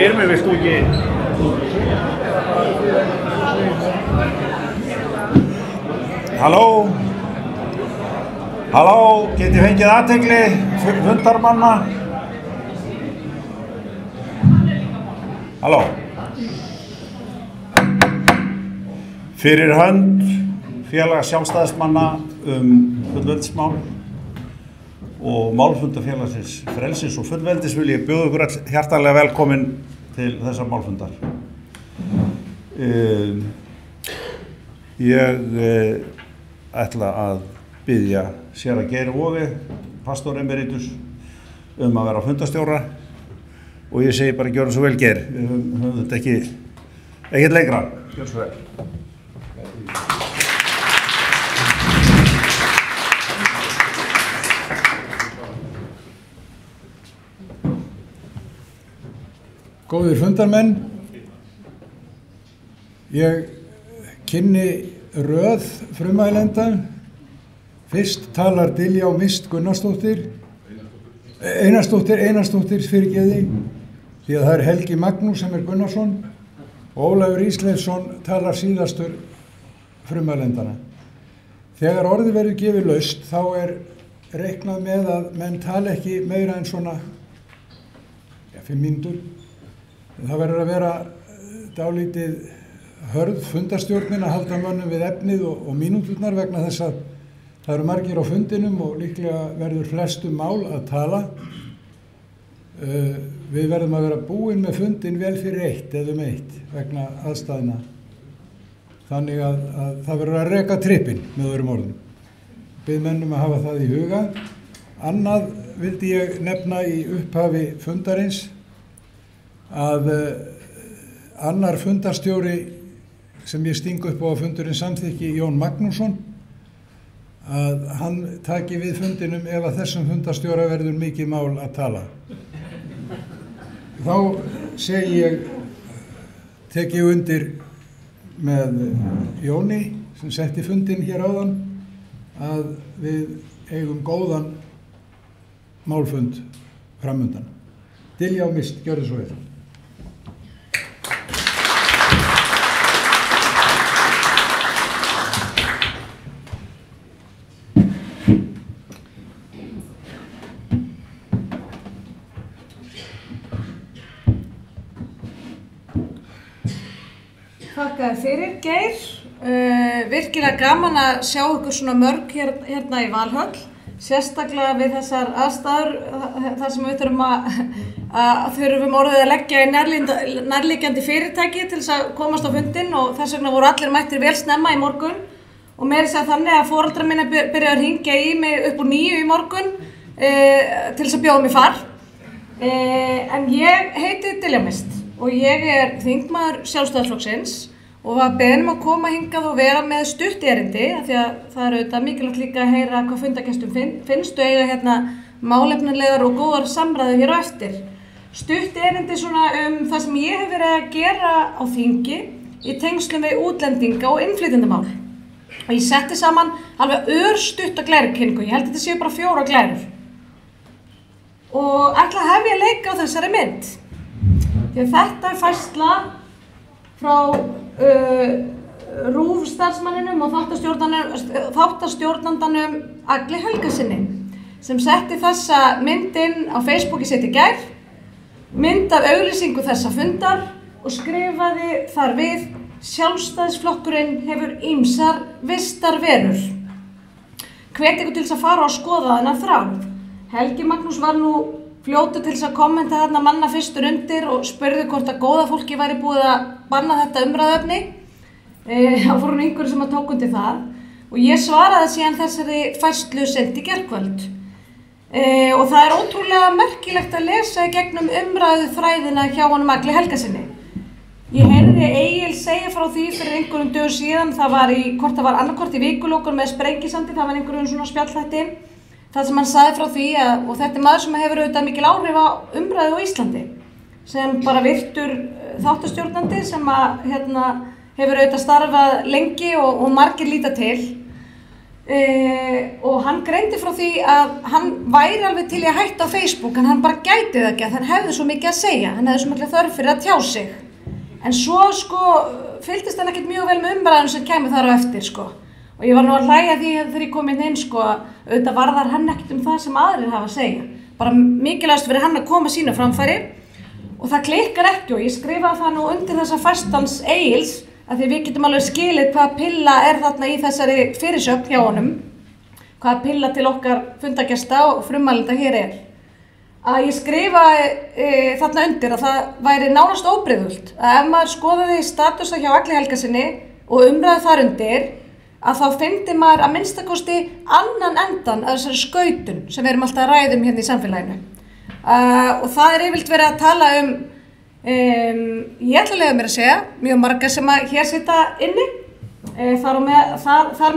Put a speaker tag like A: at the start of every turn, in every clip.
A: Geirmi, vilt þú ekki? Halló? Halló, get ég fengið athygli fundarmanna? Halló? Fyrir hönd félags sjálfstæðismanna fullveldismál og málfundafélagsins Frelsis og fullveldis vil ég bjóða ykkur all hjartanlega velkomin til þessar málfundar. Ég ætla að biðja séra Geir Woge, pastor emeritus, að vera fundastjóra og ég segi bara gjörðu svo vel Geir, við höfum þetta ekkert lengra, gjörðu svo vel.
B: Góðir fundarmenn, ég kynni röð frumælenda. Fyrst talar Diljá Mist Gunnarsdóttir, Einarsdóttir fyrirgeði, því að það er Helgi Magnús sem er Gunnarsson og Ólafur Ísleifsson talar síðastur frumælendana. Þegar orðið verður gefið laust þá er reiknað með að menn tala ekki meira en svona 5 mínútur. Það verður að vera dálítið hörð fundarstjórnin að halda mönnum við efnið og mínúturnar vegna þess að það eru margir á fundinum og líklega verður flestum mál að tala. Við verðum að vera búin með fundin vel fyrir 1 eða 1 vegna aðstæðna. Þannig að það verður að reka trippin með öðrum orðum. Bið mennum að hafa það í huga. Annað vildi ég nefna í upphafi fundarins að annar fundarstjóri sem ég sting upp á að fundurinn samþykki, Jón Magnússon, að hann taki við fundinum ef að þessum fundarstjóra verður mikið mál að tala. Þá segi ég, tek ég undir með Jóni sem setti fundin hér áðan að við eigum góðan málfund framundan. Diljá Mist, gjörðu svo vel.
C: Þakka fyrir, Geir. Virkilega gaman að sjá ykkur svona mörg hérna í Valhöll, sérstaklega við þessar aðstæður þar sem við þurfum orðið að leggja í nærliggjandi fyrirtæki til þess að komast á fundinn og þess vegna voru allir mættir vel snemma í morgun og meira að segja þannig að foreldrar minni byrjaði að hringja í mig upp úr 9 í morgun til þess að bjóða mig far. En ég heiti Diljá Mist og ég er þingmaður Sjálfstæðisflokksins og var beðin að koma hingað og vera með stutt erindi af því að það er auðvitað mikilvægt líka að heyra hvað fundargestum finnst og eiga hérna málefnalegar og góðar samræður hér á eftir. Stutt erindi svona það sem ég hef verið að gera á þingi í tengslum við útlendinga og innflytjendamál. Og ég setti saman alveg örstutta glærukynningu, ég held að þetta séu bara 4 glærur. Og ætla að hefja leik á þessari mynd. Því að þetta er færsla frá RÚV starfsmanninum og þáttastjórnandanum Agli Helgasyni sem setti þessa mynd inn á Facebooki sitt í gær, mynd af auglýsingu þessa fundar og skrifaði þar við: Sjálfstæðisflokkurinn hefur ýmsar vistarverur. Hvet ykkur til þess að fara og skoða þennan þráð. Helgi Magnús var nú fljótur til þess að kommenta þarna manna fyrstur undir og spurði hvort að góða fólki væri búið að banna þetta umræðuefni. Það fór hún einhverju sem að tók undir það og ég svaraði síðan þessari færslu seint í gærkvöld. Og það er ótrúlega merkilegt að lesa í gegnum umræðu þræðina hjá honum Agli Helgasyni. Ég heyrði heyrði Egil segja frá því fyrir einhverjum dögum síðan, það var hvort það var annarkvort í Vikulokur með Sprengisandi, það var einhverjum svona spjallþætti, það sem hann sagði frá því og þetta maður sem hefur auðvitað mikil áhrif á umræðu á Íslandi, sem bara virtur þáttastjórnandi sem hefur auðvitað starfað lengi og margir líta til. Og hann greindi frá því að hann væri alveg til í að hætta á Facebook en hann bara gæti það ekki að hann hefði svo mikið að segja, hann hefði svo mikið þörf fyrir að tjá sig. En svo fylgdist hann ekkert mjög vel með umræðunum sem kæmi þar á eftir og ég var nú að hlæja því þegar ég kom inn auðvitað varðar hann ekkert það sem aðrir hafa að segja, bara mikilvægast fyrir hann að koma sínu framfæri og það klikkar ekki og ég skrifaði það nú undir þessa fastans Egils að því við getum alveg skilið hvað pilla þarna í þessari fyrirsögn hjá honum, hvað pilla til okkar fundagesta og frummælenda hér að ég skrifaði þarna undir að það væri nánast óbreyðult að ef maður skoðaði statusa hjá Agli Helgasyni og umræði þar undir að þá fyndi maður að minnstakosti annan endan af þessari skautun sem við erum alltaf að ræðum hérna í samfélaginu og það yfirleitt verið að tala ég ætla að leyfa mér að segja mjög marga sem að hér sita inni þar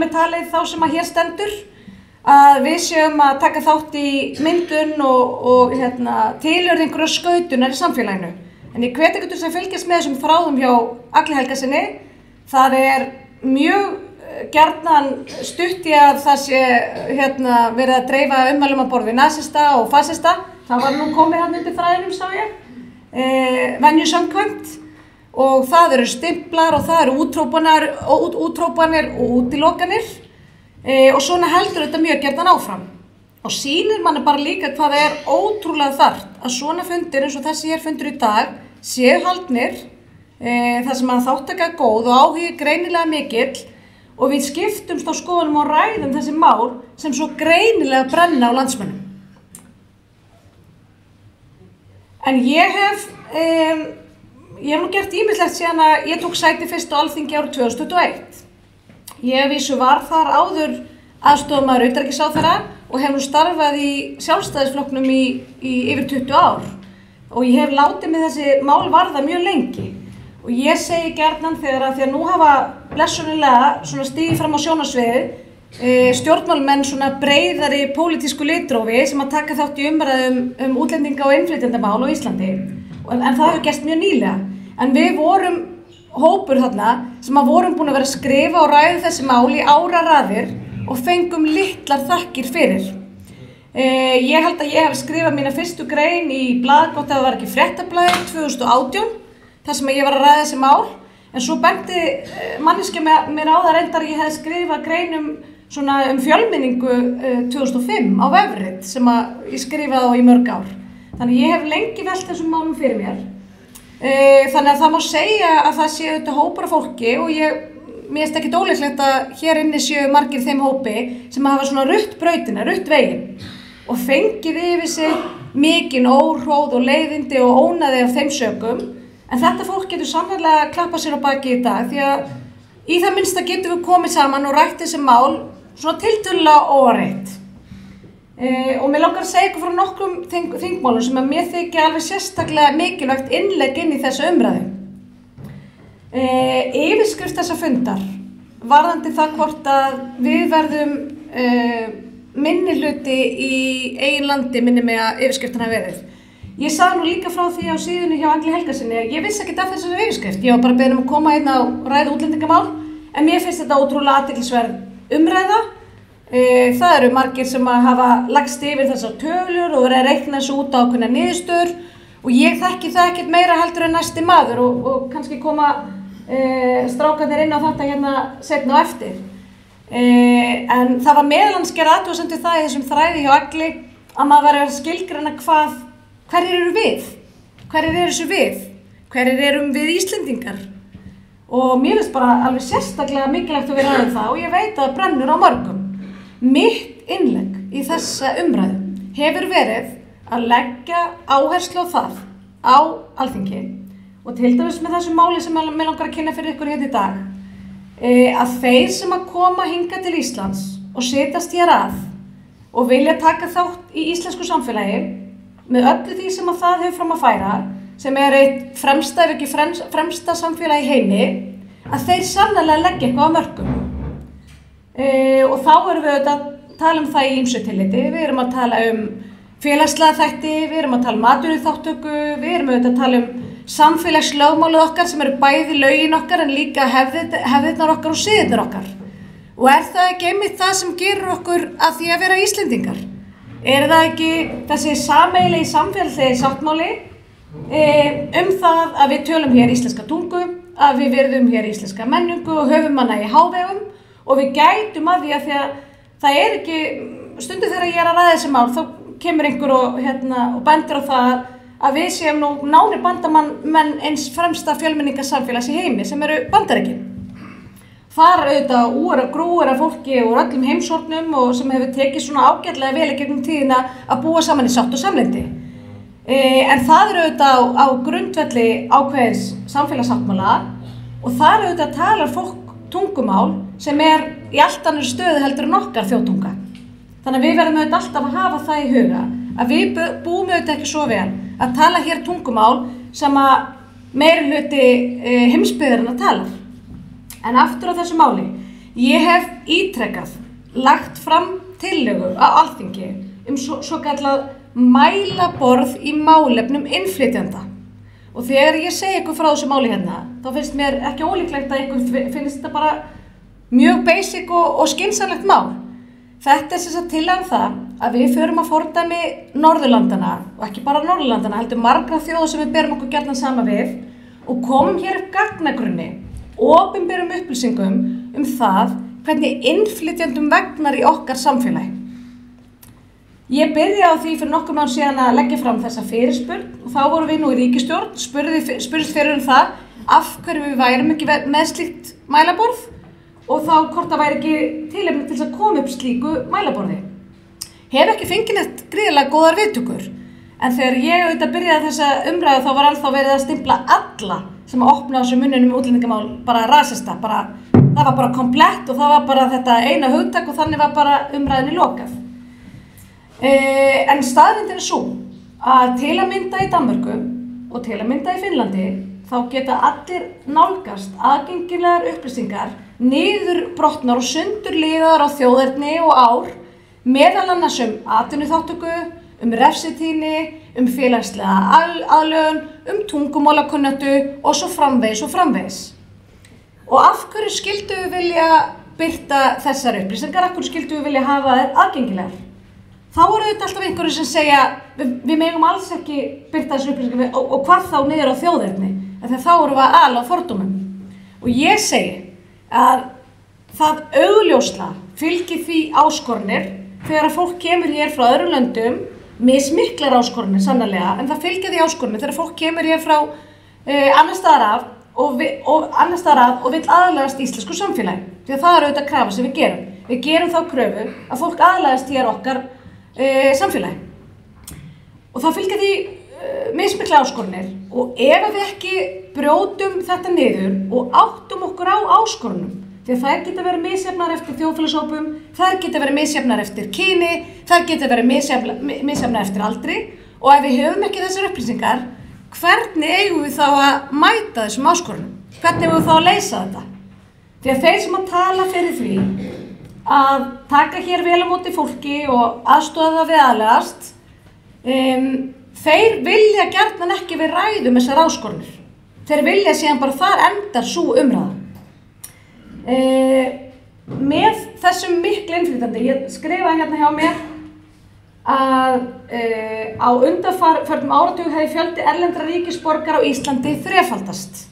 C: með talið þá sem að hér stendur að við séum að taka þátt í myndun og tilurð einhverjar skautunar í samfélaginu en ég hvet ykkur til að fylgjast með þessum þráðum hjá Agli Helgasyni það mjög gjarnan stutt í að það sé verið að dreifa ummælum á borð við nasista og fasista það var nú komið hann undir þræðinum sá ég venju samkvæmt og það eru stimplar og það eru útrópanir og útilokanir og svona heldur þetta mjög gjarnan áfram og sýnir manni bara líka hvað það ótrúlega þarft að svona fundir eins og þessi hér fundur í dag séu haldnir þar sem að þáttaka góð og áhugi greinilega mikill og við skiptumst á skoðunum og ræðum þessi mál sem svo greinilega brenna á landsmönnum. En ég hef nú gert ýmislegt síðan að ég tók sæti fyrst á Alþingi árið 2021. Ég vísu var þar áður aðstoðarmaður utanríkisráðherra og hef nú starfað í Sjálfstæðisflokknum í yfir 20 ár og ég hef látið með þessi mál varða mjög lengi. Og ég segi gjarnan því að nú hafa blessunarlega svona stigið fram á sjónarsviðið stjórnmálamenn svona breiðari pólitísku litrófi sem að taka þátt í umræðum útlendinga og innflytjendamál á Íslandi en það hefur gerst mjög nýlega en við vorum hópur þarna sem að vorum búin að vera að skrifa og ræða þessi mál í áraraðir og fengum litlar þakkir fyrir ég held að ég hef skrifað mína fyrstu grein í blað gott að það var ekki Fréttablaðið 2018 þar sem ég var að ræða þessi mál en svo benti manneskja mér á það reyndar ég hef skrifað grein svona fjölmenningu 2005 á Vefrit sem að ég skrifaði á í mörg ár. Þannig ég hef lengi velt þessum málum fyrir mér. Þannig að það má segja að það sé auðvitað hópur af fólki og mér finnst ekki ólíklegt að hér inni séu margir þeim hópi sem hafa svona rutt brautina, rutt veginn og fengið yfir sig mikinn óhróð og leiðindi og ónaði af þeim sökum en þetta fólk getur sannarlega klappað sér á baki í dag því að í það minnsta getum við komið saman og rætt þessi mál svona tiltölulega óáreitt. Og mér langar að segja ykkur frá nokkrum þingmálum sem að mér þykja alveg sérstaklega mikilvægt innlegg inn í þessu umræðu. Yfirskrift þessa fundar varðandi það hvort að við verðum minnihluti í eigin landi minni mig að yfirskriftin hafi verið. Ég sagði nú líka frá því á síðunni hjá Agli Helgasyni að ég vissi ekkert af þessari yfirskrift. Ég var bara beðin að koma hérna og ræða útlendingamál en mér finnst þetta ótrúlega athyglisverð umræða. Það eru margir sem hafa lagst yfir þessar tölur og verið að reikna þessu út á ákveðnar niðurstöður og ég þekki það ekkert meira heldur en næsti maður og kannski koma strákarnir inn á þetta hérna seinna á eftir. En það var meðalans gerð athugasemd við það í þessum þræði hjá Agli að maður væri að skilgreina hverjir eru við? Hverjir eru þessu við? Hverjir erum við Íslendingar? Og mér finnst bara alveg sérstaklega mikilvægt að vera aðeins það og ég veit að það brennur á mörgum. Mitt innlegg í þessa umræðu hefur verið að leggja áherslu á það á Alþingi og til dæmis með þessu máli sem mig langar að kynna fyrir ykkur hérna í dag að þeir sem að koma hingað til Íslands og setjast hér að og vilja taka þátt í íslensku samfélagi með öllu því sem að það hefur fram að færa sem eitt fremsta, ef ekki fremsta samfélag í heimi, að þeir sannarlega leggja eitthvað á mörkum. Og þá erum við að tala það í ýmsu tilliti. Við erum að tala félagslega þætti, við erum að tala atvinnuþátttöku, við erum að tala samfélagslögmálið okkar sem eru bæði lögin okkar en líka hefðirnar okkar og siðirnar okkar. Og það ekki einmitt það sem gerir okkur að því að vera Íslendingar? Það ekki þessi sameiginlegi samfélagslegi sáttmáli það að við tölum hér íslenska tungu, að við virðum hér íslenska menningu og höfum hana í hávegum og við gætum að því að það ekki, stundum þegar ég að ræða þessi mál, þá kemur einhver og bendir á það að við séum nú nánir bandamenn eins fremsta fjölmenningarsamfélags í heimi sem eru Bandaríkin. Þar auðvitað úr að grúir af fólki úr öllum heimshornum og sem hefur tekið svona ágætlega vel í gegnum tíðina að búa saman í sátt og samlyndi. En það auðvitað á grundvelli ákveðins samfélagssáttmála og þar auðvitað talar fólk tungumál sem í allt annarri stöðu heldur en okkar þjóðtunga. Þannig að við verðum auðvitað alltaf að hafa það í huga að við búum auðvitað ekki svo vel að tala hér tungumál sem að meiri hluti heimsbyggðarinnar talar. En aftur á þessu máli, ég hef ítrekað lagt fram tillögu á Alþingi svo kallað mælaborð í málefnum innflytjenda. Og þegar ég segi ykkur frá þessu máli hérna, þá finnst mér ekki ólíklegt að ykkur finnst þetta bara mjög basic og skynsamlegt mál. Þetta sem sagt tillaga það að við förum að fordæmi Norðurlandana, og ekki bara Norðurlandana, heldur margra þjóða sem við berum okkur gjarnan saman við, og komum hér upp gagnagrunni, opinberum upplýsingum það hvernig innflytjendum vegnar í okkar samfélagi. Ég byrjaði á því fyrir nokkur mánuðum síðan að leggja fram þessa fyrirspurn og þá vorum við nú í ríkisstjórn, spurðist fyrir það af hverju við værum ekki með slíkt mælaborð og þá hvort það væri ekki tilefni til þess að koma upp slíku mælaborði. Hef ekki fengið neitt gríðarlega góðar viðtökur, en þegar ég auðvitað byrjaði þessa umræðu þá var alltaf verið að stimpla alla sem að opna á þessu munninum útlendingamál bara rasista, það var bara komplett og það var bara þetta eina hugtak og þannig var bara umræðinni lokað. En staðreyndin svo að til að mynda í Danmörku og til að mynda í Finnlandi þá geta allir nálgast aðgengilegar upplýsingar niðurbrotnar og sundurliðaðar á þjóðerni og ár, meðal annars atvinnuþátttöku, refsitíðni, félagslega aðlögun, tungumálakunnáttu og svo framvegis. Og af hverju skildu við vilja birta þessar upplýsingar, af hverju skildu við vilja hafa þær aðgengilegar? Þá eru auðvitað alltaf einhverju sem segja við megum alls ekki birta þessar upplýsingar og hvað þá niður á þjóðerni, þegar þá erum við að ala á fordómum. Og ég segi að það augljóslega fylgir því áskornir þegar að fólk kemur hér frá öðrum löndum, mismiklar áskornir sannarlega, en það fylgir því áskornir þegar fólk kemur hér frá annars staðar og vill aðlagast íslensku samfélagi. Því að það er auðvitað krafa sem við gerum. Við gerum þá kröfu að fólk aðlagast hér okkar samfélagi. Og það fylgir því mismiklar áskornir og ef við ekki brjótum þetta niður og áttum okkur á áskorunum, því að þær geta verið misjafnar eftir þjóðfélagshópum, þær geta verið misjafnar eftir kyni, þær geta verið misjafnar eftir aldri og ef við höfum ekki þessar upplýsingar, hvernig eigum við þá að mæta þessum áskorunum? Hvernig eigum við þá að leysa þetta? Því að þeir sem að tala fyrir því að taka hér vel á móti fólki og aðstoða það við aðlagast, þeir vilja gjarnan ekki við ræðum þessar áskorunir. Þeir vilja síðan bara þar endar sú umræða. Með þessum miklu innflytjandi, ég skrifaði hérna hjá mér að á undanförnum áratug hefði fjöldi erlendra ríkisborgara á Íslandi þrefaldast.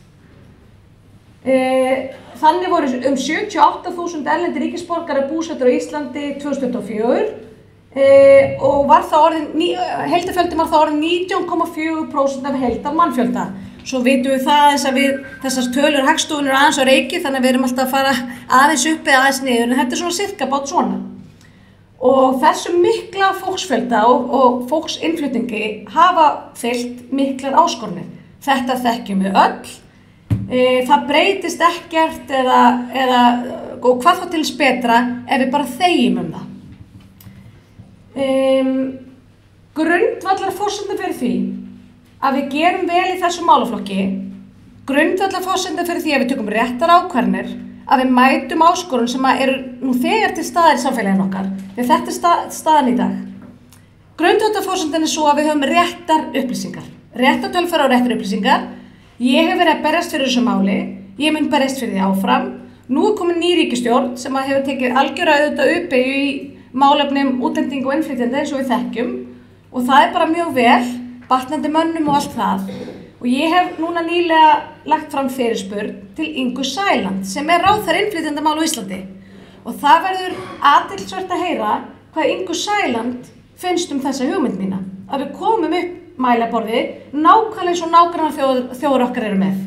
C: Þannig voru 78.000 erlendir ríkisborgarar búsettir á Íslandi 2024 og heildarfjöldin var þá orðinn 19,4% af heildar mannfjölda. Svo vitum við það eins að þessar tölur Hagstofunnar aðeins á reiki, þannig að við erum alltaf að fara aðeins upp eða aðeins niður, en þetta svona sirka bát svona. Og þessu mikla fólksfjölda og fólksinnflutningi hafa fylgt miklar áskorunir. Þetta þekkjum við öll. Það breytist ekkert og hvað þá til betra ef við bara þegjum það. Grundvallar forsenda fyrir því að við gerum vel í þessu málaflokki, grundvallarforsenda fyrir því að við tökum réttar ákvarðanir, að við mætum áskorun sem eru nú þegar til staðar í samfélaginu okkar, því þetta er staðan í dag. Grundvallarforsendin svo að við höfum réttar upplýsingar, réttar tölfræði og réttar upplýsingar. Ég hef verið að berjast fyrir þessu máli, ég mun berjast fyrir því áfram. Nú er komin ný ríkisstjórn sem hefur tekið algjöra auðvitað uppbyggju í málefnum útlendinga og innflytjenda eins og við þekkjum, og það er bara mjög vel, batnandi mönnum og allt það. Og ég hef núna nýlega lagt fram fyrirspurn til Ingu Sæland sem er ráðherra innflytjendamál á Íslandi. Og það verður athyglisvert að heyra hvað Ingu Sæland finnst þessa hugmynd mína, að við komum upp mælaborði nákvæmlega eins og nágrannar þjóðir okkar eru með.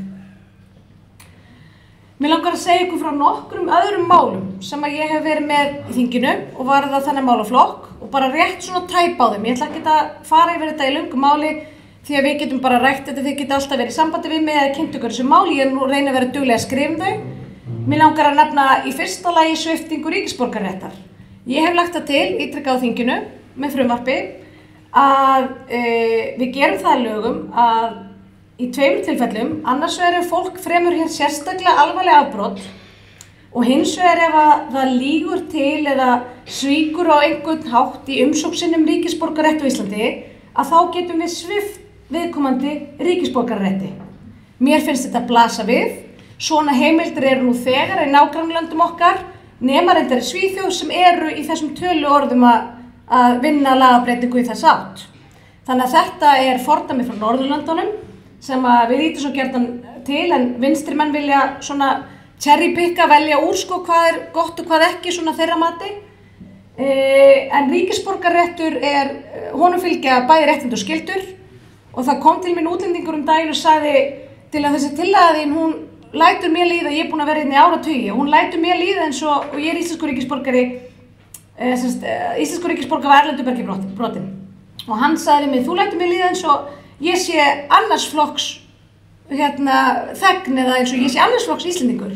C: Mér langar að segja ykkur frá nokkrum öðrum málum sem að ég hef verið með í þinginu og varða þannig málaflokk og bara rétt svona tæpa á þeim. Ég ætla ekki að fara yfir þetta í löngu máli því að við getum bara rætt þetta, þið geta alltaf verið í sambandi við mig eða kynnt ykkur þessu máli, ég nú reyna að vera duglega að skrifa þau. Mér langar að nefna í fyrsta lagi sviptingu ríkisborgararéttar. Ég hef lagt það til, ítrekað á þinginu með frumvarpi, að við gerum það að lögum að í tveimur tilfellum, annars vegar ef fólk fremur hér sérstaklega alvarleg afbrot og hins vegar ef það lýgur til eða svíkur á einhvern hátt í umsókn sinni ríkisborgararétt á Íslandi, að þá getum við svipt viðkomandi ríkisborgararétti. Mér finnst þetta blasa við, svona heimildir eru nú þegar í nágrannalöndum okkar, nema reyndar í Svíþjóð sem eru í þessum töluorðum að vinna lagabreytingu í þess átt. Þannig að þetta er fordæmi frá Norðurlöndunum sem að við lítum svo gerðan til, en vinstri menn vilja svona cherrypicka, velja úr sko hvað er gott og hvað ekki svona þeirra mati. En ríkisborgararéttur honum fylgja bæði réttindi og skyldur og það kom til mín útlendingur daginn og sagði til að þessi tillaga þín, hún lætur mér líða, ég er búin að vera hérna í áratugi, hún lætur mér líða eins og ég er íslenskur ríkisborgari, íslenskur ríkisborgari var erlendu bergi brotin. Og hann sagði mér, þú lætur mér líða eins og ég sé annars flokks þegn eða eins og ég sé annars flokks Íslendingur.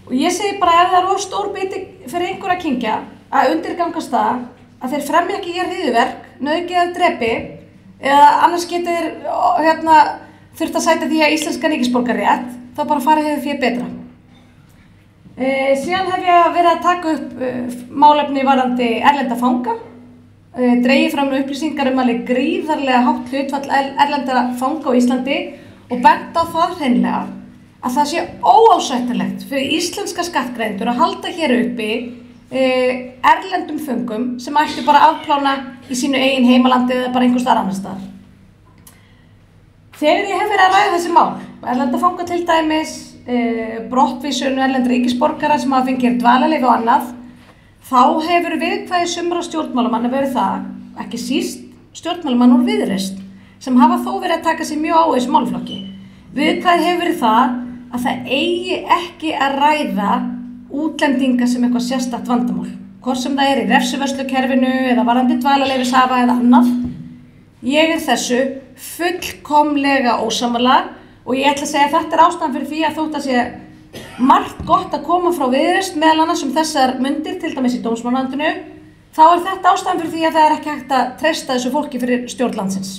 C: Og ég segi bara ef það er of stór biti fyrir einhver að kyngja að undirgangast það að þeir fremja ekki hér hryðjuverk, nauðgi eða drepi eða annars getur þurft að sæta því að íslenska ríkisborgararétt, þá bara farið hefur fyrir betra. Síðan hef ég verið að taka upp málefni varðandi erlenda fanga. Dregið fram upplýsingar alveg gríðarlega hátt hlutfall erlendra fanga á Íslandi og bent á það hreinlega að það sé óásættanlegt fyrir íslenska skattgreiðendur að halda hér uppi erlendum föngum sem ættu bara að afplána í sínu eigin heimalandi eða bara einhvers staðar annars staðar. Þegar ég hef verið að ræða þessi mál, erlenda fanga til dæmis, brottvísun erlendra ríkisborgara sem hafa fengið dvalarleyfi og annað, þá hefur viðkvæði sumra stjórnmálamanna verið það, ekki síst stjórnmálamann úr Viðreisn, sem hafa þó verið að taka sig mjög á þessu málaflokki. Viðkvæði hefur verið það að eigi ekki að ræða útlendinga sem eitthvað sérstakt vandamál, hvort sem það í refsivörslukerfinu eða varðandi dvalarleyfishafa eða annað. Ég er þessu fullkomlega ósammála og ég ætla að segja að þetta ástæðan fyrir því að þótt að sé margt gott að koma frá Viðreisn meðal annars þessar mundir, til dæmis í dómsmálaráðuneytinu, þá er þetta ástæðan fyrir því að það er ekki hægt að treysta þessu fólki fyrir stjórn landsins.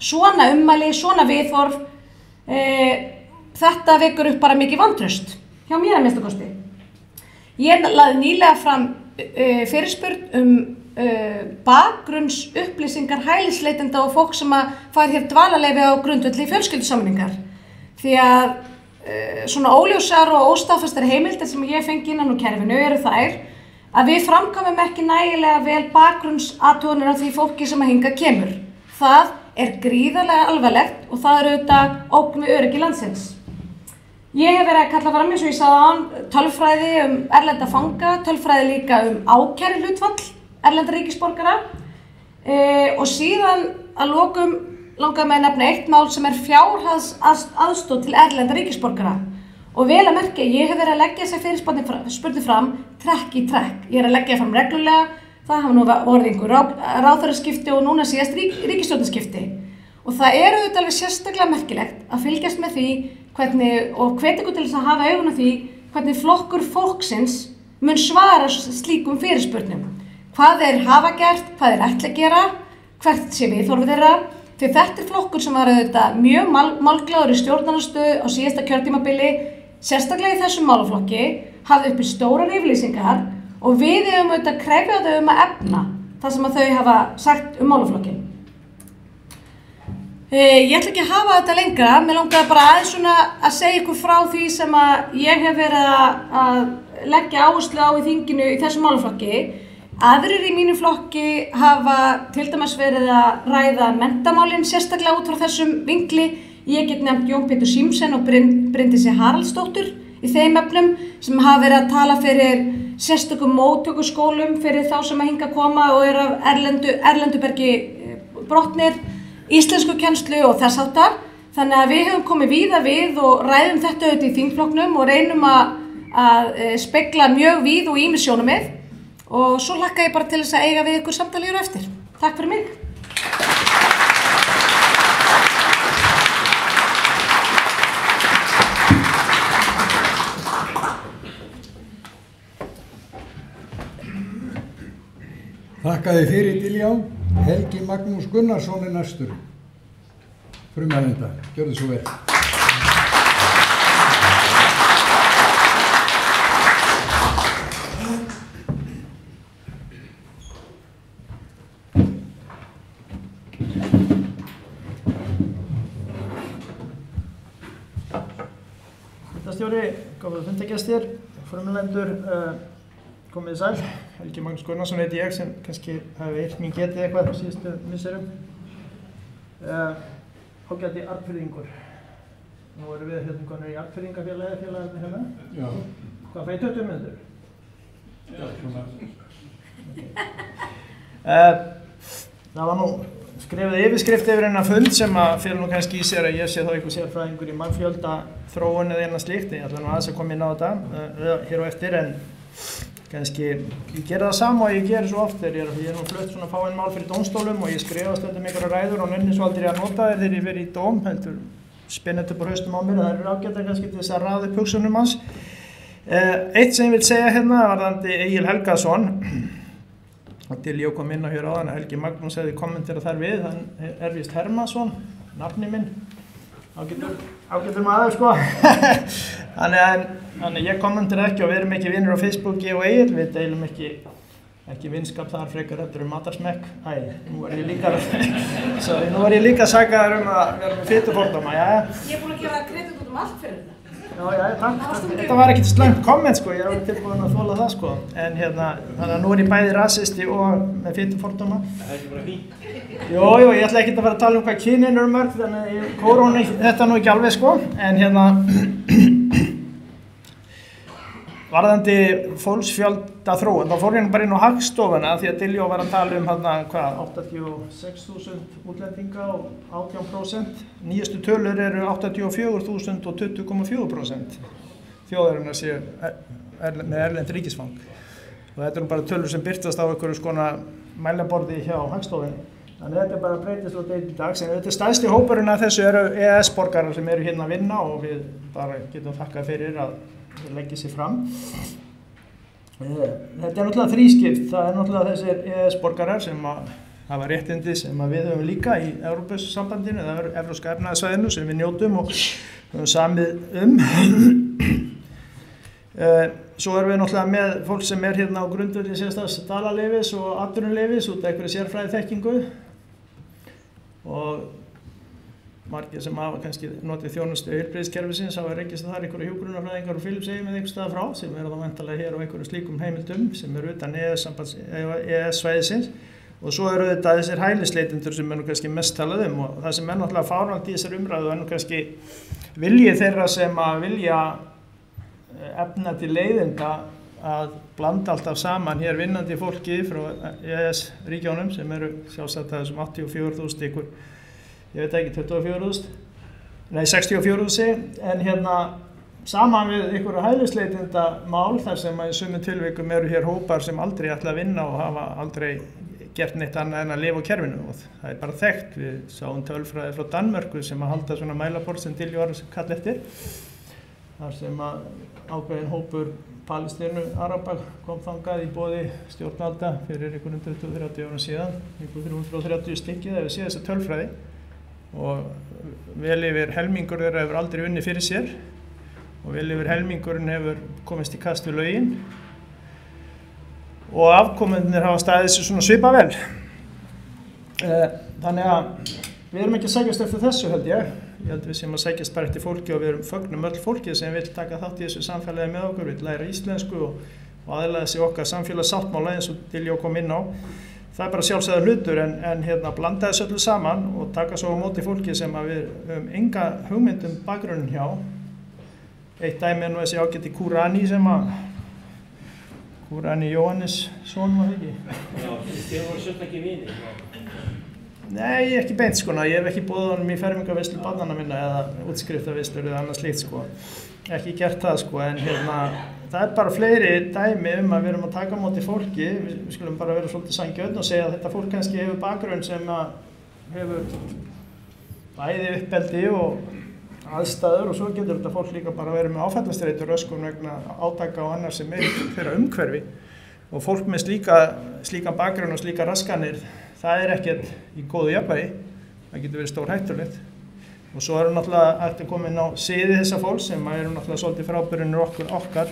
C: Svona ummæli, svona viðhorf, þetta vekur upp bara mikið vantraust hjá mér að minnsta kosti. Ég lagði nýlega fram fyrirspurn bakgrunnsupplýsingar hælisleitenda og fólk sem að fær hér dvalarleyfi á grundvelli fjölskyldusameiningar. Því að svona óljósar og óstaðfestar heimildir sem ég fengi innan úr kerfinu eru þær að við framkvæmum ekki nægilega vel bakgrunnsathuganir á því fólki sem að hingað kemur. Það er gríðarlega alvarlegt og það er auðvitað ógn við öryggi landsins. Ég hef verið að kalla fram, eins og ég sagði áðan, tölfræði erlenda fanga, tölfræði líka ákæru hlutfall erlenda ríkisborgara og síðan að lokum langaði mig að nefna eitt mál sem er fjárhagsaðstoð til erlenda ríkisborgara. Og vel að merkja, ég hef verið að leggja þessa fyrirspurn fram trekk í trekk. Ég er að leggja fram reglulega, það hafa nú orðið einhver ráðherraskipti og núna síðast ríkisstjórnarskipti. Og það er auðvitað alveg sérstaklega merkilegt að fylgjast með því hvernig, og hvet ykkur til þess að hafa augun á því, hvernig flokkur fólksins mun svara slíkum fyrirspurnum. Hvað þeir hafa gert, hvað þeir ætla að gera, hvert sé viðhorf þeirra. Því þetta flokkur sem var auðvitað mjög málglaður í stjórnarandstöðu á síðasta kjörtímabili, sérstaklega í þessum málaflokki, hafði uppi stórar yfirlýsingar og við eigum auðvitað að krefja þau að efna það sem að þau hafa sagt málaflokkin. Ég ætla ekki að hafa þetta lengra, mér langaði bara aðeins svona að segja ykkur frá því sem að ég hef verið að leggja áherslu á í þinginu í þessum málaflokki. Aðrir í mínu flokki hafa til dæmis verið að ræða menntamálin sérstaklega út frá þessum vinkli. Ég get nefnt Jón Pétur Símsen og Bryndísi Haraldsdóttur í þeim efnum sem hafa verið að tala fyrir sérstökum móttökuskólum fyrir þá sem að hinga koma og eru af erlendu bergi brotnir, íslenskukennslu og þess háttar. Þannig að við höfum komið víða við og ræðum þetta auðvitað í þingflokknum og reynum að spegla mjög víð og ýmis sjónarmið og svo hlakka ég bara til þess að eiga við ykkur samtali hér á eftir. Takk fyrir mig.
B: Þakka þið fyrir Diljá. Helgi Magnús Gunnarsson næstur. Frummælenda, gjörðu svo vel.
D: Fundarstjóri, góðir fundargestir, frummælendur, komið sæl. Helgi Magnús Gunnarsson heiti ég sem kannski hafi eitt mín getið eitthvað á síðustu misserum. Ágæti Arnfirðingur. Nú erum við hérna konur í Arnfirðingafélagið hérna.
B: Já.
D: Hvað fæði 20 minnur?
B: Já, svona.
D: Það var nú skrifið yfirskrift yfir hennar fund sem að fyrir nú kannski í sér að ég sé þá einhver sérfræðingur í mannfjölda þróun eða einhvað slíkt. Ég ætla nú aðeins að koma inn á þetta hér á eftir en kannski, ég gera það sama og ég geri svo oft þegar ég er nú flutt svona fáinn mál fyrir dómstólum og ég skrifa stundum einhverja ræður og nenni svo aldrei að nota þeir þegar ég fer í dóm, heldur spinnit upp á haustum á mér, það eru ágæta kannski til þess að raða upp hugsunum hans. Eitt sem ég vil segja hérna varðandi Egil Helgason, og til ég kom inn á hér áðan að Helgi Magnús hefði kommenterað þar við, hann er víst Hermansson, nafni minn, ágætur maður sko. Þannig ég kommentir ekki og við erum ekki vinnir á Facebooki og Egil, við deilum ekki vinskap þar frekar heldur matarsmekk. Nú er ég líka sakaður að vera með fitufordóma, jæja.
C: Ég er búin að gefa kredit út allt fyrir þetta.
D: Já, takk. Þetta var ekkert slæmt komment sko, ég var tilbúin að þola það sko. En þannig að nú er ég bæði rasisti og með fitufordóma. Það er ekki bara fínt. Jó, ég ætla ekki að fara að tala hvað kynin eru mörg, þannig að ég kóróni þetta nú ekki alveg sko. En varðandi fólksfjölda þróun, þá fór ég bara inn á Hagstofuna því að Diljá var að tala um 86.000 útlendinga og 18%. Nýjastu tölur eru 84.000 og 20,4% þjóðarinnar séu með erlend ríkisfang. Og þetta eru bara tölur sem birtast á einhverju skona mælaborði hjá Hagstofunni. Þannig að þetta bara breytist frá degi til dags. En þetta stærsti hópurinn af þessu eru EES-borgarar sem eru hérna að vinna og við bara getum þakkað fyrir að leggja sér fram. Þetta er náttúrulega þrískipt. Það er náttúrulega þessir EES-borgarar sem hafa réttindi sem við höfum líka í Evrópusambandinu eða Evrópska efnahagssvæðinu sem við njótum og höfum samið um. Svo erum við náttúrulega með fólk sem er hérna á grundvelli sérstaks dvalarleyfis og atvinnuleyfis út af einhverju sérfræði þekkingu og margir sem hafa kannski notið þjónustu heilbrigðiskerfisins hafa rekist þar einhverju hjúkrunarfræðingar og Filippseyjum eða einhvers staðar frá sem eru þá væntanlega hér á einhverjum slíkum heimildum sem eru utan EES-svæðisins og svo eru þetta þessir hælisleitendur sem nú kannski mest talað um og það sem náttúrulega fáránlegt í þessari umræðu nú kannski vilji þeirra sem að vilja efna til leiðinda að blanda alltaf saman hér vinnandi fólki frá EES-ríkjónum sem eru sjálfsagt þessum 84.000 ykkur ég veit ekki, 24.000, nei 64.000, en saman við einhverju hælisleitenda mál þar sem í sumum tilvikum eru hér hópar sem aldrei ætla að vinna og hafa aldrei gert neitt annað en að lifa á kerfinu og það er bara þekkt. Við sáum tölfræði frá Danmörku sem að halda svona mælaborð sem Diljá var að kalla eftir, þar sem að ákveðin hópur Palestínu-araba kom þangað í boði stjórnvalda fyrir einhvern 130 árum síðan, einhvern 330 stykkið ef við séum þessa tölfræði. og vel yfir helmingur þeirra hefur aldrei unnið fyrir sér og vel yfir helmingurinn hefur komist í kast við lögin og afkomendurnir hafa staðið sér svona svipað vel. Þannig að við erum ekki að sækjast eftir þessu held ég held við sem að sækjast bara eftir fólki og við erum fögnum öll fólkið sem vil taka þátt í þessu samfélagi með okkur, vil læra íslensku og aðlaga sig okkar samfélagssáttmála eins og Diljá kom inn á. Það bara sjálfsagður hlutur en blanda þessu öllu saman og taka svo á móti fólki sem að við höfum enga hugmyndum bakgrunnin hjá. Eitt dæmi nú þessi ágæti Kúrani sem að Kúrani Jóhannesson var ekki.
E: Já, þið voru svolítið ekki vinir.
D: Nei, ekki beint sko, ég hef ekki boðið honum í fermingarveislu barnanna minna eða útskriftarveislur eða annað slíkt sko. Ekki gert það sko, en það bara fleiri dæmi að við erum að taka á móti fólki, við skulum bara vera svolítið sanngjörn og segja að þetta fólk kannski hefur bakgrunn sem hefur bæði uppeldi og aðstæður og svo getur þetta fólk líka bara verið með áfallastreitur, röskun vegna átaka og annars sem þeirra umhverfi og fólk með slíkan bakgrunn og slíka raskanir, það ekkert í góðu jafnvægi, það getur verið stór hættulegt. Og svo náttúrulega eftir komin á siði þessa fólks sem náttúrulega svolítið frábærinur okkar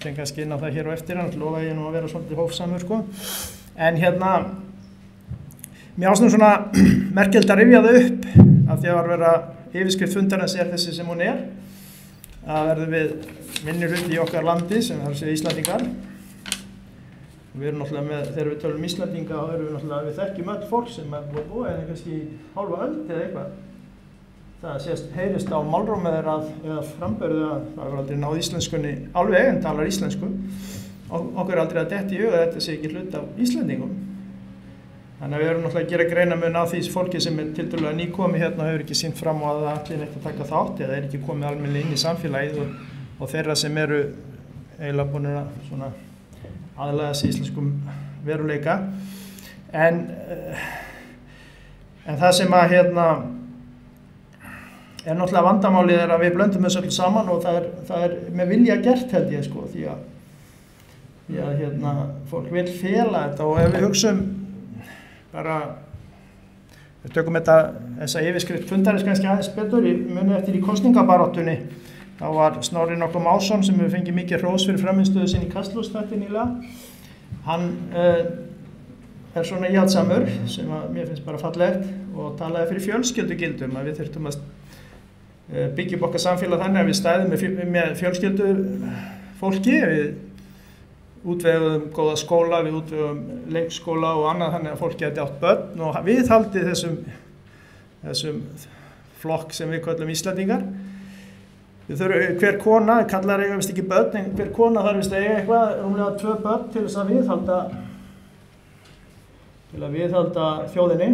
D: sem kannski inn á það hér og eftir, hann lofa ég nú að vera svolítið hófsamur sko. En mér ást svona merkilegt að rifja það upp af því að var vera yfirskrift fundarins þessi sem hún að verðum við minnihluti í okkar landi sem það séu Íslandingar. Og við erum náttúrulega með, þegar við tölum Íslandinga þá erum við náttúrulega, við þekkjum öll fólk sem búið en kannski hálfa öld eða eitthvað. Það heyrist á málrómi þeirra eða frambörðu að það var aldrei náð íslenskunni alveg en talar íslensku. Okkur aldrei að detti í huga þetta sé ekki hlut af Íslendingum. Þannig að við erum náttúrulega að gera greinamun á því fólki sem tiltölulega nýkomi hérna og hefur ekki sýnt fram á að allir neitt að taka þátt eða ekki komið almennilega inn í samfélagið og þeirra sem eru eiginlega búin að aðlaga sig íslenskum veruleika. En það sem að náttúrulega vandamálið að við blöndum þessu öll saman og það með vilja gert held ég sko því að fólk vil fela þetta og ef við hugsum bara við tökum þessa yfirskrift fundarins kannski aðeins betur, ég muni eftir í kosningabaráttunni þá var Snorri nokkuð Másson sem hefur fengið mikið hrós fyrir framinstöðu sinni í Kastljósþætti nýlega. Hann svona íhaldsamur sem að mér finnst bara fallegt og talaði fyrir fjölskyldugildum að við þurftum að byggja upp okkar samfélag þannig að við stæðum með fjölskyldu fólki, við útvegum góða skóla, við útvegum leikskóla og annað þannig að fólki geti átt börn og viðhaldið þessum flokk sem við köllum Íslandingar. Við þurfum, hver kona, kallar eiga vist ekki börn, en hver kona þarf vist að eiga eitthvað, rúmlega 2 börn til þess að viðhalda þjóðinni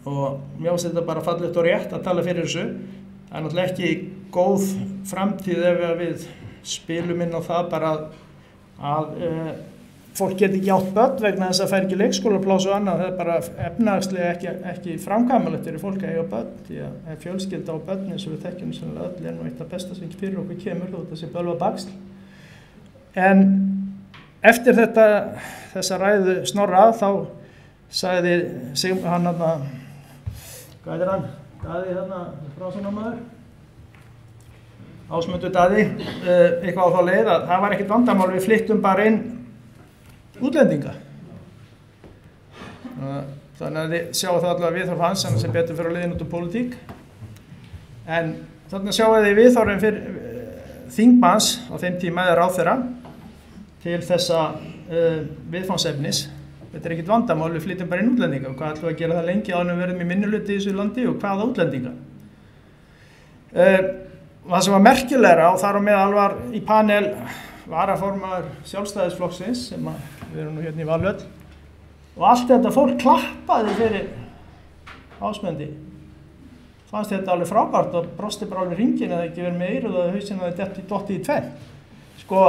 D: og mér finnst þetta bara fallegt og rétt að tala fyrir þessu. Það náttúrulega ekki góð framtíð ef við spilum inn á það bara að fólk geti ekki átt börn vegna þess að fær ekki leikskólapláss og annað, það bara efnahagslega ekki framkvæmanlegt fyrir fólk að eiga börn því að fjölskylda á börn eins og við þekkjum sennilega öll nú eitt af besta sem fyrir okkur kemur þótt þessi bölva baksl. En eftir þessa ræðu Snorra þá sagði hann hvað hann? Daði frásóknarmaður? Ásmundur Daði, eitthvað á þá leið að það var ekkert vandamál, við flyttum bara inn útlendinga. Þannig að þið sjáu það allavega viðhorf hans sem betur fyrir að leiðin út pólitík. En þannig sjáu þið viðhorfin fyrir þingmanns á þeim tíma eða ráðherra til þessa viðfangsefnis. Þetta ekkert vandamál, við flytjum bara inn útlendinga og hvað ætlum við að gera það lengi áður en við verðum í minnihluti í þessu landi og hvaða útlendinga. Það sem var merkilegra og þar á meðal var í panel varaformaður Sjálfstæðisflokksins sem við erum nú hérna í Valhöll og allt þetta fólk klappaði fyrir Ásmundi. Fannst þetta alveg frábært og brosti bara alveg hringinn eða ekki verið með eyrað og hausinn að þetta dotti í tvennt. Sko,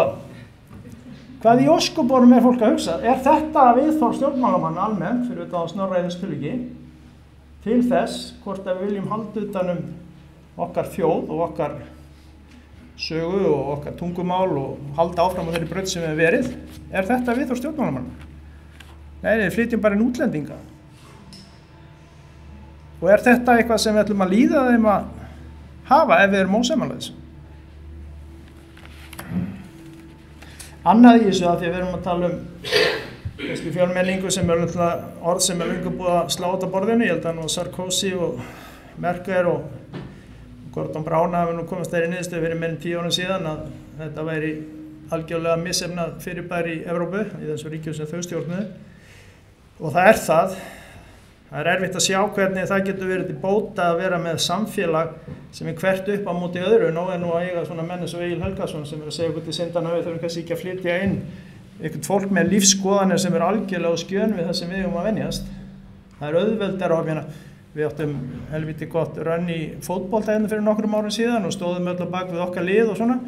D: hvað í ósköpunum fólk að hugsa? Þetta viðhorf stjórnmálamanna almennt, fyrir þetta á Snorra Eiðstölugi, til þess hvort að við viljum halda utan okkar þjóð og okkar sögu og okkar tungumál og halda áfram á þeirri braut sem við verið? Þetta viðhorf stjórnmálamanna? Nei, við flytjum bara inn útlendinga. Og þetta eitthvað sem við ætlum að líða þeim að hafa ef við erum ósammála þessu? Annað í þessu, að því að við erum að tala fjölmenningu sem orð sem lengur búið að slá út á borðinu. Ég held að nú Sarkozy og Merkel og Gordon Brown hafi nú komast þeirri niðurstöðu fyrir meira en 10 árum síðan að þetta væri algjörlega misefnað fyrirbæri í Evrópu, í þessu ríkjum sem þau stjórnuðu. Og það það. Það erfitt að sjá hvernig það getur verið til bóta að vera með samfélag sem hvert upp á móti öðru. Nú nú að eiga svona menn eins og Egil Helgason sem að segja okkur til syndana við þurfum kannski ekki að flytja inn eitthvað fólk með lífsskoðanir sem algjörlega á skjön við það sem við eigum að venjast. Það auðveldara og við áttum helviti gott rönn í fótbolta hérna fyrir nokkrum árum síðan og stóðum öll á bak við okkar lið og svona.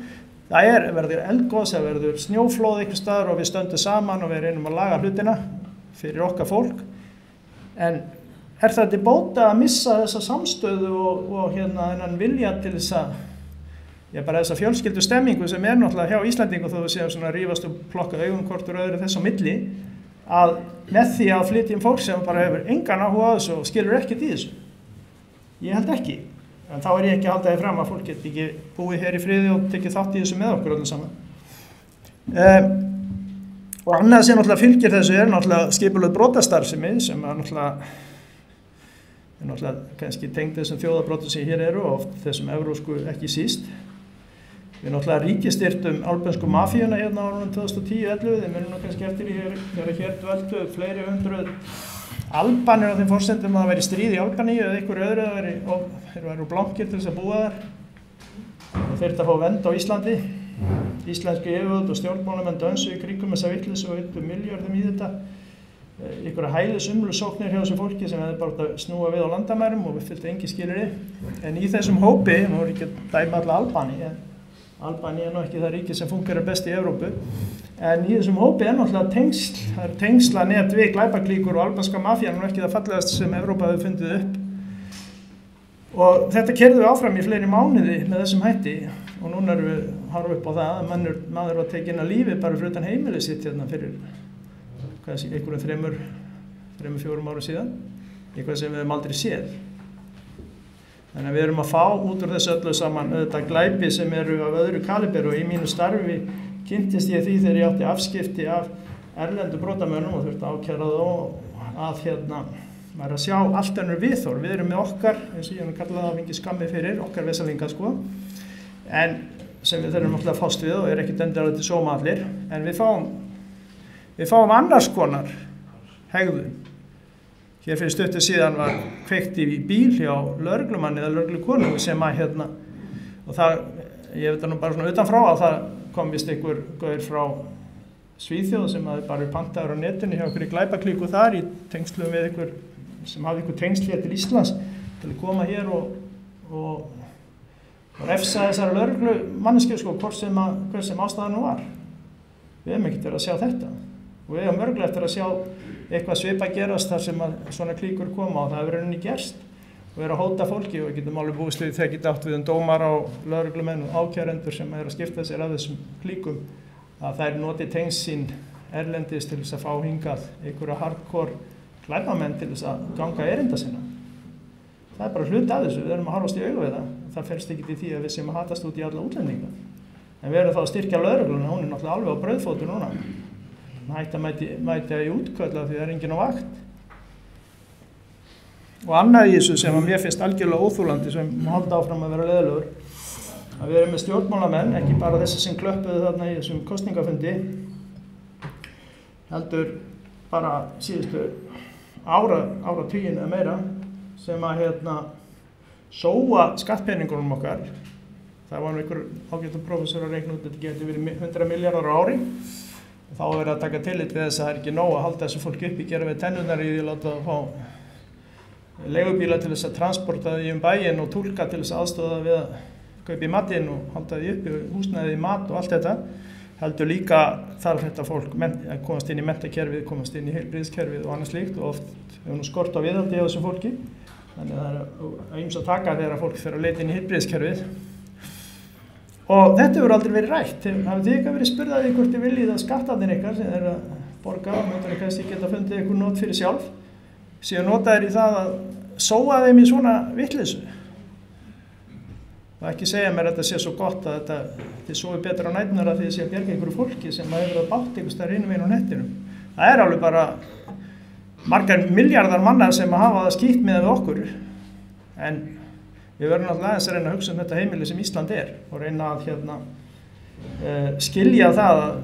D: Það verður eldgos, það verður snjóflóð einhvers staðar og við stöndum saman og við reynum að laga hlutina fyrir okkar fólk. En það til bóta að missa þessa samstöðu og þennan vilja til bara þessa fjölskyldu stemmingu sem náttúrulega hjá Íslendingu þó við séum svona rífast og plokka augum hvort úr öðru þess á milli, að með því að flytja fólk sem bara hefur engan áhuga á þessu og skilur ekkert í þessu. Ég held ekki. En þá ég ekki að halda því fram að fólk geti ekki búið hér í friði og tekið þátt í þessu með okkur öllum saman. Og annað sem náttúrulega fylgir þessu náttúrulega skipulögð brotastarfsemi sem náttúrulega kannski tengd þessum þjóðarbrotum sem hér eru og oft þessum evrósku ekki síst. Við náttúrulega ríkistyrktum albönsku mafíuna hérna á árunum 2010-11, þeir munum nú kannski eftir þegar hér dvöldu fleiri hundruð Albanir á þeim forsendum að það væri stríð í Albaníu eða einhverju öðru, þeir væru blankir til þess að búa þar og þeir að fá vernd á Íslandi. Íslenski yfirvöld og stjórnmálamenn dönsu í kringum þessa vitleysu og yttu milljörðum í þetta. Einhverja hælisumlusóknir hjá þessu fólki sem hefði bara að snúa við á landamærum og við fylgdi engi skilyrði. En í þessum hópi, nú ekki að dæma alla Albani, Albani nú ekki það ríki sem fungerar best í Evrópu, en í þessum hópi náttúrulega tengsl, það tengsla net við glæpaklíkur og albanska mafían og ekki það fallegast sem Evrópa hefur fundið upp. Og þetta keyrðum við áfram í fleiri mánuði með þessum hætti og núna erum við horfa upp á það að maður var tekinn af lífi bara fyrir utan heimili sitt hérna fyrir einhverjum 3-4 árum síðan, eitthvað sem við hefum aldrei séð. Þannig að við erum að fá út úr þessu öllu saman auðvitað glæpi sem eru af öðru kaliber og í mínu starfi kynntist ég því þegar ég átti afskipti af erlendu brotamönnum og þurfti að ákæra þá að maður að sjá allt önnur viðhorf. Við erum með okkar, eins og ég hef kallað það fengið skammi fyrir, okkar vesalinga sko, en sem við þurfum alltaf að fást við og ekkert endilega til sóma allir, en við fáum annars konar hegðun. Hér fyrir stuttu síðan var kveikt í bíl hjá lögreglumanni eða lögreglukonu sem að og það, ég veit það nú bara svona utanfrá að það kom vist einhver gaur frá Svíþjóð sem hafði bara pantaður á netinu hjá einhverju glæpaklíku þar í tengslum við einhver sem hafði einhver tengsl hér til Íslands til að koma hér og refsa þessari lögreglumanneski sko, hver sem ástæðan var. Við hefum ekkert verið að sjá þetta og við hefum mörgulega eftir að sjá eitthvað svipa gerast þar sem að svona klíkur koma og það hefur rauninni gerst og er að hóta fólki og við getum alveg búist við þegar geta átt við dómara og lögreglumenn og ákærendur sem er að skipta sér af þessum klíkum að þær noti tengsl sín erlendis til þess að fá hingað einhverja hardcore glæpamenn til þess að ganga erinda sinna. Það er bara hluti af þessu, við erum að horfast í augu við það. Það felst ekki í því að við sem að hatast út í alla útlendinga. En við erum þá að styrkja lögregluna, hún er náttúrulega alveg á brauðfótur núna. Hætta mæti í útköll af því það er enginn á vakt. Og annað í þessu sem að mér finnst algjörlega óþolandi sem má halda áfram að vera leiðilegur, að við erum með stjórnmálamenn, ekki bara þessi sem klöppuðu þarna í þessum kosningafundi, heldur bara síðustu áratugin eða meira, sem að sóa skattpeningunum okkar. Það var einhver ágætur prófessor að reikna út að þetta getur verið 100 milljarðar á ári. Þá er verið að taka tillit við þess að það er ekki nóg að halda þessu fólki uppi, gera við tennurnar í því að láta það fá leigubíla til þess að transporta því bæinn og túlka til þess að aðstoða við að kaupa í matinn og halda því uppi húsnæði í mat og allt þetta. Heldur líka þarf þetta fólk að komast inn í menntakerfið, komast inn í heilbrigðiskerfið og annað slíkt og oft hefur nú skort á viðhaldi á þessu fólki. Þannig að það er að ýmsu að taka þegar fólk fer að leita inn í heilbrigðiskerfið. Og þetta hefur aldrei verið rætt. Hafið þið eitthvað verið spurðað hvort þið viljið að skattarnir ykkar sem er að borga og kannski geta fundið einhver not fyrir sjálf, séu notaðir í það að sóa þeim í svona vitleysu. Og ekki segja mér að þetta sé svo gott að þið sofi betur á nætunar að þið sé að bjarga einhverju fólki sem hefur verið bátt einhvers staðar hinum megin á netinu. Það alveg bara margar miljardar manna sem að hafa það skýtt með okkur. En við verðum alltaf aðeins að reyna að hugsa þetta heimili sem Ísland og reyna að skilja það að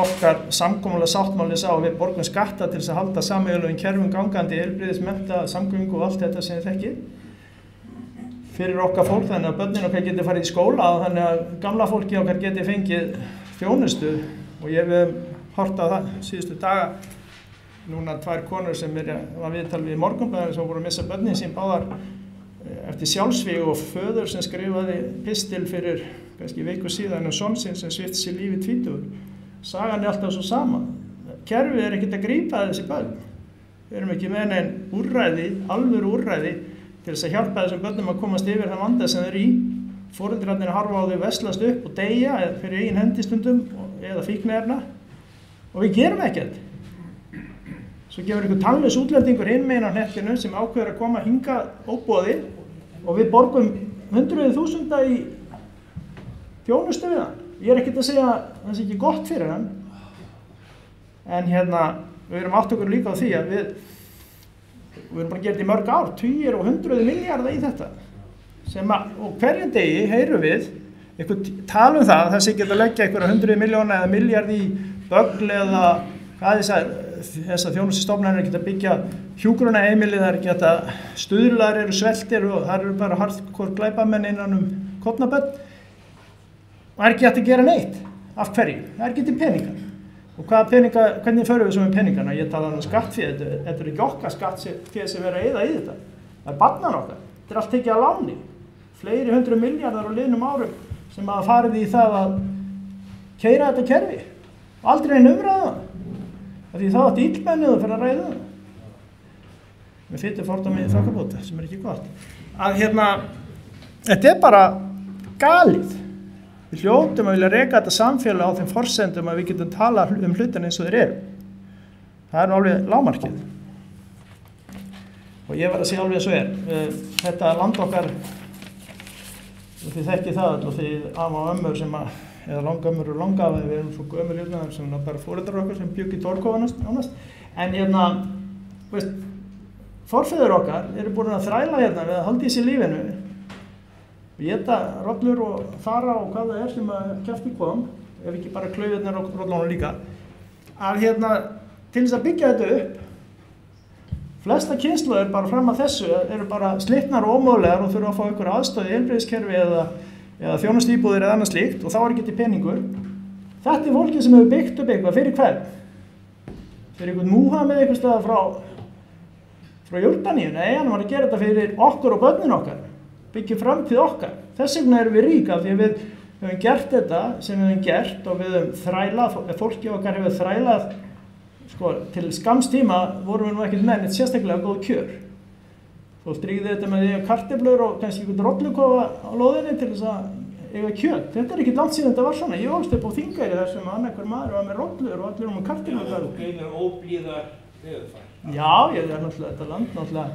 D: okkar samkomulega sáttmáli sá að við borgum skatta til þess að halda sameiginlegum kerfum gangandi, heilbrigðis, mennta, samgöngu og allt þetta sem þið þekkið fyrir okkar fólk, þannig að börnin okkar geti farið í skóla og þannig að gamla fólki okkar geti fengið þjónustu. Og ég hef hort á það síðustu daga, núna 2 konur sem var viðtal við Morgunblaðið sem voru að missa börnin sín báðar eftir sjálfsvíg og föður sem skrifaði pistil fyrir kannski viku síðan son sinn sem svipti sér lífi 20. Sagan alltaf svo sama. Kerfið ekkert að grípa þessi börn. Við erum ekki með neinn úrræði, alvöru úrræði til þess að hjálpa þessum börnum að komast yfir þann vanda sem þeir í. Foreldrarnir harfa á þau veslast upp og deyja fyrir eigin hendi stundum eða fíkniefna og við gerum ekkert. Svo gefur einhver tannlaus útlendingur hinn megin á hnettinu sem ákveður að koma hingað óboði og við borgum 100.000 í þjónustu við hann. Ég ekkert að segja að það sé ekki gott fyrir hann, en við erum átt okkur líka á því að við erum bara að gera þetta í mörg ár, 20 og 100 milljarða í þetta. Og hverjum degi heyrum við eitthvað tala það að það sé geta að leggja einhverja 100 milljóna eða milljarð í bögl eða hvað þessar þjónustustofnanir geta byggja hjúkrunarheimili, það geta stuðlar eru sveltir og það eru bara hardcore glæpamenn innan kornabörn. Og það ekki hægt að gera neitt. Af hverju? Það ekki til peningar. Og hvernig förum við svo með peningana? Ég tala um skattfé, þetta ekki okkar skattfé sem er að eyða í þetta. Það barnan okkar. Þetta allt tekið að láni. Fleiri 100 milljarðar á liðnum árum sem hafa farið í það að keyra þetta kerfi. Og aldrei einn umræða. Því þá átti illmennið að fara að ræða það. Með fyrir fordómi þokkabóta sem ekki gott. Þetta bara galið. Við hljótum að vilja reka þetta samfélag á þeim forsendum að við getum tala hlutina eins og þeir eru. Það er alveg lágmarkið. Og ég var að segja alveg svo þetta land okkar, og þið þekkið það og þið ama og ömmur eða langömmur og langafi, við erum svo gömur sem bara foreldrar okkar sem bjugg í Torkóa nánast. En forfeður okkar eru búin að þræla við að halda í sér lífinu. Éta rollur og fara og hvað það sem að kjafti kom, ef ekki bara klaufirnar og rollunum líka, að til þess að byggja þetta upp. Flesta kynslóðir bara fram að þessu eru bara slitnar og ómögulegar og þurfa að fá einhverja aðstöð í heilbrigðiskerfi eða þjónustýbúðir eða annað slíkt og þá er ekki til peningur. Þetta fólkið sem hefur byggt upp eitthvað fyrir hvern? Fyrir einhvern Múhameð eitthvað staða frá Jórdaníu? Nei, hann var að gera þetta fyrir okkur og börnin okkar. Byggja framtíð okkar. Þess vegna erum við rík af því að við höfum gert þetta sem við höfum gert og við höfum þrælað, fólki okkar hefur þrælað, til skamms tíma vorum við nú ekkert með neitt sérstaklega góð kjör. Fólk tryggði þetta með því að kartöflur og kannski einhvern rollukofa á lóðinni til þess að eiga kjöt. Þetta er ekki langt síðan þetta var svona. Ég ólst upp á Þingeyri þar sem annarhver maður var með rollur og allir með kartöflur.
E: Þú greinir óblíðar veðurfar.
D: Já, ég er náttúrulega þetta land náttúrulega.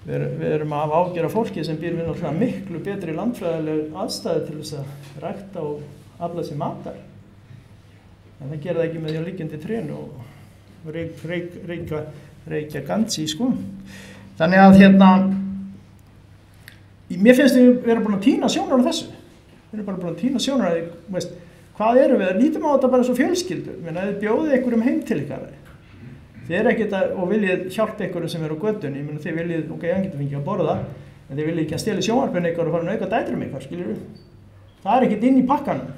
D: Við erum að hafa ágjör af fólki sem býr við náttúrulega miklu betri landfræðileg aðstæði til þess að rækta og afla sér matar. En það gera það ekki með því að liggjandi trén og reykja gansi, Þannig að mér finnst við vera búin að týna sjónar á þessu. Við erum bara búin að týna sjónar að hvað erum við? Lítum á þetta bara svo fjölskyldu. Ef þið bjóðið einhverjum heim til ykkar. Þið eru ekkert og viljið hjálpa einhverjum sem eru á götunni. Ég meina þið viljið, ég getur fengið að borða, en þið viljið ekki að stela sjónvarpinu ykkar og fara að auka dætrum ykkar, skiljum við. Það er ekkert inn í pakkanum.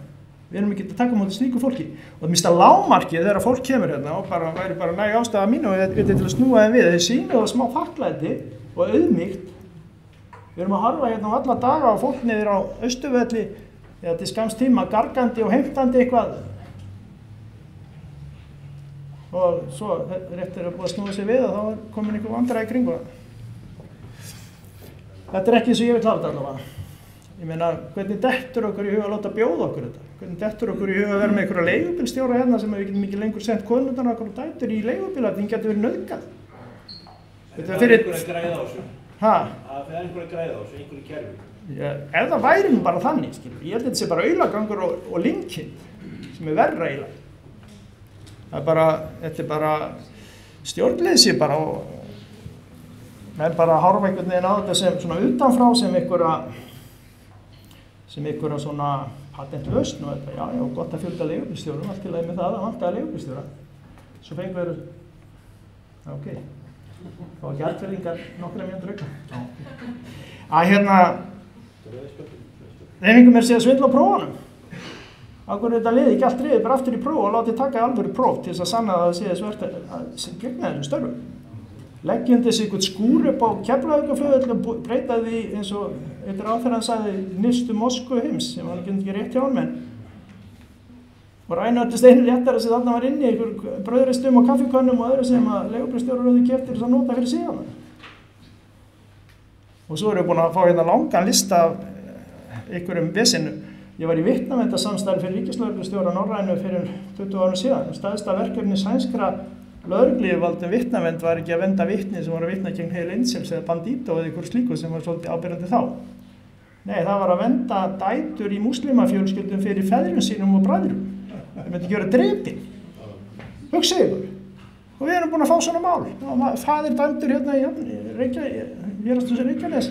D: Við erum ekki að taka á móti slíku fólki. Og það mista lágmarkið þegar fólk kemur og væri bara næg ástæða mín og til að snúa þeim við. Þið sýnir það smá þakklæti og auðmýkt. Við erum að harfa á alla daga á fólk niður á Austurvelli eða til skamms tíma gargandi og heimtandi eitthvað. Og svo rétt að búið að snúa sig við og þá er komin einhver vandræði kringu það. Þetta er ekki eins og ég vil hafa þetta allavega. Ég meina, hvernig dettur okkur í huga að láta bjóða okkur þetta? Hvernig dettur okkur í huga að vera með einhverja leigubílstjóra sem við getum ekki lengur sent konurnar okkar og dætur í leigubíla, því getur verið nauðgað.
E: Það er einhver að græða á þessu. Það fer einhverja græða á þessu, einhverju kerfi.
D: Ef það væri nú bara þannig, skilur, ég held að þetta sé bara aulagangur og linkind sem verra eiginlega. Þetta bara stjórnleysi bara og menn bara horfa einhvern veginn á þetta sem svona utanfrá sem einhverja svona patentlausn og þetta, já, gott að fjölga leigubílstjórum, allt til að með það vantaði leigubílstjóra. Svo fengum við, ok, þá ekki allverðingar nokkra mínútur auka. Þeir fengum mér að svindla á prófunum. Akkur þetta liði ekki allt riðið bara aftur í próf og látið taka alvöru próf til þess að sanna að það sé þess verð að gegna þessum störfum. Leggjum þessi einhvern skúr upp á Keflavíkurflugvelli og breytaði því eins og eitt ráðherrann sagði nyrstu Moskvu heims sem hann ekki rétt hjá hann og ræna öllu steinu réttara sem þarna var inni í einhver brauðristum og kaffikönnum og öðru sem að leigubílstjórar höfðu keypt til þess að nota fyrir síðan. Og svo erum við búin að fá hérna langan lista af einhverjum vesinu. Ég var í vitnavendasamstarfi fyrir ríkislögreglustjóra Norrænu fyrir 20 árum síðan. Stærsta verkefni sænskra lögregluyfirvalda vitnavend var ekki að venda vitni sem voru að vitna gegn Heil Einsels eða Bandito eða einhver slíku sem var svolítið ábyrjandi þá. Nei, það var að venda dætur í múslimafjölskyldum fyrir feðrum sínum og bræðrum. Það myndi ekki vera drepin. Hugsið ykkur. Og við erum búin að fá svona mál. Faðir dæmdur hérna í Reykjanes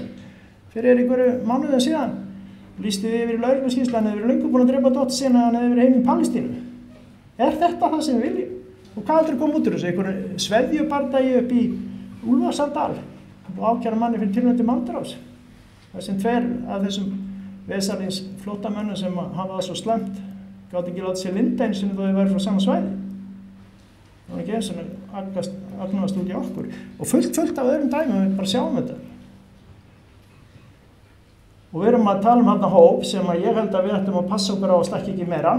D: fyrir einhverju mánuðum síðan. Lýsti við yfir í lögregluskýrslu, hann hefur verið löngu búin að drepa dóttur sína, hann hefur verið heim í Palestínu. Er þetta það sem við viljum? Og hvað heldur kom út úr þessu? Einhverju sveðjubardagi upp í Úlfarsárdal og ákæra manni fyrir tilnefndi manndráps. Það sem tveir af þessum vesalings flóttamönnum sem hafa það svo slæmt gátu ekki látið sér linda eins og þó þau væru frá sama svæði. Það var ekki eins og agnast út í okkur. Og fullt af öðrum dæmum við bara sjáum þetta. Og við erum að tala þarna hóp sem að ég held að við ættum að passa okkur á að stakka ekki meira.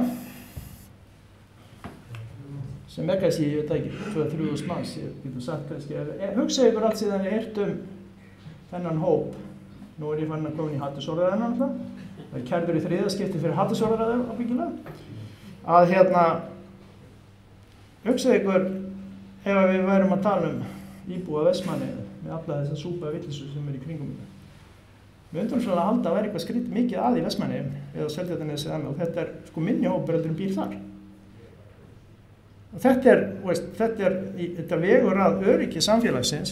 D: Sem kannski, ég veit ekki, 2-3 manns, ég getur sagt kannski. Hugsaðu ykkur allt síðan ég heyrt þennan hóp. Nú ég farin að koma í hatursorðaræðina alltaf. Það kærður í 3. skipti fyrir hatursorðaræði ábyggilega. Að hugsaðu ykkur ef við værum að tala íbúa Vestmannaeyja með alla þessa súpa villisu sem í kringum þetta. Við undrum svona að halda að vera eitthvað skrýtt mikið að í Vestmannaeyjum eða Seltjarnarnesi og þetta sko minni hópur heldur býr þar. Og þetta vegur að öryggi samfélagsins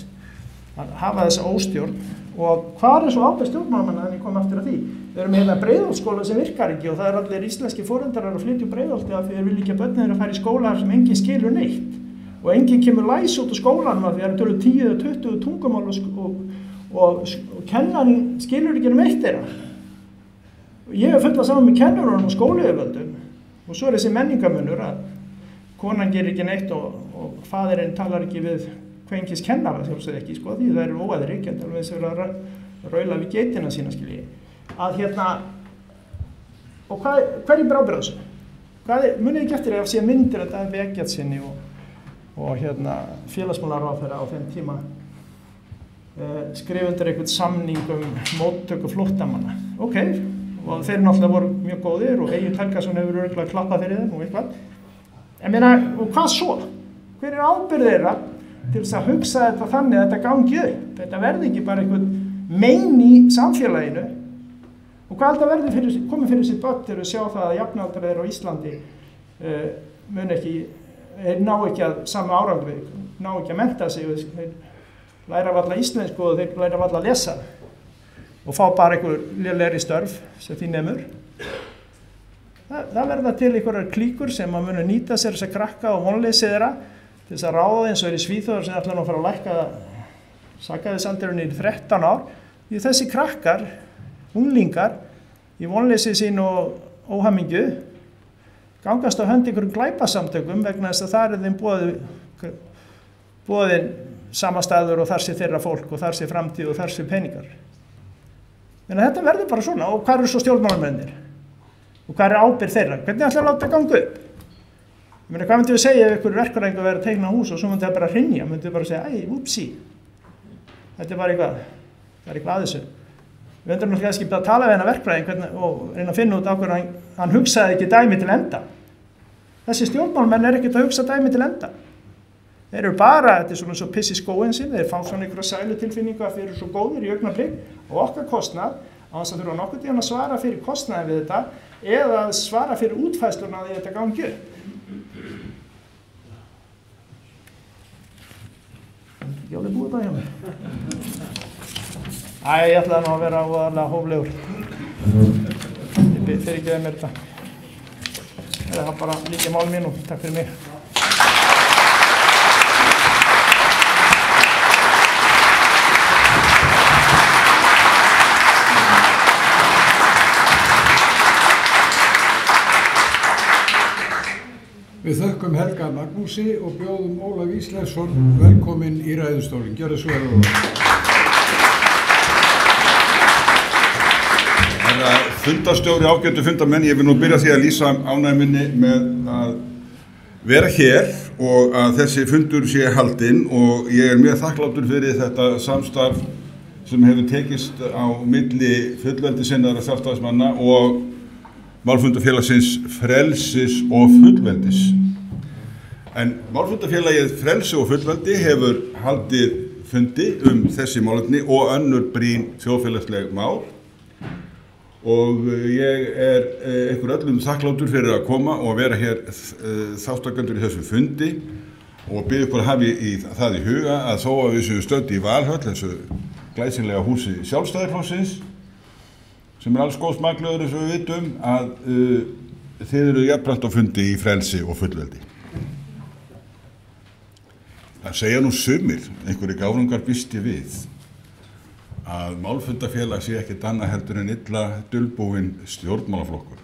D: að hafa þessa óstjórn og hvað svo ábyrgð stjórnmálamanna þannig kom aftur að því. Við erum með Breiðholtsskóla sem virkar ekki og það allir íslenski foreldrar að flytja Breiðholti af því þeir vilja ekki að börnin þeirra fara í skóla sem enginn skilur neitt og enginn kemur læs út úr skólanum af því það eru töluð 10 eða 20 tungumál og kennarinn skilur ekki eitt þeirra. Ég hef fullað saman með kennarunum og skólayfirvöldum og svo þessi menningamunur að konan gerir ekki neitt og faðirinn talar ekki við kvenkis kennara sjálfsögðu ekki, sko, því það eru óæðri, ekki alveg þess að vera að raula við geitina sína, skilji. Að og hverjum er ábyrgð á þessu? Munið ekki eftir að sé myndir að Davíð Eggertssyni og félagsmálaráðherra á þeim tíma skrifa undir einhvern samning móttöku flóttamanna. Ok, og þeir náttúrulega voru mjög góðir og Egill Helgason hefur örugglega klappað fyrir þeim og eitthvað. En meina, og hvað svo? Hver er ábyrgð þeirra til þess að hugsa þetta þannig að þetta gangi upp? Þetta verði ekki bara einhvern mein í samfélaginu. Og hvað þetta verði komið fyrir sér börn til að sjá það að jafnaldrar þeirra á Íslandi ná ekki að sama árangri, ná ekki að mennta sig og þeir læra varla íslensku og þeir læra varla að lesa og fá bara einhver lélegri störf sem því nemur. Það verða til einhverjar klíkur sem að munu nýta sér þess að krakka og vonleysi þeirra til þess að ráða eins og í Svíþjóðar sem ætla nú að fara að lækka sakaðisaldurinni í 13 ár. Því þessi krakkar, unglingar, í vonleysi sín og óhamingju gangast á hönd einhverjum glæpasamtökum vegna þess að þar er þeim boðin sama staður og þar sé þeirra fólk og þar sé framtíð og þar sé peningar. En þetta verður bara svona og hvað eru svo stjórnmálamennir? Og hvað er ábyrgð þeirra? Hvernig ætla að láta ganga upp? Ég meina, hvað myndum við segja ef ykkur verkfræðingur verið að teikna hús og svo myndum við bara hrynja, myndum við bara segja, úpsí, þetta er bara eitthvað, það er eitthvað að þessu. Við myndum náttúrulega kannski að tala við hennar verkfræðing og reyna að finna út á hvernig hann hugsaði ekki dæmi til enda. Þessi stjórnmálamenn ekkert að hugsa dæmi til enda. Þeir eru bara, þetta svona svo piss í skóin sinn, þeir fá svona einhverja sælutilfinningu að þeir eru svo góðir í augnablik og okkar kostnað, á þess að þurfa nokkurn tíðan að svara fyrir kostnaði við þetta eða að svara fyrir útfæsluna því þetta gangi upp. Ekki alveg búið það hjá mér. Ég ætlaði nú að vera óaðarlega hóflegur. Ég byrði fyrir ekki að mér þetta. Það var bara líka mál mín og takk fyrir mig.
B: Við þökkum Helga Magnúsi og bjóðum Ólaf Ísleifsson velkominn í ræðustólinn. Gjörðu svo vel, Ólaf.
F: Herra fundarstjóri, ágætu fundarmenn, ég vil nú byrja því að lýsa ánægju minni með að vera hér og að þessi fundur sé haldinn og ég er mjög þakkláttur fyrir þetta samstarf sem hefur tekist á milli fullveldisinnaðra sjálfstæðismanna og Málfundafélagsins Frelsis og Fullveldis. En Málfundafélagið Frelsi og Fullveldi hefur haldið fundi þessi málefni og önnur brýn þjóðfélagsleg mál og ég er ykkur öllum þakkláttur fyrir að koma og vera hér þáttakendur í þessu fundi og bið ykkur að hafa það í huga að þó að við séum stödd í Valhöll, þessu glæsilega húsi Sjálfstæðisflokksins, sem alls góð smaklegur eins og við vitum að þið eru jafnframt á fundi í Frelsi og Fullveldi. Það segja nú sumir, einhverjir gáfrungar býst ég við, að Málfundafélag sé ekkert annað heldur en illa dulbúinn stjórnmálaflokkur.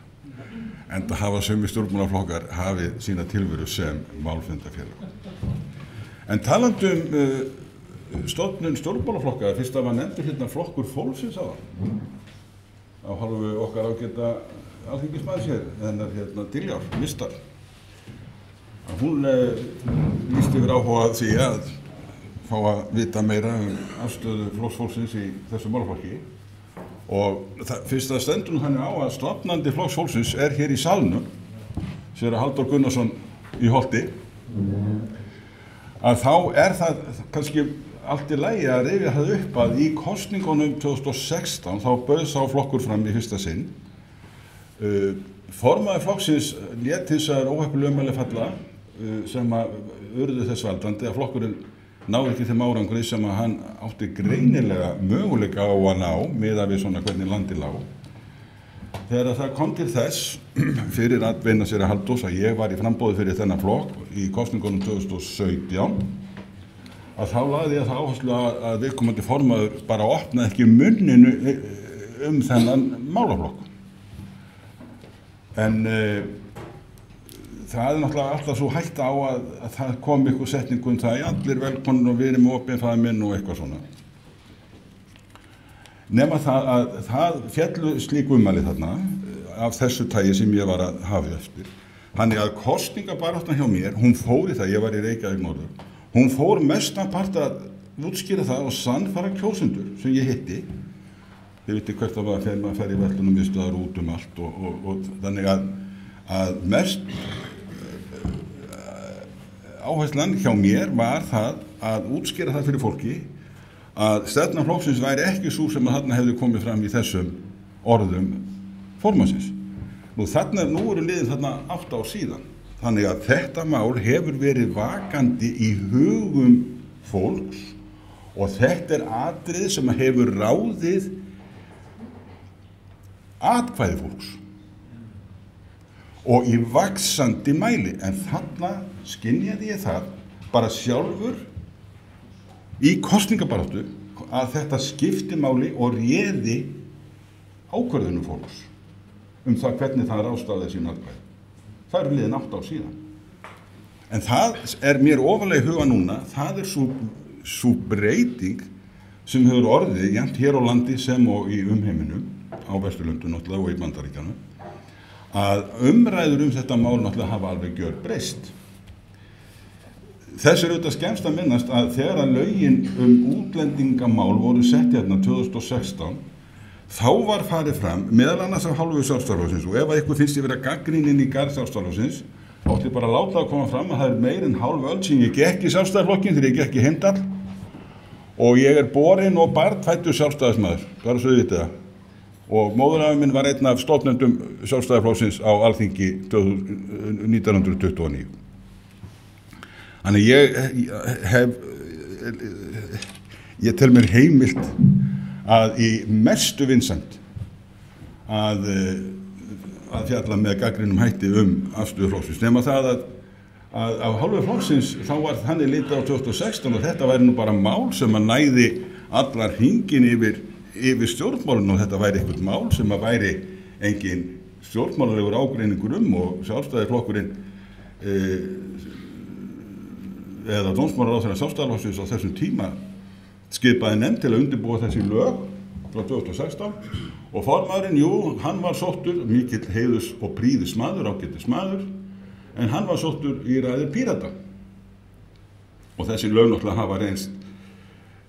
F: Enda hafa sumir stjórnmálaflokkar hafið sína tilveru sem Málfundafélag. En talandi stofnun stjórnmálaflokka, fyrst að var nefndur hérna flokkur fólksins á það. Á hálfu okkar ágæta alþingismanns hér, þennar hérna Diljár, Mistar. Hún lýsti yfir áhuga því að fá að vita meira afstöðu flokksfólksins í þessu málaflokki og fyrst að stendur hann á að stofnandi flokksfólksins hér í salnum, séra Halldór Gunnarsson í Holti, að þá það kannski allt í lagi að rifja það upp að í kosningunum 2016 þá bauð sá flokkur fram í fyrsta sinn. Formaður flokksins lét hins vegar óheppileg ummæli falla sem að urðu þess valdandi að flokkurinn náði ekki þeim árangri sem að hann átti greinilega möguleika á að ná miðað við svona hvernig landi lá. Þegar það kom til þess fyrir atbeina séra Halldórs að ég var í framboði fyrir þennan flokk í kosningunum 2017 að þá lagði ég það áherslu að viðkomandi formaður bara opnaði ekki munninu þennan málaflokk. En það náttúrulega alltaf svo hætta á að það kom ykkur setningu það í allir velkonur og við erum opinn faðminn og eitthvað svona. Nema það að það féllu slík ummæli þarna af þessu tagi sem ég var að hafa eftir. Þannig að kosningabaráttan hjá mér, hún fór í það, ég var í Reykjavík norður, hún fór mestan part að útskýra það og sannfæra kjósendur sem ég hitti. Þið viti hvert að maður fer í verslunum miðstöðvar út allt og þannig að mest áherslan hjá mér var það að útskýra það fyrir fólki að stefna flokksins væri ekki svo sem að þarna hefði komið fram í þessum orðum formannsins. Nú eru liðin þarna 8 ár síðan. Þannig að þetta mál hefur verið vakandi í hugum fólks og þetta atriði sem hefur ráðið atkvæði fólks og í vaxandi mæli. En þarna skynjaði ég það bara sjálfur í kosningabaráttu að þetta skipti máli og réði ákvörðunum fólks það hvernig það ráðstafaði sín atkvæði. Það eru liðin 8 ár síðan. En það mér ofarlega í huga núna, það sú breyting sem hefur orðið jafnt hér á landi sem og í umheiminum, á Vesturlöndum náttúrulega og í Bandaríkjanum, að umræður þetta mál náttúrulega hafa alveg gjörbreyst. Þess auðvitað skemmst að minnast að þegar að lögin útlendingamál voru sett hérna 2016, þá var farið fram, meðal annars af hálfu Sjálfstæðisflokksins og ef eitthvað finnst ég vera gagnrýnin í garð Sjálfstæðisflokksins, átti bara að láta að koma fram að það meir en hálf öld sem ég gekk í Sjálfstæðisflokkinn þegar ég gekk í Heimdal og ég borinn og barnfæddur sjálfstæðismaður, bara svo þið vitið það. Og móðurafi minn var einn af stofnendum Sjálfstæðisflokksins á Alþingi 1929. Þannig ég tel mér heimilt að í mestu vinsemd að fjalla með gagnrýnum hætti afstöðu flokksins. Nema það að af hálfu flokksins þá var þannig litið á 2016 og þetta væri nú bara mál sem að næði allar hringin yfir stjórnmálun og þetta væri eitthvað mál sem að væri engin stjórnmálalegur ágreiningur og Sjálfstæðisflokkurinn eða dómsmálaráðherra Sjálfstæðisflokksins á þessum tíma skipaði nefnd til að undirbúa þessi lög frá 2016 og formaðurinn, hann var sóttur, mikill heiðus og prýðismaður, ágætismaður, en hann var sóttur í ræðir Pírata. Og þessi lög náttúrulega hafa reynst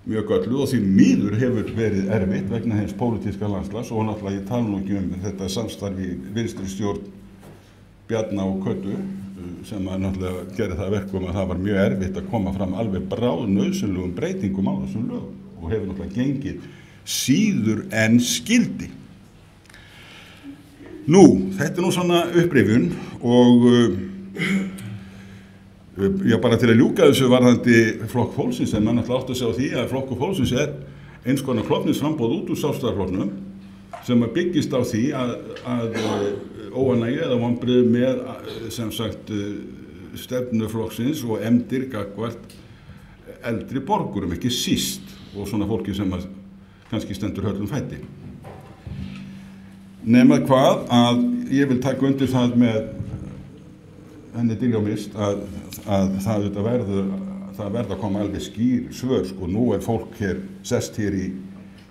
F: mjög gölluð og því miður hefur verið erfitt vegna hins pólitíska landslags og náttúrulega ég tala nú ekki þetta samstarfi vinstri stjórn Bjarna og Kötu sem að náttúrulega gerir það verkum að það var mjög erfitt að koma fram alveg bráðnauðsynlegum breytingum á þessum lögum og hefur náttúrulega gengið síður en skildi. Nú, þetta nú svona upprifjun og já, bara til að ljúka þessu varðandi Flokk fólksins en mann ætla átt að sjá því að Flokkur fólksins eins konar klofningsframboð út úr Sjálfstæðisflokknum sem að byggist á því að óánægju eða vonbrigði með sem sagt stefnu flokksins og efndir gagnvart eldri borgurum, ekki síst og svona fólki sem að kannski stendur hörðum fæti. Nema hvað að ég vil taka undir það með henni Diljá Mist að það verður að koma alveg skýr svör sko, nú fólk sest hér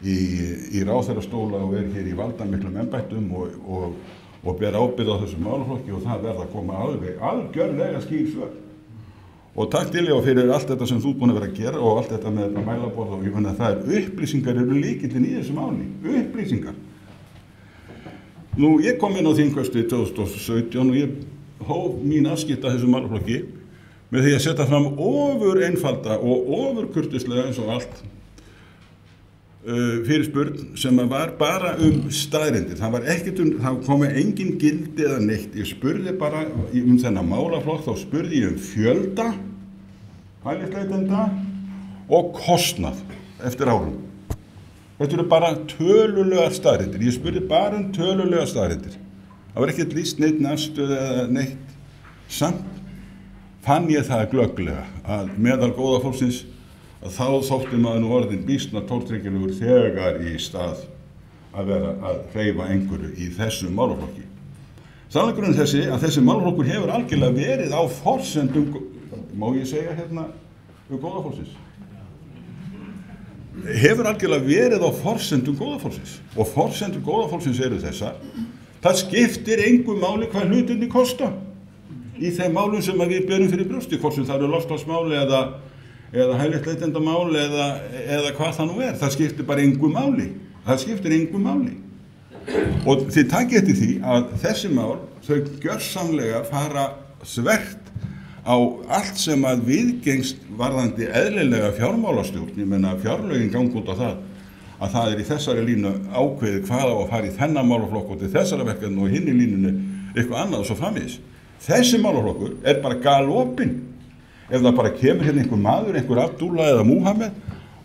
F: í ráðherrastóla og hér í valdamiklum embættum og ber ábyrgð á þessum málaflokki og það verður að koma algjörlega skýr svör. Og takk Diljá fyrir allt þetta sem þú búin að vera að gera og allt þetta með mælaborð og ég finna að það upplýsingar eru lykillinn í þessu máli, upplýsingar. Nú, ég kom inn á þingkvöldið 2017 og ég hóf mín afskipti af þessum málaflokki með því að setja fram ofur einfalda og ofur kurteislega eins og allt fyrirspurn sem var bara staðreyndir. Það var ekkert það komið engin gildi eða neitt. Ég spurði bara þennan málaflokk, þá spurði ég fjölda hælisleitenda og kostnað eftir árum. Þetta eru bara tölulegar staðreyndir. Ég spurði bara tölulegar staðreyndir. Það var ekkert lýst neitt afstöðu eða neitt. Samt fann ég það glögglega að meðal góða fólksins að þá þótti maður nú orðin býsna tortryggilegur þegar í stað að vera að hreyfa einhverju í þessum málaflokki. Sannleikurinn þessi að þessi málaflokkur hefur algjörlega verið á forsendum, má ég segja hérna góða fólksins, hefur algjörlega verið á forsendum góða fólksins og forsendur góða fólksins eru þessar. Það skiptir engu máli hvað hlutinni kosta í þeim málum sem við berum fyrir brjósti, hvort sem það eru loftslagsmáli eða hælisleitendamál eða hvað það nú það skiptir bara engu máli. Það skiptir engu máli. Og þið takið eftir því að þessi mál, þau gjörsamlega fara þvert á allt sem að viðgengst varðandi eðlilega fjármálastjórn. Ég meina fjárlögin gangi út á það að það í þessari línu ákveðið hvað á að fara í þennan málaflokk og til þessara verkefni og hinn í línunni eitthvað annað og svo framvegis. Þessi málaflokkur bara galopinn. Ef það bara kemur hérna einhver maður, einhver Abdullah eða Muhammed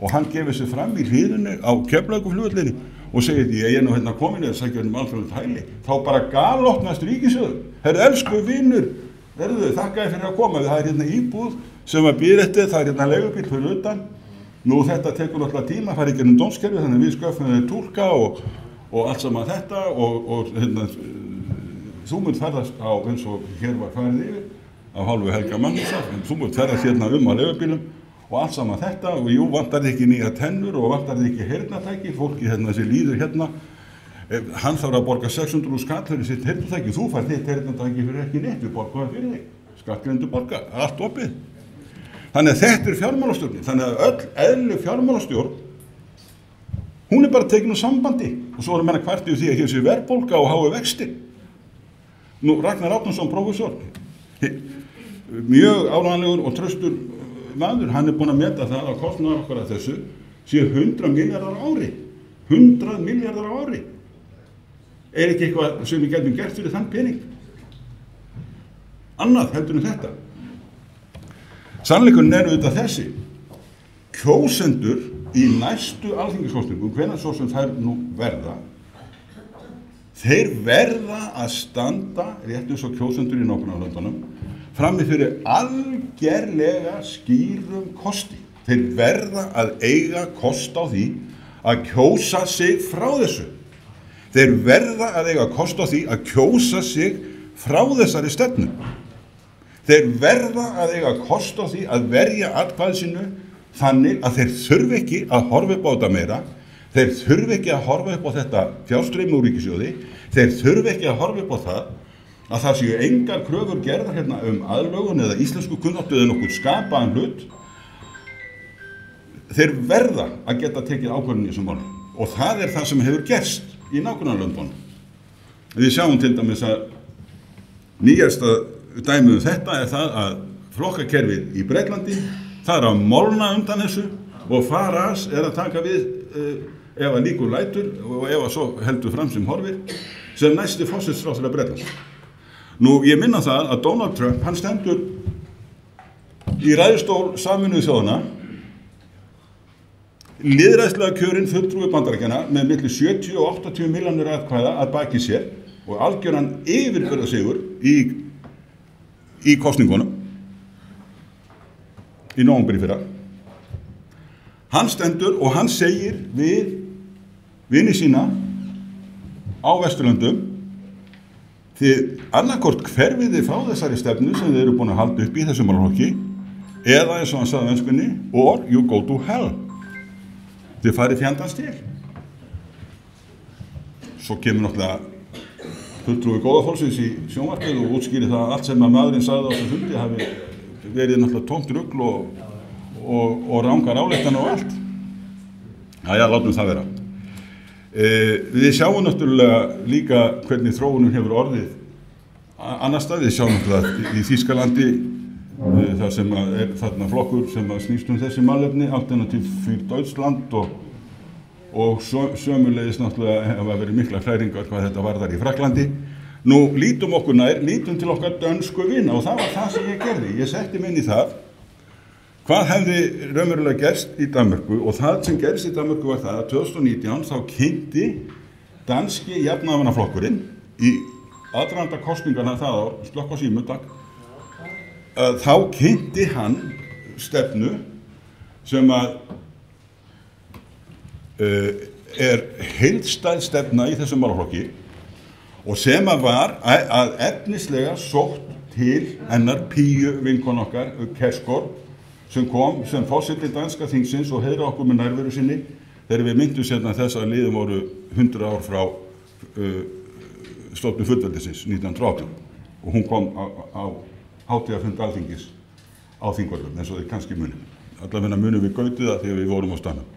F: og hann gefur sig fram í hliðinu á Keflavíkurflugvellinum og segir því að ég nú hérna komin eða sækja um alþjóðlegt hæli, þá bara galopnast ríkissjóður. Herru, elsku vinur, þakka fyrir að koma. Það hérna íbúð sem að býr eftir, það hérna leigubíl fyrir utan. Nú þetta tekur alltaf tíma, það ekki dómskerfi, þannig við sköffum þeir túlka og allt saman þetta og hérna, þú munt ferðast á eins og hér var farið yfir af hálfu Helga Magnúsar, þú munt ferðast hérna á leigubílum og allt saman þetta og jú, vantar þið ekki nýja tennur og vantar þið ekki heyrnartæki, fólki hérna sem líður hérna, hann þarf að borga 600 skall fyrir sitt heyrnartæki, þú fær þitt heyrnartæki fyrir ekki neitt, við borgaðum fyrir þig, skattgreiðendur borga, allt opið. Þannig að þetta fjármálastjórnin, þannig að öll eðlileg fjármálastjórn, hún bara tekin úr sambandi og svo menn að kvarta yfir því að hér sé verðbólga og hái vextir. Nú, Ragnar Árnason, prófessor, Mjög áreiðanlegur og traustur maður, hann búinn að meta það að kostnaður okkar að þessu séu 100 milljarðar á ári. 100 milljarðar á ári. Ekki eitthvað sem við getum gert fyrir þann pening? Annað heldur en þetta. Sannleikurinn auðvitað þessi. Kjósendur í næstu alþingiskosningum, hvenær svo sem þær nú verða, þeir verða að standa, rétt eins og kjósendur í nágrannalöndunum, frammi fyrir algerlega skýrum kosti. Þeir verða að eiga kost á því að kjósa sig frá þessu. Þeir verða að eiga kost á því að kjósa sig frá þessari stefnu. Þeir verða að eiga kost á því að verja atkvæði sínu þannig að þeir þurfi ekki að horfa upp á þetta meira, þeir þurfi ekki að horfa upp á þetta fjárstreymi úr ríkissjóði, þeir þurfi ekki að horfa upp á það að séu engar kröfur gerðar hérna aðlögun eða íslensku kunnáttu eða nokkuð skapaðan hlut. Þeir verða að geta tekið ákvörðun í þessum málum og það það sem hefur gerst í nágrannalöndunum. Við sjáum til dæmis að nýjasta dæmið þetta það að flokkakerfið í Bretlandi það að molna undan þessu og Farage að taka við ef að líkur lætur og ef að svo heldur fram sem horfir sem næsti forsætisráðherra Bretlands. Nú, ég minna það að Donald Trump, hann stendur í ræðustól Sameinuðu þjóðanna, lýðræðislega kjörinn fulltrúi Bandaríkjanna með milli 70 og 80 milljónir atkvæða að baki sér og algjöran yfirburðasigur í kosningunum í nóvember í fyrra. Hann stendur og hann segir við vini sína á Vesturlöndum þið annarkort hverfið þið frá þessari stefnu sem þið eru búin að halda upp í þessum málaflokki eða eins og hann sagði á enskunni or you go to hell. Þið farið fjandans til. Svo kemur náttúrulega fulltrúi góða fólksins í sjónvarpið og útskýrir það allt sem að maðurinn sagði á þessum fundi hafi verið náttúrulega tómt rugl og rangar ályktanir og allt. Jæja, látum það vera. Við sjáum náttúrulega líka hvernig þróunum hefur orðið annar stað. Við sjáum náttúrulega í Þýskalandi þar sem þarna flokkur sem snýst þessi málefni, Alternativ für Deutschland og sömuleiðis náttúrulega hafa verið mikla hræringar hvað þetta varðar í Frakklandi. Nú lítum okkur nær, lítum til okkar dönsku vina og það var það sem ég gerði. Ég setti mig inn í það hvað hefði raunverulega gerst í Danmörku og það sem gerst í Danmörku var það að 2019 þá kynnti danski jafnaðarmannaflokkurinn í aðdraganda kosningarna það ár, slökk á símu, takk, þá kynnti hann stefnu sem að heildstæð stefna í þessum málaflokki og sem að var að efnislega sótt til hennar Píu vinkonu okkar, Kærsgaard, sem kom sem forseti danska þingsins og heiðra okkur með nærveru sinni þegar við myndum sérna þess að liðin voru 100 ár frá stofnun fullveldisins 1918 og hún kom á hátíðarfund Alþingis á Þingvöllum eins og þið kannski munum. Allavega munum við gautið það þegar við vorum á staðnum.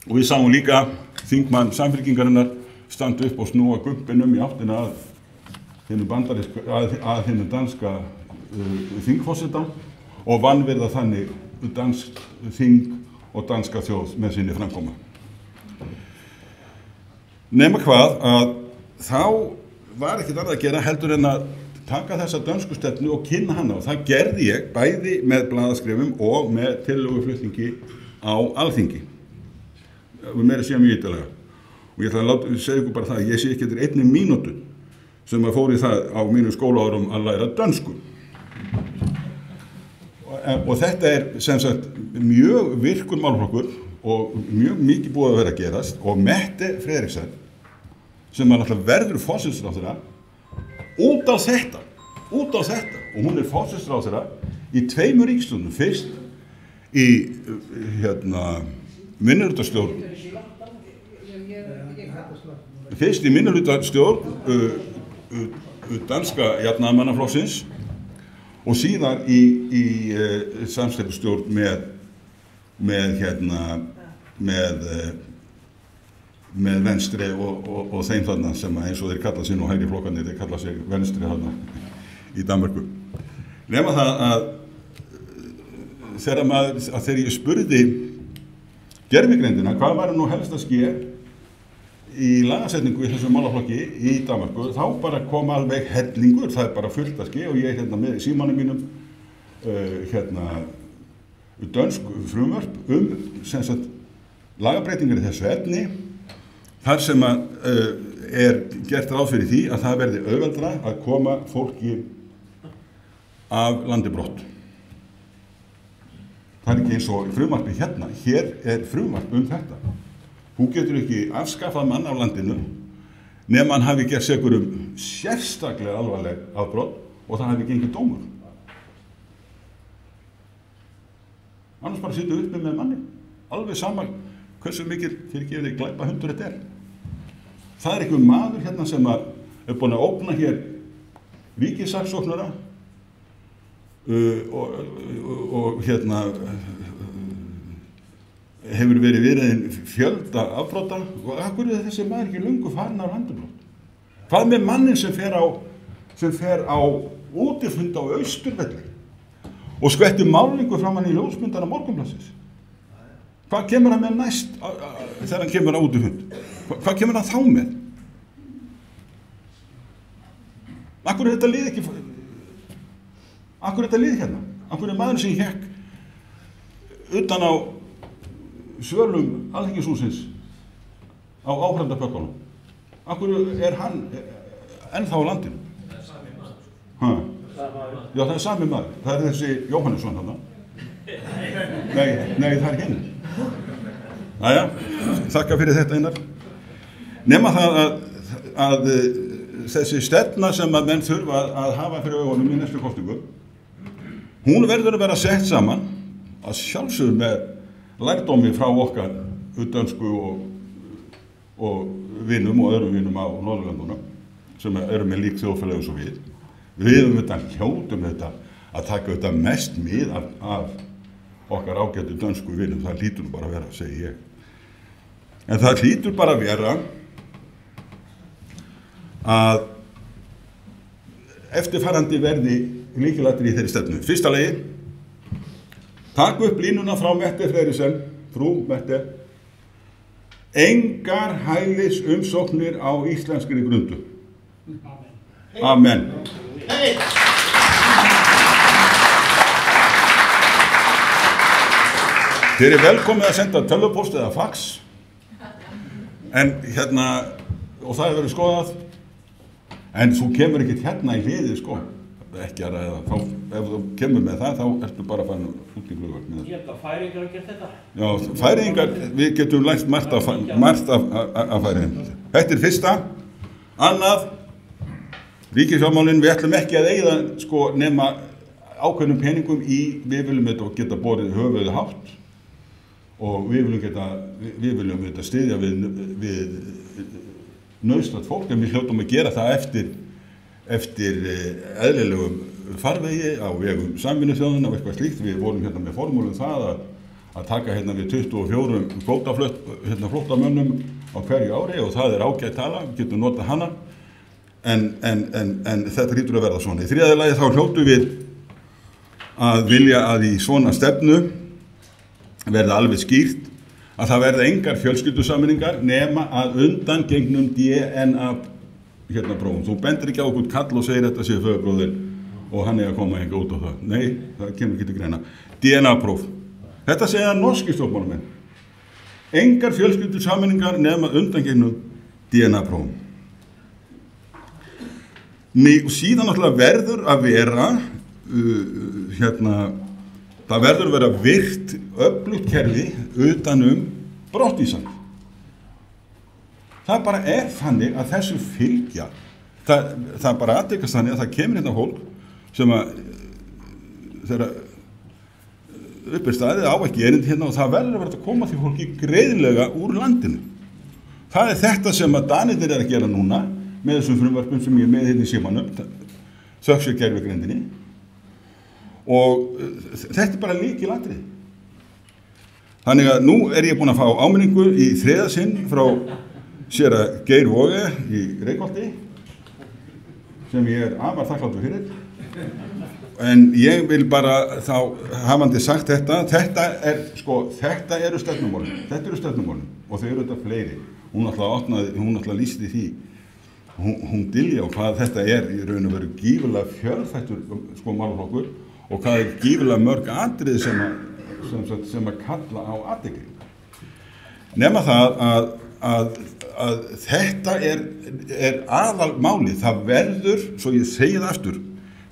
F: Og við sáum líka þingmann Samfylkingarinnar standa upp og snúa gumpinum í áttina að hinu danska þingforseta og vanvirða þannig dansk þing og danska þjóð með sinni framkoma. Nema hvað að þá var ekkert annað að gera heldur en að taka þessa dönsku stefnu og kynna hana og það gerði ég bæði með blaðaskrifum og með tillöguflutningi á Alþingi. Og meira sé mjög ítalega. Og ég ætla að segja ykkur bara það að ég sé ekki eftir 1 mínútu sem að fór í það á mínu skólaárum að læra dönsku. Og þetta sem sagt mjög virkur málaflokkur og mjög mikið búið að vera að gerast og Mette Frederiksen sem að náttúrulega verður forsætisráðherra út á þetta og hún forsætisráðherra í 2 ríkisstjórnum, fyrst í minnihlutastjórn danska jafnaðarmannaflokksins og síðan í samsteypustjórn með með venstri og þeim þarna sem eins og þeir kalla sig nú hægri flokkarnir, þeir kalla sig venstri þarna í Danmörku. Nema það að þegar ég spurði gervigreindina hvað var nú helst að ske í lagasetningu í þessum málaflokki í Danmörku, þá bara kom alveg hellingur, það bara fullt að ske og ég með símanum mínum dönsk frumvarp sem sagt lagabreitingar í þessu efni þar sem gert ráð fyrir því að það verði auðveldara að koma fólki af landi brott. Það ekki eins og frumvarpi hérna, hér frumvarp þetta. Þú getur ekki afskaffað mann af landinu nema hann hafi gert sekur sérstaklega alvarleg afbrot og það hafi gengið dómur. Annars bara sittu uppi með manni, alveg sama hversu mikil fyrirgefið glæpa hundur þetta Það er einhver maður hérna sem búinn að ógna hér ríkissaksóknara og hérna hefur verið viðriðin fjölda afbrota og akkur er þessi maður ekki löngu farin á landabrot. Hvað með mannin sem fer á útifund á Austurvelli og skvettir málingu framan í ljósmyndana Morgunblaðsins? Hvað kemur hann með næst þegar hann kemur á útifund? Hvað kemur hann þá með? Akkur er þetta lið ekki Akkur er þetta lið hérna? Akkur er maður sem hékk utan á svölum Alþingishússins á áhrifndapökkunum? Akkur er hann ennþá á landinu? Já, það er sami maður. Það er þessi Jóhannesson þarna. Nei, það er hinn. Jæja, þakka fyrir þetta Einar. Nema það að þessi stefna sem að menn þurfa að hafa fyrir augunum í næstu kosningu, hún verður að vera sett saman að sjálfsögðu með lærdómi frá okkar dönsku og vinum og öðrum vinum á Norðurlöndunum sem eru með lík þjóðfélagi eins og við. Við hljótum þetta að taka þetta mest mið af okkar ágætu dönsku vinum. Það hlýtur bara að vera, segi ég. En það hlýtur bara að vera að eftirfarandi verði lykilatriði í þeirri stefnu. Fyrsta lagi, takk upp línuna frá Mette Frederiksen, frú Mette, engar hælis umsóknir á íslenskri grundu. Amen. Þið eru velkomið að senda tölvupóst eða fax en og það hefur verið skoðað en þú kemur ekkert hérna í hliðið sko ekki að ræða, ef þú kemur með það þá ertu bara að fara út í flugvagn.
E: Ég held að Færeyingar hafa gert þetta.
F: Já, Færeyingar, við getum lært margt af Færeyingum. Þetta er fyrsta. Annað, ríkisfjármálin, við ætlum ekki að eyða sko nema ákveðnum peningum við viljum þetta geta borið höfuðið hátt og við viljum þetta styðja við nauðsynlegt fólk en við hljótum að gera það eftir eðlilegum farvegi á vegum Sameinuðu þjóðanna og eitthvað slíkt. Við vorum hérna með formúlum það að taka hérna við 24 flóttamönnum á hverju ári og það er ágætt tala, við getum notað hana en þetta hlýtur að verða svona. Í þriðja lagi þá hljótum við að vilja að í svona stefnu verða alveg skýrt að það verða engar fjölskyldusameiningar nema að undangengnum DNA prófum. Þú bendir ekki á okkur kall og segir þetta sé föðurbróðir og hann að koma enga út á það. Nei, það kemur ekki til greina. DNA-próf. Þetta segja norski stjórnmálamenn. Engar fjölskyldusameiningar nema undangengnum DNA-prófum. Síðan náttúrulega verður að vera það verður að vera virt öflugt kerfi utanum brottvísanir. Það bara er þannig að þessu fylgja, það bara aðtekast þannig að það kemur hérna fólk sem að þeirra upp er staðið á ekki erindi hérna og það verður að vera að koma því fólki greiðlega úr landinu. Það er þetta sem að Danirnir að gera núna með þessum frumvarpum sem ég er með hérna í símanum, þökk gervigrindinni og þetta er bara lykilatriði. Þannig að nú er ég búinn að fá áminningu í þriðja sinn frá séra Geir Woge í Reykholti sem ég afar þakkláttur fyrir. En ég vil bara þá hafandi sagt þetta eru stefnumálin og þau eru þetta fleiri. Hún náttúrulega lýsti því, hún Dilja og hvað þetta í raun og veru gífurlega fjölþættur málaflokkur og hvað gífurlega mörg atriði sem að kalla á athygli. Nema það að þetta er aðalmálið, það verður, svo ég segi það aftur,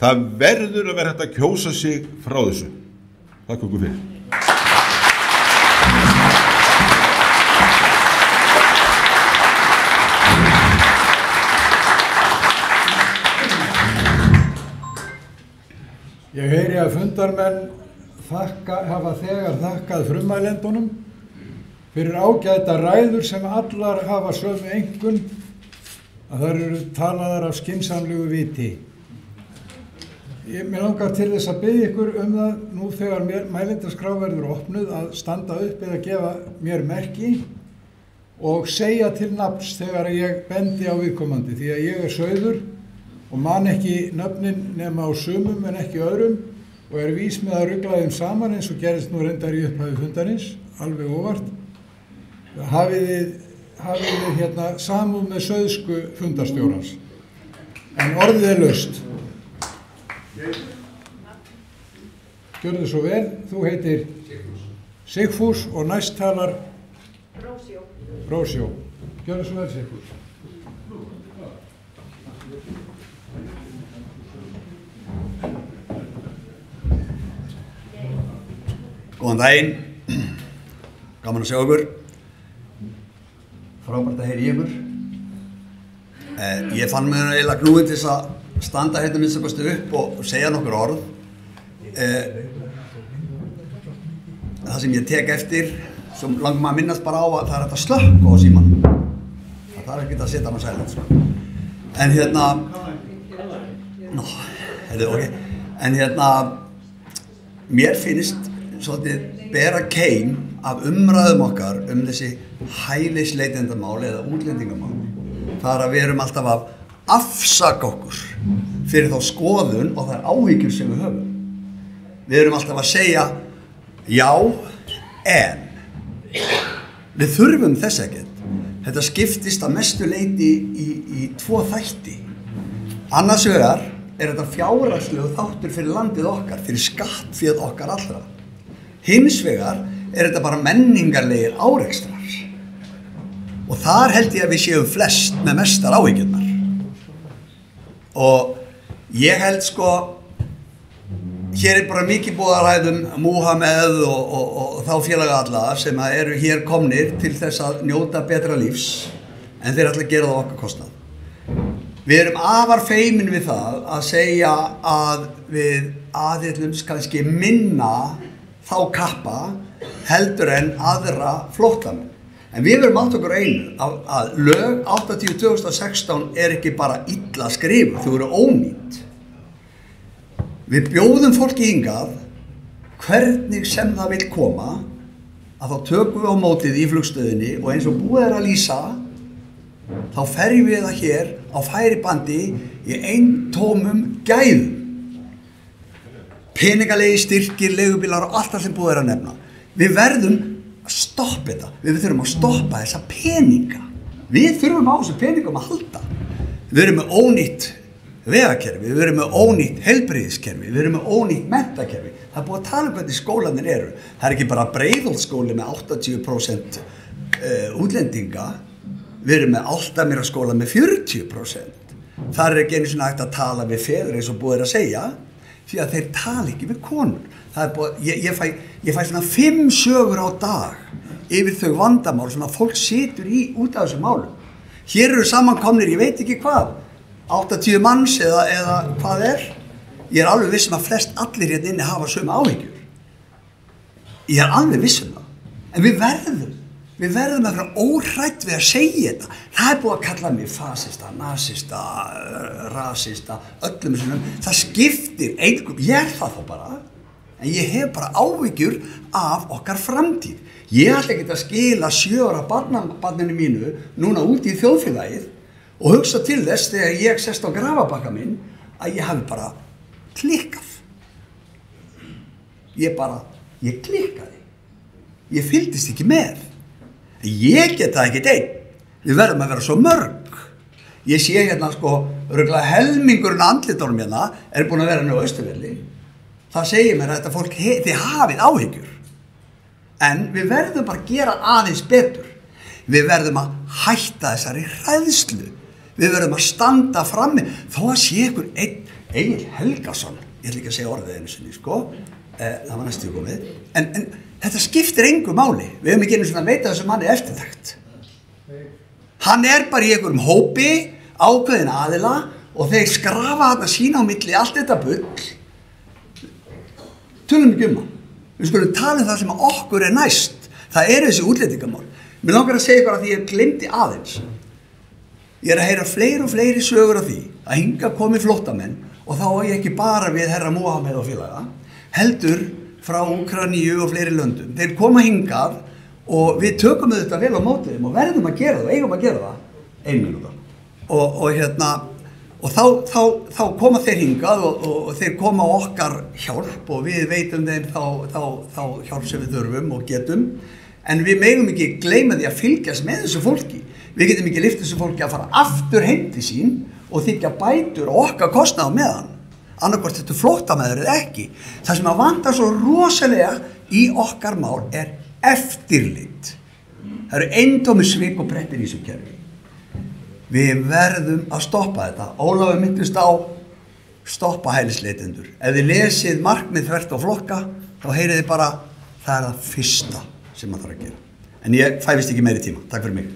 F: það verður að vera hægt að kjósa sig frá þessu. Takk okkur fyrir.
B: Ég heyri að fundarmenn hafa þegar þakkað frummælendunum fyrir ágæta ræður sem allar hafa sömu einkunn að þær eru talaðar af skynsamlegu viti. Mér langar til þess að biðja ykkur það nú þegar mælendaskrá verður opnuð að standa upp eða gefa mér merki og segja til nafns þegar ég bendi á viðkomandi því að ég er sauður og man ekki nöfnin nema á sumum en ekki öðrum og er vís með að rugla þeim saman eins og gerist nú reyndar í upphafi fundarins, alveg óvart. Hafið þið samúð með sauðsku fundarstjórans. En orðið er laust. Gjörðu svo vel, þú heitir Sigfús og næst talar Rósjó. Gjörðu svo vel, Sigfús.
G: Góðan daginn, gaman að sjá ykkur, frábært að heyra í ykkur. Ég fann mig eiginlega knúinn til þess að standa hérna minnst að kosti upp og segja nokkur orð. Það sem ég tek eftir, sem langar maður að minnast bara á að það er hægt að slökkva á símann. Það þarf ekki að setja hann á silent, sko. En mér finnst svolítið bera keim af umræðum okkar þessi hælisleitendamál eða útlendingamál. Það er að við erum alltaf að afsaka okkur fyrir þá skoðun og þær áhyggjur sem við höfum. Við erum alltaf að segja já, en við þurfum þess ekkert. Þetta skiptist að mestu leyti í tvo þætti. Annars vegar er þetta fjárhagslegu þáttur fyrir landið okkar, fyrir skattféð okkar allra. Hins vegar er þetta bara menningarlegir árekstrar og þar held ég að við séum flest með mestar áhyggjurnar. Og ég held hér er bara mikið búið að ræða Múhameð og þá félaga alla sem eru hér komnir til þess að njóta betra lífs en þeir ætla að gera það okkar kostnað. Við erum afar feimin við það að segja að við aðhyllumst kannski minna þá kappa heldur en aðra flóttamenn. En við verum allt okkur einu að lög 80/2016 er ekki bara illa skrifuð, þau eru ónýtt. Við bjóðum fólki hingað hvernig sem það vill koma að þá tökum við á mótið í flugstöðinni og eins og búið er að lýsa þá ferjum við það hér á færibandi í eintómum gæðum. Peningalegi styrkir, leigubílar og allt það sem búið er að nefna. Við verðum að stoppa þetta. Við þurfum að stoppa þessa peninga. Við þurfum á þessu peningum að halda. Við erum með ónýtt vegakerfi, við erum með ónýtt heilbrigðiskerfi, við erum með ónýtt menntakerfi. Það er búið að tala hvernig skólanir eru. Það er ekki bara Breiðholtsskóli með 80% útlendinga. Við erum með Álftamýrarskóla með 40%. Það er ekki einu sinni hægt að tala við feður eins og búið er að segja. Því að þeir tala ekki við konur. Það er búið, ég fæ svona 5 sögur á dag yfir þau vandamál sem að fólk situr út af þessum málum. Hér eru samankomnir, ég veit ekki hvað, 80 manns eða hvað er. Ég er alveg viss að flest allir hérna inni hafa sömu áhyggjur. Ég er alveg viss það. En við verðum að vera óhrædd við að segja þetta. Það er búið að kalla mig fasista, nasista, rasista, öllum þessum. Það skiptir einhverjum, ég er það þá bara. en ég hef bara áhyggjur af okkar framtíð. Ég ætla ekki að skila 7 ára barninu mínu núna út í þjóðfélagið og hugsa til þess þegar ég sest á grafabakka minn að ég hafi bara klikkað. Ég klikkaði. Ég fylgdist ekki með. Ég get það ekki einn. Við verðum að vera svo mörg. Ég sé hérna örugglega helmingurinn andlitunum hérna er búin að vera nú á Austurvelli. Það segir mér að þetta fólk, þið hafið áhyggjur. En við verðum bara að gera aðeins betur. Við verðum að hætta þessari hræðslu. Við verðum að standa frammi. Þó að sé ykkur Egill Helgason, ég ætla ekki að segja orðið einu sinni, það var næstu komið. En þetta skiptir engu máli. Við höfum ekki einu sinni að veita þessum manni eftirtekt. Hann er bara í einhverjum hópi, ákveðin aðila og þeir skrafa þarna sín á milli allt þetta bull. Tölum ekki hann. Við skulum tala það sem okkur er næst. Það þessi útlendingamál. Mér langar að segja ykkur að því ég glemdi aðeins. Ég er að heyra fleiri og fleiri sögur af því að hingað komi flóttamenn og þá ég ekki bara við herra Mohamed og félaga, heldur frá Úkraínu og fleiri löndum. Þeir koma hingað og við tökum þetta vel á móti þeim og verðum að gera það, eigum að gera það. 1 mínúta. Og þá koma þeir hingað og þeir koma okkar hjálp og við veitum þeim þá hjálp sem við þurfum og getum. En við megum ekki gleyma því að fylgjast með þessu fólki. Við getum ekki lyft þessu fólki að fara aftur heim til sín og þykja bætur og okkar kostnað með hann. Annarkvort þetta flóttamaður eða ekki. Það sem að vantar svo rosalega í okkar mál er eftirlit. Það eru eintómi svik og brettir í þessu kerfi. Við verðum að stoppa þetta. Ólafur minntist á stoppa hælisleitendur. Ef þið lesið markmið þvert á flokka, þá heyrið þið bara, það er það fyrsta sem maður þarf að gera. En ég fæ vist ekki meiri tíma. Takk fyrir mig.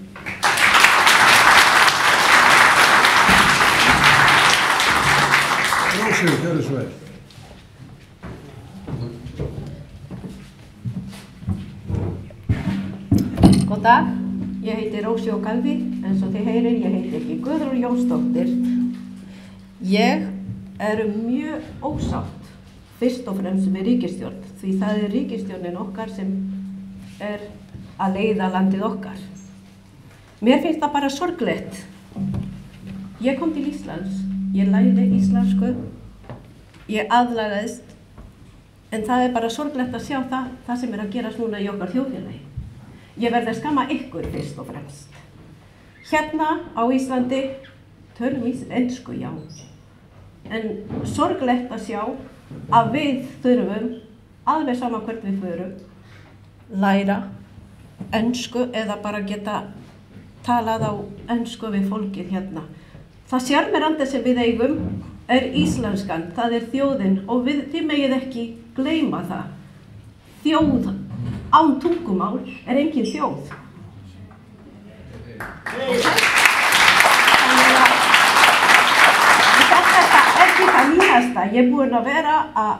B: Rósi, gjörðu svo vel.
H: Góð dag, ég heiti Rósi og Galvi, eins og þið heyrir, ég heiti ekki Guðrún Jónsdóttir. Ég er mjög ósátt, fyrst og fremst með ríkisstjórn, því það er ríkisstjórnin okkar sem er að leiða landið okkar. Mér finnst það bara sorglegt. Ég kom til Íslands, ég lærði íslensku, ég aðlagaðist, en það er bara sorglegt að sjá það sem er að gerast núna í okkar þjóðfélagi. Ég verði að skamma ykkur fyrst og fremst. Hérna á Íslandi tölum við ensku, já. En sorglegt að sjá að við þurfum, alveg sama hvert við förum, læra ensku eða bara geta talað á ensku við fólkið hérna. Það sjarmerandi sem við eigum er íslenskan, það er þjóðin og þið megið ekki gleyma það. Þjóð án tungumál er engin þjóð. Þetta er ekki það nýjasta. Ég er búin að vera að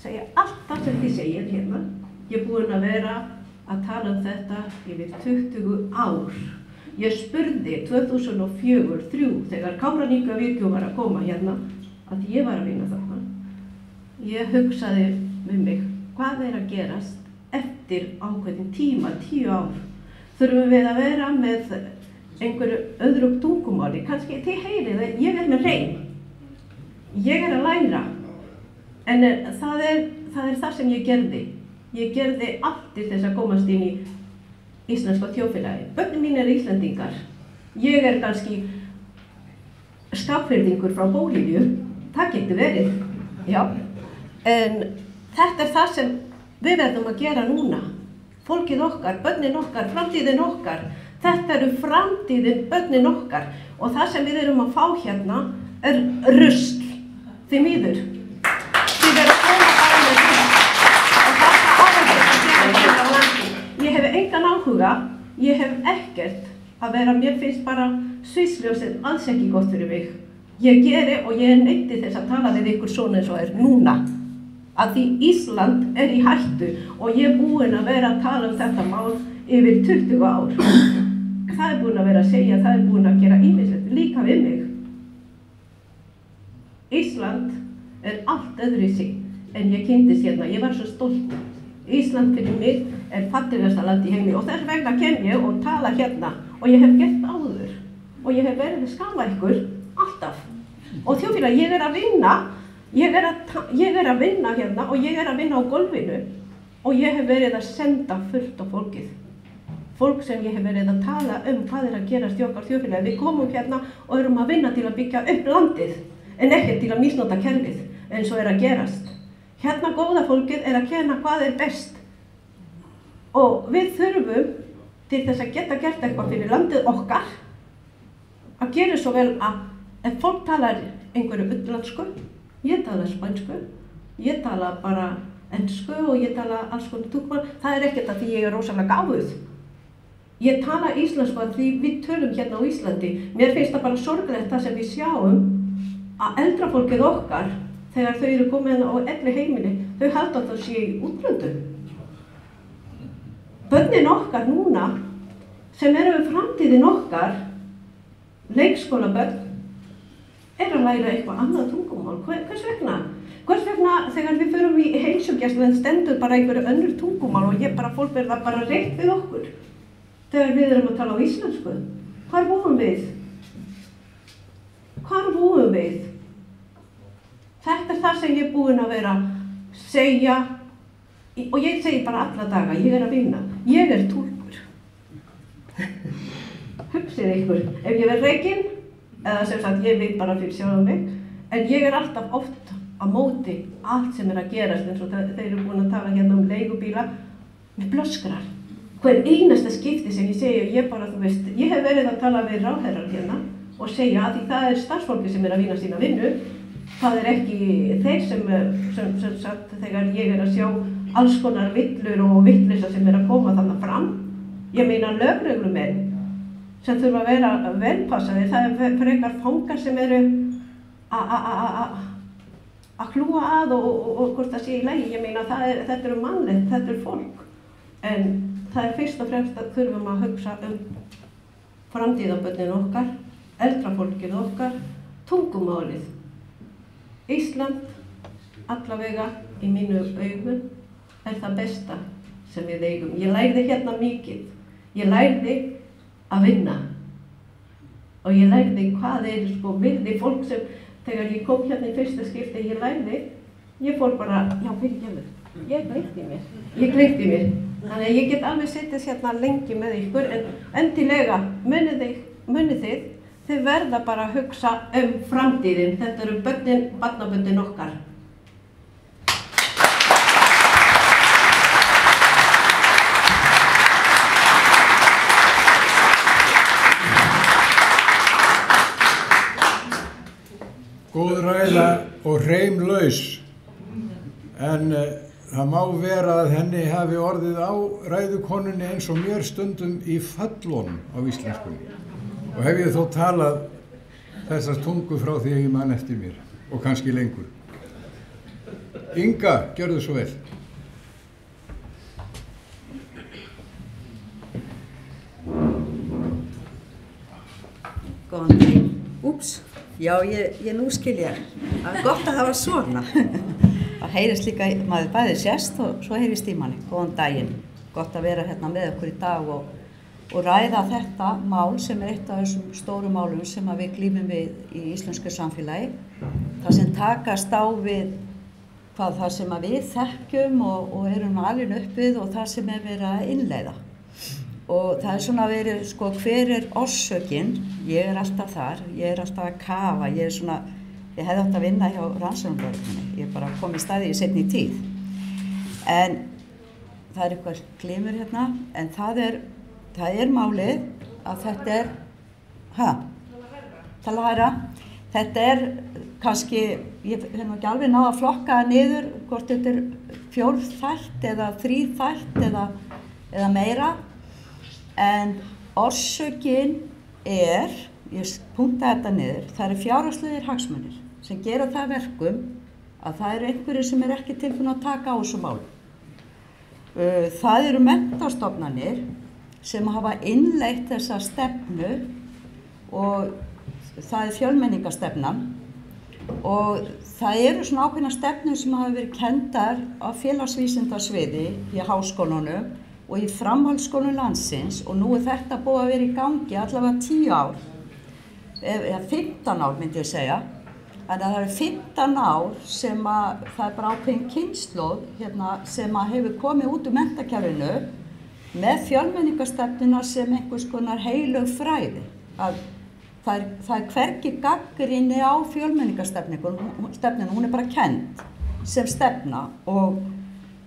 H: segja allt það sem þið segir hérna. Ég er búin að vera að tala þetta yfir 20 ár. Ég spurði 2004-03 þegar Kárahnjúkavirkjun var að koma hérna að ég var að vinna þarna. Ég hugsaði með mig, hvað er að gerast eftir ákveðin tíma, 10 ár? Þurfum við að vera með einhverju öðru tungumáli? Kannski þið heyrið að ég er með hreim. Ég er að læra. En það er það sem ég gerði. Ég gerði allt til þess að komast inn í íslenska þjóðfélagi. Börnin mín er Íslendingar. Ég er kannski skapfirðingur frá Bólívíu. Það getur verið. Já. En þetta er það sem við verðum að gera núna. Fólkið okkar, börnin okkar, framtíðin okkar. Þetta eru framtíðin, börnin okkar. Og það sem við erum að fá hérna er rusl. Því miður. Þið verður að koma bara með því. Og þetta áður að gera þetta á landi. Ég hef engan áhuga, ég hef ekkert að vera, mér finnst bara svisljósið alls ekki gott fyrir mig. Ég geri og ég er neytt til þess að tala við ykkur svona eins og er núna. Að því Ísland er í hættu og ég er búin að vera að tala þetta mál yfir 20 ár. Það er búin að vera að segja, það er búin að gera ýmislegt líka við mig. Ísland er allt öðruvísi. en ég kynntist hérna, ég var svo stolt. Ísland fyrir mig fallegasta land í heimi og þess vegna kem ég og tala hérna og ég hef gert áður og ég hef verið að skafa ykkur alltaf. Og þjóðfélag, ég að vinna, ég að vinna hérna og ég að vinna á gólfinu og ég hef verið að senda fullt á fólkið. Fólk sem ég hef verið að tala hvað að gerast í okkar þjóðfélagi. Við komum hérna og erum að vinna til að byggja upp landið en ekki til að misnota kerfið eins og að gerast. Hérna góða fólkið að kenna hvað best og við þurfum til þess að geta gert eitthvað fyrir landið okkar að gera svo vel að ef fólk talar einhverju utlandsku, ég tala spænsku, ég tala bara ensku og ég tala alls konar tungumál, það ekkert að því ég rosalega gáfuð. Ég tala íslensku að því við tölum hérna á Íslandi. Mér finnst það bara sorglegt það sem við sjáum að eldra fólkið okkar þegar þau eru komin á elli heimili, þau halda að það sé í útlöndum. Börnin okkar núna, sem eru framtíðin okkar, leikskólabörn, að læra eitthvað annað tungumál. Hvers vegna? Hvers vegna þegar við förum í heilsugæslu stendur bara einhverju önnur tungumál og fólk verða bara reitt við okkur. Þegar við erum að tala á íslensku. Hvar búum við? Hvar búum við? Þetta það sem ég búin að vera segja og ég segi bara alla daga, ég að vinna. Ég túlkur. Hugsið ykkur, ef ég verð rekin, eða sem sagt ég veit bara fyrir sjálf mig, en ég alltaf oft á móti allt sem að gerast eins og þeir eru búin að tala hérna leigubíla, með blöskrar. Hver einasta skipti sem ég segi, ég bara, þú veist, ég hef verið að tala við ráðherrar hérna og segja að því það starfsfólki sem að vinna sína vinnu, það ekki þeir sem sagt þegar ég að sjá alls konar villur og vittleysa sem að koma þarna fram. Ég meina lögreglumenn sem þurfa að vera velpassaðir, það frekar fangar sem eru að hlúa að og hvort það sé í lagi. Ég meina þetta mannlegt, þetta fólk. En það fyrst og fremst að þurfum að hugsa framtíðarbörnin okkar, eldra fólkið okkar, tungumálið. Ísland, allavega í mínu augum, það besta sem við eigum. Ég lærði hérna mikið. Ég lærði að vinna. Og ég lærði hvað virði fólk sem, þegar ég kom hérna í fyrsta skipti, ég lærði, ég fór bara, já, fyrirgefðu. Ég gleypti mér. Þannig að ég get alveg sittið hérna lengi með ykkur, en endilega munið þið verða bara að hugsa framtíðin. Þetta eru barnabörnin okkar.
B: Góð ræða og hreimlaus, en það má vera að henni hafi orðið á ræðukonunni eins og mér stundum í föllunum á íslenskunni. Og hef ég þó talað þessar tungu frá því að ég man eftir mér, og kannski lengur. Inga, gjörðu svo vel.
I: Góðan daginn. Úps, já, ég nú skil ég. Það gott að það var svona. Það heyrist líka, maður bæði sést og svo heyrist í manni. Góðan daginn. Gott að vera hérna með okkur í dag og ræða þetta mál sem eitt af þessum stóru málum sem við glímum við í íslensku samfélagi. Það sem takast á við það sem við þekkjum og erum alin upp við og það sem verið að innleiða. Og það svona verið, hver orsökin? Ég alltaf þar, ég alltaf að kafa, ég hefði átt að vinna hjá rannsóknarlögreglunni, ég bara kom í staði í seinni tíð. En það eitthvað glimur hérna, en það er málið að þetta tala hæra. Þetta kannski, ég hef nú ekki alveg náð að flokka niður hvort þetta 4 þætt eða 3 þætt eða meira. En orsökin ég punkta þetta niður, það eru fjárhagslegir hagsmunir sem gera það verkum að það eru einhverjir sem ekki tilbúin að taka á þessu máli. Það eru menntastofnanir sem hafa innleitt þessa stefnu og það fjölmenningastefnan og það eru svona ákveðna stefnur sem hafa verið kenndar á félagsvísindasviði í háskólanum og í framhaldsskólum landsins og nú þetta búið að vera í gangi allavega 10 ár, eða 15 ár myndi ég segja. Þannig að það eru 15 ár sem að það er bara ákveðin kynslóð sem að hefur komið út úr menntakerfinu með fjölmenningastefnuna sem einhvers konar heilög fræði. Það er hvergi gagnrýni á fjölmenningastefninu, hún er bara kennd sem stefna og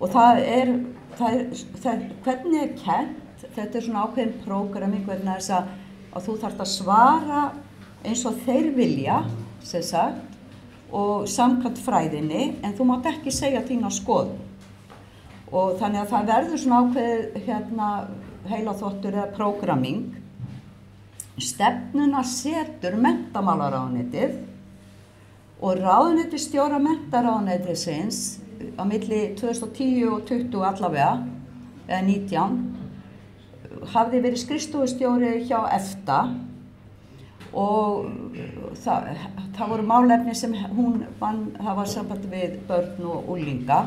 I: hvernig er kennt, þetta er svona ákveðin prógramming vegna þess að þú þarft að svara eins og þeir vilja, sem sagt, og samkvæmt fræðinni, en þú mátt ekki segja þína skoðun. Og þannig að það verður svona ákveðið heilaþvottur eða prógramming. Stefnuna setur menntamálaráðuneytið og ráðuneytisstjóra menntaráðuneytisins á milli 2010 og 20 allavega, eða 19, hafði verið skrifstofustjóri hjá EFTA og það voru málefni sem hún það var samband við börn og unglinga.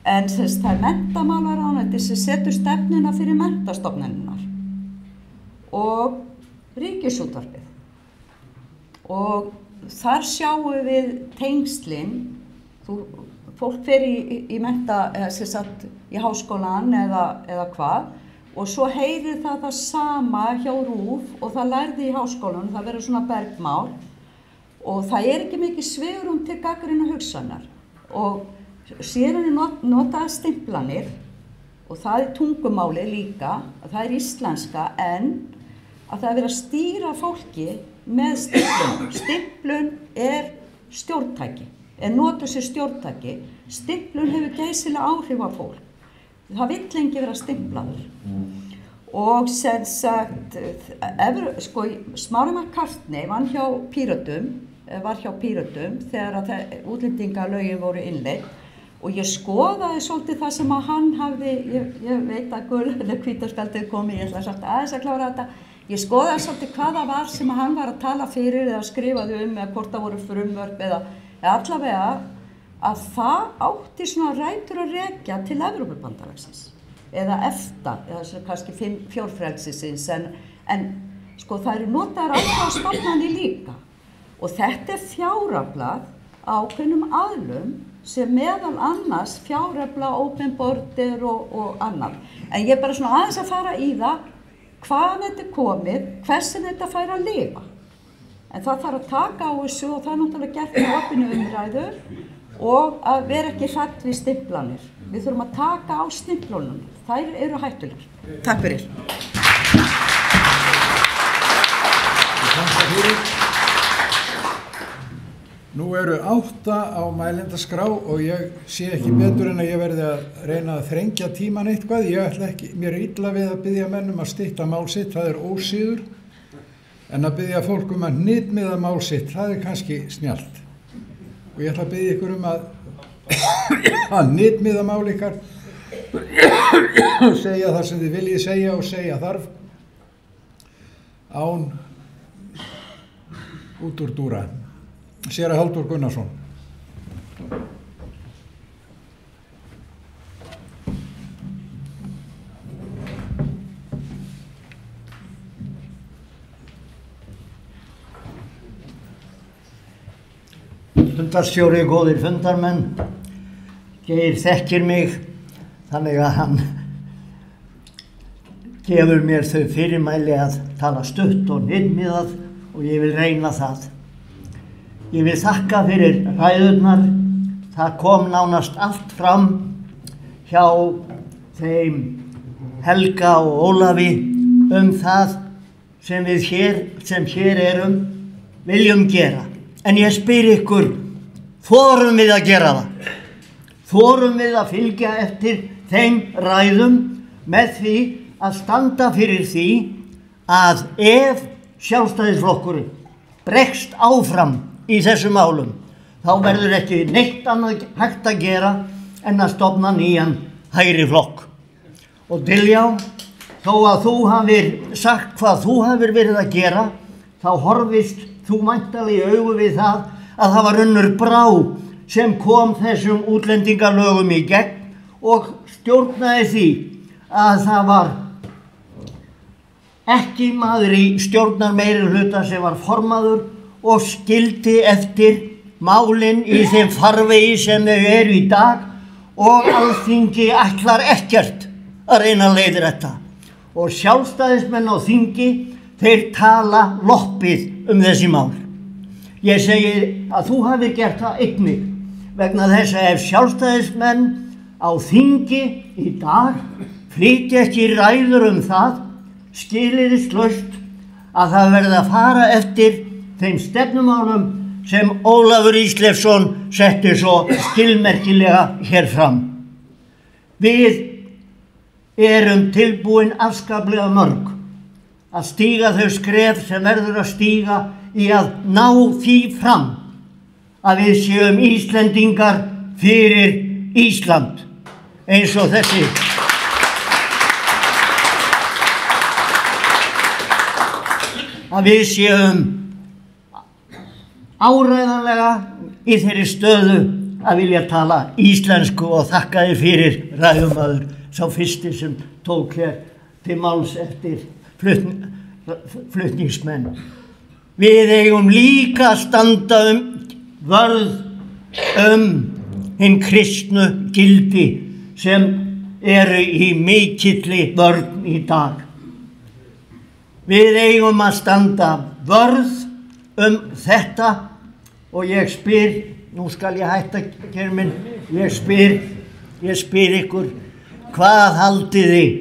I: En það er menntamálaráðuneytið sem setur stefnuna fyrir menntastofnanirnar og Ríkisútvarpið. Og þar sjáum við tengslin, fólk fer í mennta, sem sagt, í háskólan eða hvað, og svo heyrir það sama hjá RÚV og það lærði í háskólanum, það verður svona bergmál og það er ekki mikið svigrúm til gagnrýna hugsanar. Og síðan notaðar stimplanir og það er tungumáli líka, það er íslenska, en að það er verið að stýra fólki með stimplun. Stimplun er stjórntæki, notur sér stjórntæki. Stimplun hefur geysilega áhrif á fólk. Það vill lengi vera stimplaður. Og sem sagt, Smári McCartney var hjá Pírötum þegar að útlendingalögin voru innleidd og ég skoðaði svolítið það sem að hann hafði, ég veit að gul eða hvítaspjaldið komið, ég ætla aðeins að klára þetta. Ég skoðaði svolítið hvað það var sem að hann var að tala fyrir eða skrifaði eða hvort það voru frumvörp eða allavega að það átti svona rætur að rekja til Evrópubandalagsins eða EFTA, eða kannski fjórfrelsisins, en sko það eru notaðar alþjóðastofnanir líka og þetta er fjáraflað ákveðnum aðilum sem meðal annars fjárafla, open border og annað. En ég er bara svona aðeins að fara í það hvaðan þetta er komið, hversin þetta fær að lifa. En það þarf að taka á þessu og það er náttúrulega gert með opinni umræður og að vera ekki hrædd við stimplanir. Við þurfum að taka á stimplunum. Þær eru hættulegar. Takk fyrir.
B: Nú eru 8 á mælendaskrá og ég sé ekki betur en að ég verði að reyna að þrengja tíman eitthvað. Ég ætla ekki, mér er illa við að biðja menn að stytta mál sitt, það er ósíður, en að biðja fólk að hnitmiða mál sitt, það er kannski snjallt. Og ég ætla að biðja ykkur að hnitmiða mál ykkar, segja það sem þið viljið segja og segja þarf, án út úr dúra. Séra Halldór Gunnarsson.
J: Fundarstjóri, góðir fundarmenn, Geir þekkir mig þannig að hann gefur mér þau fyrirmæli að tala stutt og hnitmiðað og ég vil reyna það. Ég vil þakka fyrir ræðurnar, það kom nánast allt fram hjá þeim Helga og Ólafi það sem við hér erum viljum gera. En ég spyr ykkur, þorum við að gera það? Þorum við að fylgja eftir þeim ræðum með því að standa fyrir því að ef Sjálfstæðisflokkurinn bregst áfram í þessum málum, þá verður ekki neitt annað hægt að gera en að stofna nýjan hægri flokk. Og Diljá, þó að þú hafir sagt hvað þú hafir verið að gera, þá horfist þú væntanlega í augu við það að það var Unnur Brá sem kom þessum útlendingalögum í gegn og stjórnaði því að það var ekki maður í stjórnarmeirihluta sem var formaður og skildi eftir málin í þeim farvegi sem þau eru í dag og Alþingi ætlar ekkert að reyna að leiðrétta. Og sjálfstæðismenn á þingi, þeir tala loppið þessi mál. Ég segi að þú hafi gert það einnig vegna þess að ef sjálfstæðismenn á þingi í dag flytja ekki ræður það, skilyrðislaust að það verði að fara eftir þeim stefnumálum sem Ólafur Ísleifsson setti svo skilmerkilega hér fram. Við erum tilbúin afskaplega mörg að stíga þau skref sem verður að stíga í að ná því fram að við séum Íslendingar fyrir Ísland eins og þessi. Að við séum áræðanlega í þeirri stöðu að vilja tala íslensku og þakka þér fyrir ræðumaður, sá fyrsti sem tók hér til máls eftir flutningsmenn. Við eigum líka að standa vörð hinn kristnu gildi sem eru í mikilli vörn í dag. Við eigum að standa vörð þetta og ég spyr, nú skal ég hætta hér minn, ég spyr ykkur, hvað haldið þið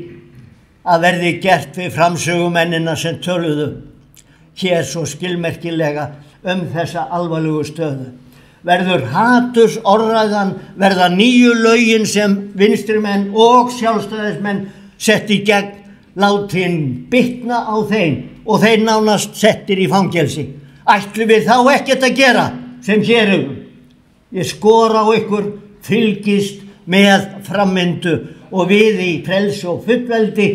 J: að verði gert við framsögumennina sem töluðu hér svo skilmerkilega þessa alvarlegu stöðu? Verður hatursorðræðan, verða nýju lögin sem vinstrimenn og sjálfstæðismenn sett í gegn, látin bitna á þeim og þeir nánast settir í fangelsi? Ætlum við þá ekkert að gera sem hér Ég skora á ykkur, fylgist með frammyndu og við í frelsi og fullveldi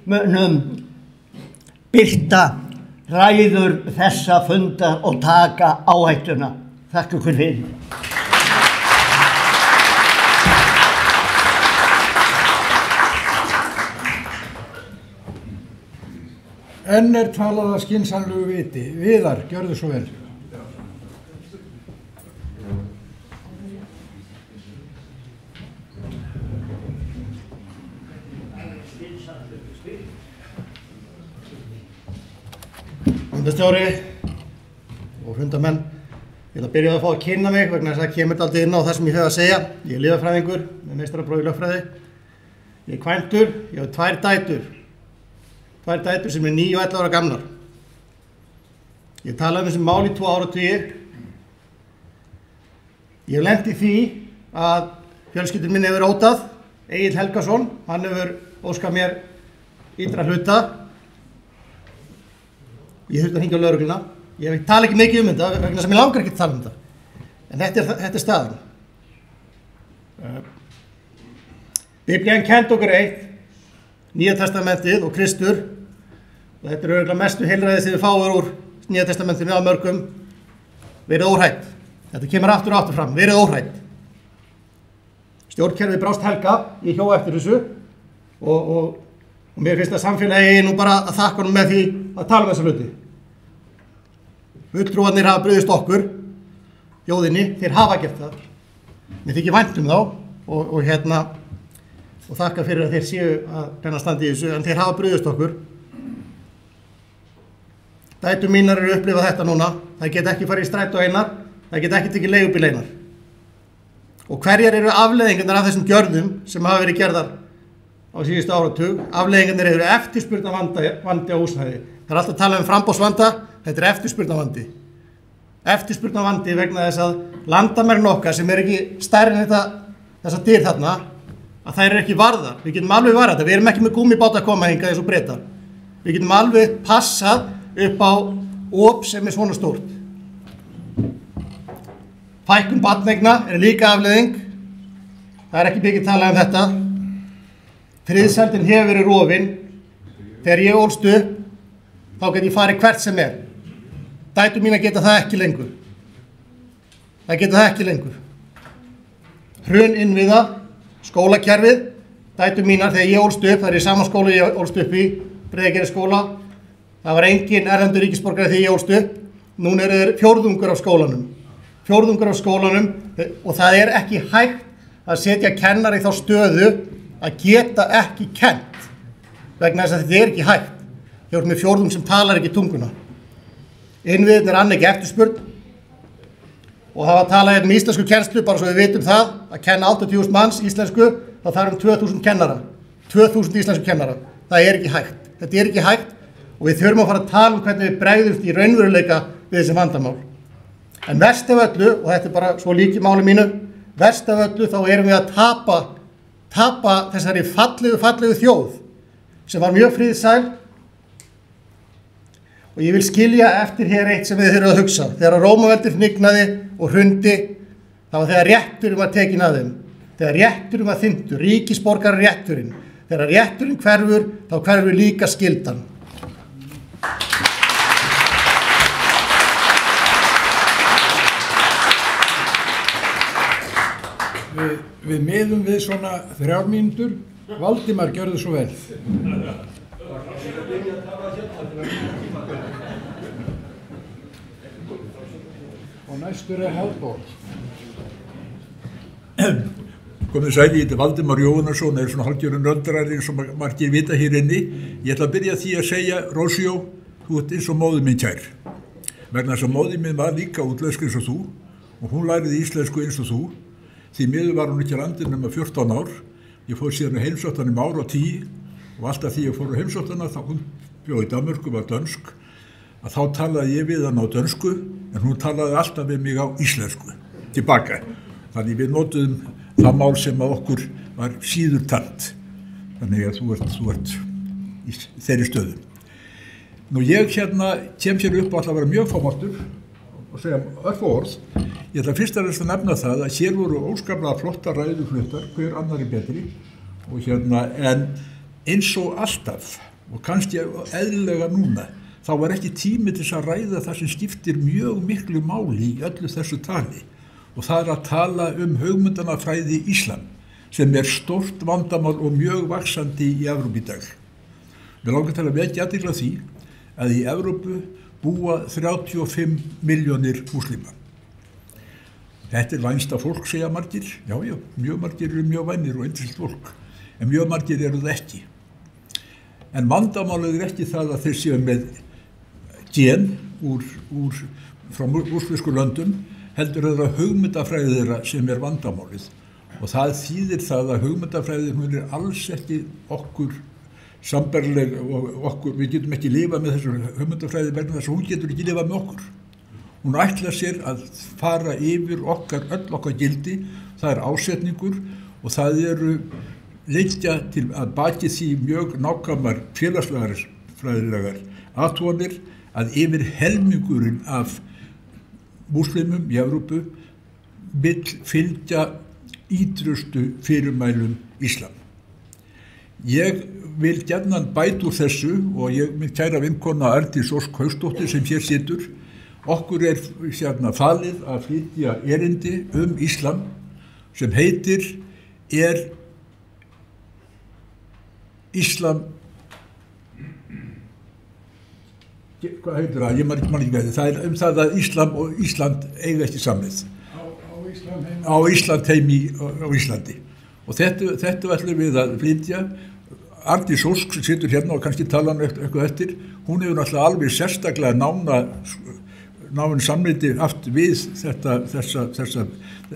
J: munum birta ræður þessa fundar og taka áhættuna. Þakka ykkur fyrir.
B: Enn talað að skynsamlegu viti. Viðar, gjörðu svo vel.
K: Fundastjóri og fundamenn, ég ætla að byrja að fá að kynna mig vegna þess að það kemur alltaf inn á það sem ég hef að segja. Ég er lyfjafræðingur með meistarapróf í lögfræði. Ég er kvæntur, ég hef tvær dætur sem er 9 og 11 ára gamlar. Ég talaði þessi mál í 2 áratugi. Ég hef lent í því að fjölskyldur minni hefur ótað. Egill Helgason, hann hefur óskað mér ýtra hluta. Ég þurfti að hringja á lögregluna. Ég tala ekki mikið þetta vegna sem ég langar ekki að tala þetta. En þetta er staðan. Biblían kenndi okkur eitt, Nýja testamentið og Kristur. Og þetta er örugglega mestu heilræði sem við fáum úr Nýja testamentinu af mörgum. Verið óhrædd. Þetta kemur aftur og aftur fram. Verið óhrædd. Stjórnkerfið brást Helga, ég hjó eftir þessu og mér finnst að samfélagi nú bara að þakka honum með því að tala um þessa hluti. Fulltrúarnir hafa brugðist okkur, þjóðinni, þeir hafa gert það. Mér þykir vænt þá og þakka fyrir að þeir séu að reyna að standa í þessu, en þeir hafa brugðist okkur. Dætur mínar eru að upplifa þetta núna, það geta ekki farið í strætó einar, það geta ekki tekið leigubíl einar. Og hverjar eru afleiðingarnar af þessum gjörðum sem hafa verið gerðar á síðustu áratug? Afleiðingarnar eru eftirspurnarvandi á húsnæði. Það er alltaf að tala um framboðsvanda, þetta er eftirspurnarvandi. Eftirspurnarvandi vegna þess að landamærin okkar sem er ekki stærri en þessa dyr þarna, að þær eru ekki varðar. Við getum alveg varðað þetta, við erum ekki með gúmmíbáta að koma hingað eins og Bretar. Við getum alveg passað upp á op sem er svona stórt. Fækkun barneigna er líka afleiðing. Það er ekki mikið talað um þetta. Friðsældin hefur verið rofin. Þegar ég ólst upp, þá get ég farið hvert sem er. Dætur mínar geta það ekki lengur. það getur það ekki lengur. Hrun innviða, skólakerfið, dætur mínar þegar ég ólst upp, það er í sama skóla ég ólst upp í, Breiðagerðisskóla, það var engin erlendur ríkisborgari þegar ég ólst upp, núna eru þeir fjórðungur af skólanum og það er ekki hægt að setja kennara í þá stöðu að geta ekki kennt vegna þess að þetta er ekki hægt. Þeir eru með fjórðung sem talar ekki tunguna. Innviðin er annað ekki eftirspurn og það var að tala hérna um íslensku kennslu, bara svo við vitum það, að kenna 80.000 manns íslensku, þá þarf 2.000 kennara, 2.000 íslensku kennara. Það er ekki hægt. Þetta er ekki hægt og við þurfum að fara að tala um hvernig við bregðumst í raunveruleika við þessi vandamál. En verst af öllu, og þetta er bara svo líki máli mínu, verst af öllu þá erum við að tapa þessari fallegu þjóð sem var mjög friðsæl og ég vil skilja eftir hér eitt sem við þurfum að hugsa. Þegar Rómaveldið hnignaði og hrundi, það var þegar rétturinn var tekinn af þeim, þegar rétturinn var þynntur, ríkisborgarar rétturinn. Þegar rétturinn hverfur, þá hverfur líka skyldan.
B: Við miðum við svona 3 mínútur. Valdimar, gjörðu svo vel. Og næstur er Halldór.
L: Komið sæl, ég heiti Valdimar Jóhannesson, er svona hálfgjörun nöldræði eins og margir vita hér inni. Ég ætla að byrja því að segja, Rósjó, þú ert eins og móðir minn kær. Vegna þess að móðir minn var líka útlensk eins og þú og hún læriði íslensku eins og þú. Því miður var hún ekki landin nema 14 ár. Ég fór síðan að heimsótt hann ár og 10 og alltaf því ég fór að heimsótt hana, þá hún bjó í Danmörku, var dönsk, að þá talaði ég við hann á dönsku en hún talaði alltaf við mig á íslensku, tilbaka. Þannig við notuðum það mál sem að okkur var síður tamt. Þannig að þú ert í þeirri stöðu. Nú ég hérna kem hér upp og ætla að vera mjög fámáttur og segja örfá orð. Ég ætla fyrst að nefna það að hér voru óskaplega flotta ræðufluttar, hver annari betri og hérna en eins og alltaf og kannski eðlilega núna þá var ekki tími til að ræða það sem skiptir mjög miklu máli í öllu þessu tali og það er að tala hugmyndanafræði íslam sem er stórt vandamál og mjög vaxandi í Evrópu í dag. Mér langar til að vekja athygli á því að í Evrópu búa 35 milljónir múslima. Þetta er vænsta fólk, segja margir. Já, mjög margir eru mjög vænir og yndislegt fólk, en mjög margir eru það ekki. En vandamálið er ekki það að þeir séu með gen frá múslimsku löndum, heldur þeirra hugmyndafræði þeirra sem er vandamálið. Og það þýðir það að hugmyndafræði hún er alls ekki okkur sambærileg og við getum ekki lifað með þessu hugmyndafræði vegna þess að hún getur ekki lifað með okkur. Hún ætlar sér að fara yfir öll okkar gildi, það er ásetningur og það eru liggja til að baki því mjög nákvæmar félagslegar fræðilegar athuganir að yfir helmingurinn af múslimum í Evrópu vill fylgja ítrustu fyrirmælum íslam. Ég vil gjarnan bæta úr þessu og minn kæra vinkona Arndís Ósk Hauksdóttir sem hér situr, okkur er hérna falið að flytja erindi íslam sem heitir Íslam, hvað heitir það? Ég man ekki hvað það er það að Íslam og Ísland eiga ekki samleið. Á Ísland heimi á Íslandi. Og þetta ætlum við að flytja. Arndís Ósk sem situr hérna og kannski tala eitthvað eftir, hún hefur náttúrulega alveg sérstaklega náinn samneyti haft við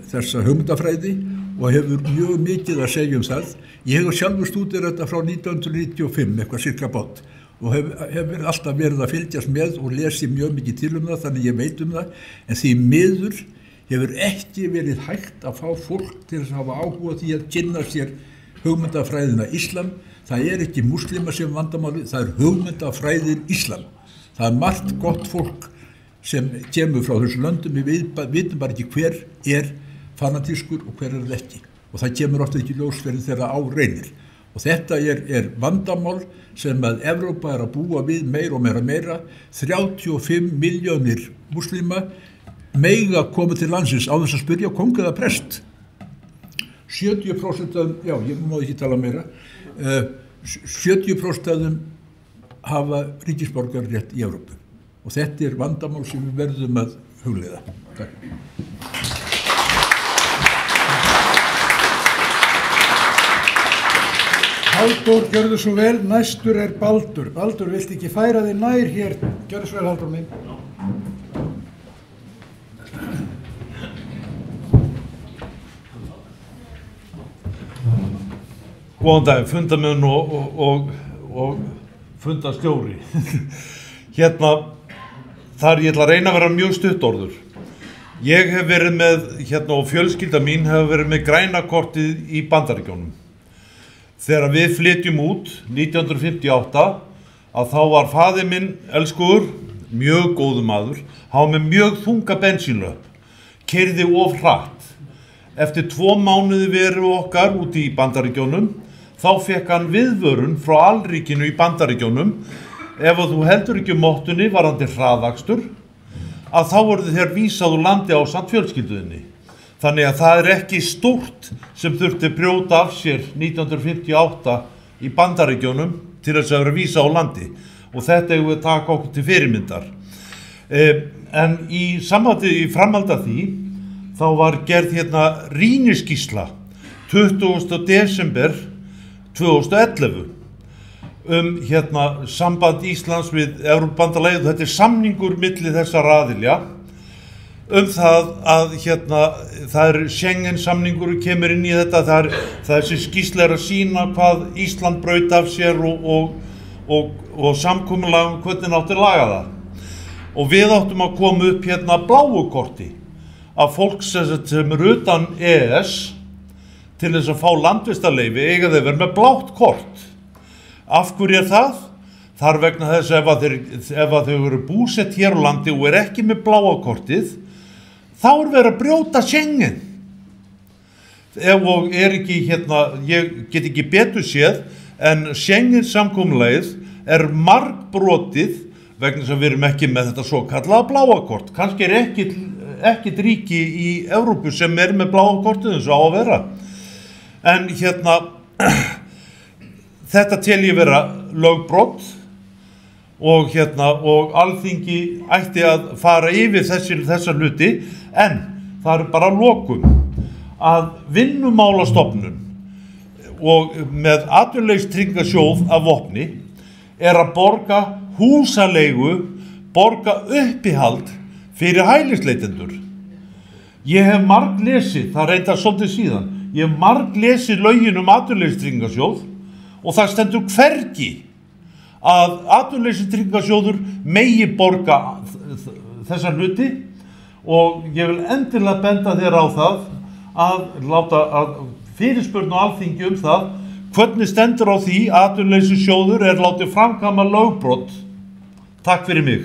L: þessa hugmyndafræði og hefur mjög mikið að segja það. Ég hef sjálfur stúderað þetta frá 1995, eitthvað cirka bát og hefur alltaf verið að fylgjast með og lesið mjög mikið til það, þannig ég veit það, en því miður hefur ekki verið hægt að fá fólk til að hafa áhuga því að kynna sér hugmyndafræðina íslam. Það er ekki múslima sem vandamáli, það er hugmyndafræðin íslam. Það er margt gott fólk sem kemur frá þessu löndum, við vitum bara ekki hver er fanatískur og hver er ekki. Og það kemur ofta ekki ljós fyrir þeirra á reynir. Og þetta er vandamál sem að Evrópa er að búa við meira og meira. 35 milljónir múslima meiga koma til landsins á þess að spyrja kóng eða prest. 70% af, já, ég má ekki tala meira, 70% af þeim hafa ríkisborgararétt í Evrópu og þetta vandamál sem við verðum að hugleiða. Takk.
B: Halldór, gjörðu svo vel, næstur Baldur. Baldur, viltu ekki færa þig nær hér? Gjörðu svo vel, Halldór minn.
M: Góðan dag, fundamenn og fundastjóri. Hérna, þar ég ætla að reyna að vera mjög stuttorður. Ég hef verið með, og fjölskylda mín hefur verið með græna kortið í Bandaríkjunum. Þegar við flytjum út 1958 að þá var faðir minn elskugur, mjög góður maður, hann var með mjög þunga bensínlöp, keyrði of hratt. Eftir 2 mánuði veru okkar úti í Bandaríkjunum, þá fekk hann viðvörun frá alríkinu í Bandaríkjunum, ef að þú heldur ekki mottunni varandi hraðakstur, að þá voru þér vísað úr landi ásamt fjölskylduðinni. Þannig að það ekki stórt sem þurfti brjóta af sér 1958 í Bandaríkjunum til þess að vera vísa á landi og þetta hefur við taka okkur til fyrirmyndar. En í framhaldi af því þá var gerð rýniskýrsla 20. desember 2011 samband Íslands við Evrópubandalagið. Þetta samningur milli þessara aðilja það að það Schengen samningur kemur inn í þetta, það þessi skýrsla að sýna hvað Ísland braut af sér og samkomulag hvernig átti að laga það. Og við áttum að koma upp bláu korti af fólk sem utan EES til þess að fá landvistarleyfi eiga þeir verið með blátt kort. Af hverju það? Þar vegna þess ef þau eru búsett hér á landi og ekki með bláa kortið, þá verið að brjóta Schengen. Og ekki ég get ekki betur séð, en Schengen samkomulagið margbrotið vegna þess að við erum ekki með þetta svo kallaða bláa kort. Kannski ekkert ríki í Evrópu sem með bláa kortið eins og á að vera. En þetta tel ég vera lögbrot og Alþingi ætti að fara yfir þessa hluti, en það bara lokum að Vinnumálastofnun og með atvinnuleysistryggingasjóð af vopni að borga húsaleigu, borga uppihald fyrir hælisleitendur. Ég hef marglesið, það reyndar svolítið síðan, ég hef marglesið lögin atvinnuleysistryggingasjóð og það stendur hvergi að atvinnuleysistryggingasjóður megi borga þessa hluti og ég vil endilega benda þér á það að láta fyrirspurn á Alþingi það hvernig stendur á því að atvinnuleysissjóður látið framkvæma lögbrot. Takk fyrir mig.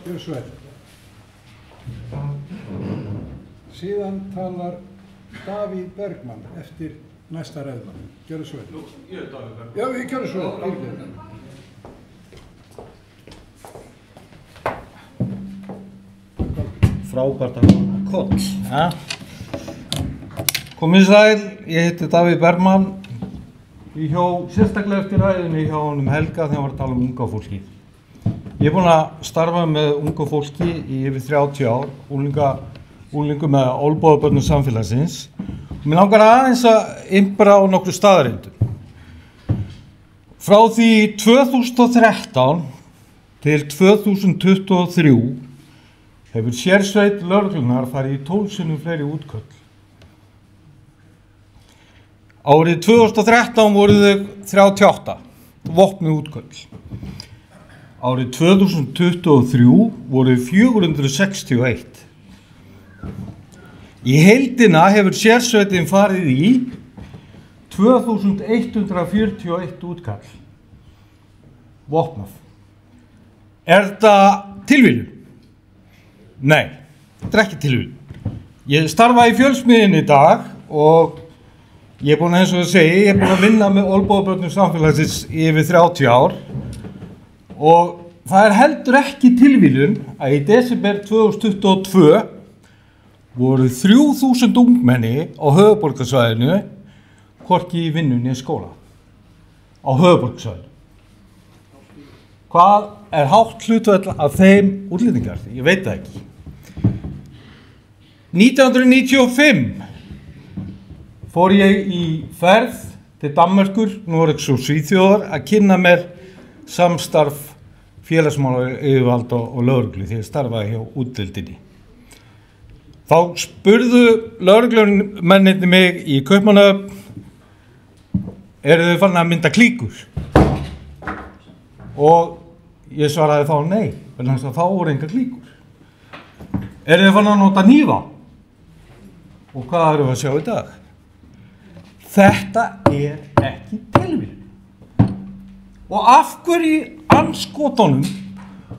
B: Gjörðu svo vel. Síðan talar Davíð Bergmann eftir næsta ræðumann. Gjörðu svo vel. Ég Davíð Bergmann. Já, við gjörðu svo vel.
N: Frábært að koma koll. Ja. Komið sæl, ég heiti Davíð Bergmann. Ég hjó sérstaklega eftir ræðinni hjá honum Helga þegar hann var að tala unga fólki. Ég búinn að starfa með unga fólki í yfir 30 ár, unglingu með olnbogabörnum samfélagsins. Mér langar aðeins að innbera á nokkru staðarindum. Frá því 2013 til 2023 hefur sérsveit lögreglunnar farið í 12 sinnum fleiri útköll. Árið 2013 voru þau 38 vopnuð útköll. Árið 2023 voru 461. Í heildina hefur sérsveitin farið í 2141 útkall. Vopnað. Þetta tilviljun? Nei, þetta ekki tilviljun. Ég starfa í Fjölsmiðjunni í dag og Ég er búinn eins og að segja, ég er búinn að vinna með olnbogabörnum samfélagsins í yfir 30 ár og það er heldur ekki tilviljun að í desember 2022 voru 3000 ungmenni á höfuðborgarsvæðinu hvorki í vinnunni í skóla á höfuðborgarsvæðinu. Hvað er hátt hlutfall af þeim útlendingar? Ég veit það ekki. 1995 fór ég í ferð til Danmerkur, Noregs og Svíþjóðar að kynna mér samstarf félagsmálayfirvalda og lögreglu því ég starfaði hjá útdeildinni. Þá spurðu lögreglumennirnir mig í Kaupmannahöfn, eru þau farin að mynda klíkur? Og ég svaraði þá nei, vegna þess að þá voru engar klíkur. Eru þau farin að nota hnífa? Og hvað erum við að sjá í dag? Þetta er ekki tilviljun. Og af hverju andskotunum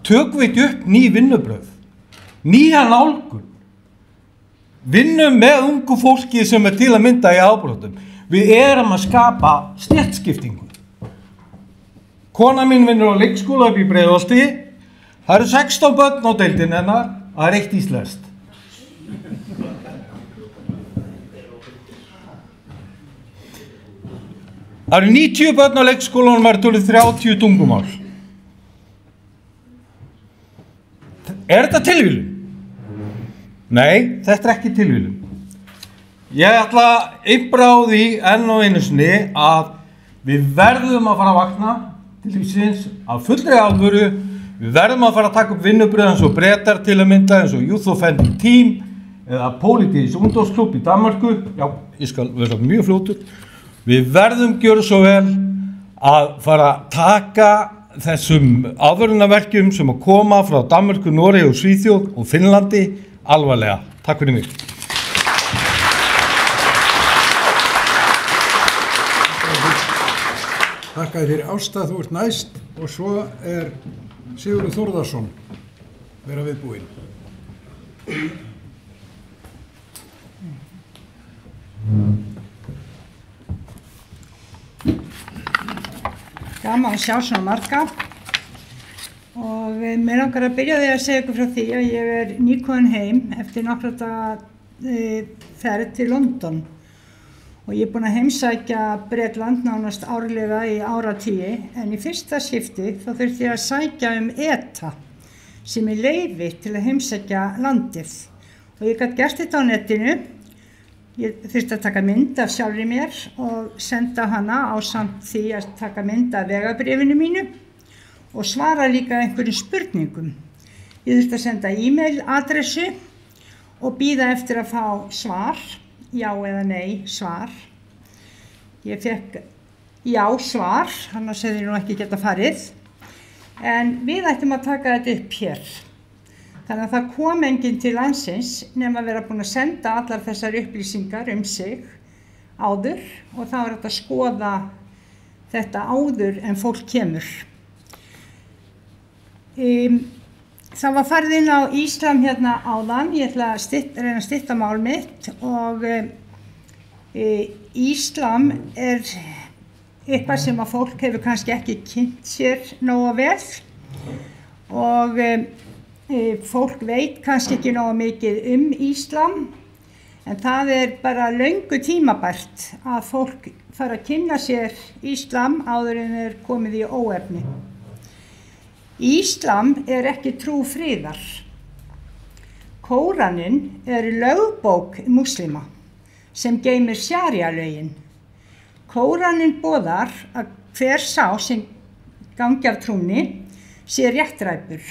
N: tökum við upp ný vinnubrögð, nýja nálgun, vinnum með ungu fólki sem er til að mynda í afbrotum. Við erum að skapa stéttskiptingu. Kona mín vinnur á leikskóla upp í Breiðholti, það eru 16 börn á deildinni hennar, það er 1 íslenskt. Það eru 90 börn á leikskólanum, það eru tölur 30 tungumál. Er þetta tilviljun? Nei, þetta er ekki tilviljun. Ég ætla að ymbra á því enn og einu sinni að við verðum að fara að vakna til lífsins af fullri alvöru. Við verðum að fara að taka upp vinnubröð eins og Bretar til að mynda, eins og Youth Offending Team eða Politísk ungdómsklúbb í Danmörku. Já, ég skal vera mjög fljótur. Við verðum gjöra svo vel að fara að taka þessum aðvörunarverkjum sem að koma frá Danmörku, Noregi og Svíþjóð og Finnlandi alvarlega. Takk fyrir mig.
B: Þakka þér fyrir Ásta, þú ert næst og svo er Sigurður Þórðarsson vera viðbúinn.
O: Gaman að sjá svona marga og mér langar að byrja því að segja ykkur frá því að ég er nýkomin heim eftir nokkra daga ferð til London og ég er búin að heimsækja Bretland nánast árlega í áratugi en í fyrsta skipti þá þurfti ég að sækja ETA sem er leyfi til að heimsækja landið og ég gat gert þetta á netinu. Ég þurfti að taka mynd af sjálfri mér og senda hana ásamt því að taka mynd af vegabréfinu mínu og svara líka einhverjum spurningum. Ég þurfti að senda e-mail adressu og bíða eftir að fá svar, já eða nei svar. Ég fekk já svar, annars hefði ég nú ekki getað farið, en við ættum að taka þetta upp hér. Þannig að það kom enginn til landsins nema að vera búin að senda allar þessar upplýsingar sig áður og þá er þetta að skoða þetta áður en fólk kemur. Það var farið inn á Íslam hérna áðan, ég ætla að reyna að stytta mál mitt og Íslam er eitthvað sem að fólk hefur kannski ekki kynnt sér nógu vel og fólk veit kannski ekki nógu mikið Íslam en það er bara löngu tímabært að fólk fara að kynna sér Íslam áður en komið í óefni. Íslam er ekki trú friðar. Kóraninn er lögbók múslima sem geymir sharia-lögin. Kóraninn boðar að hver sá sem gangi af trúnni sé réttræpur.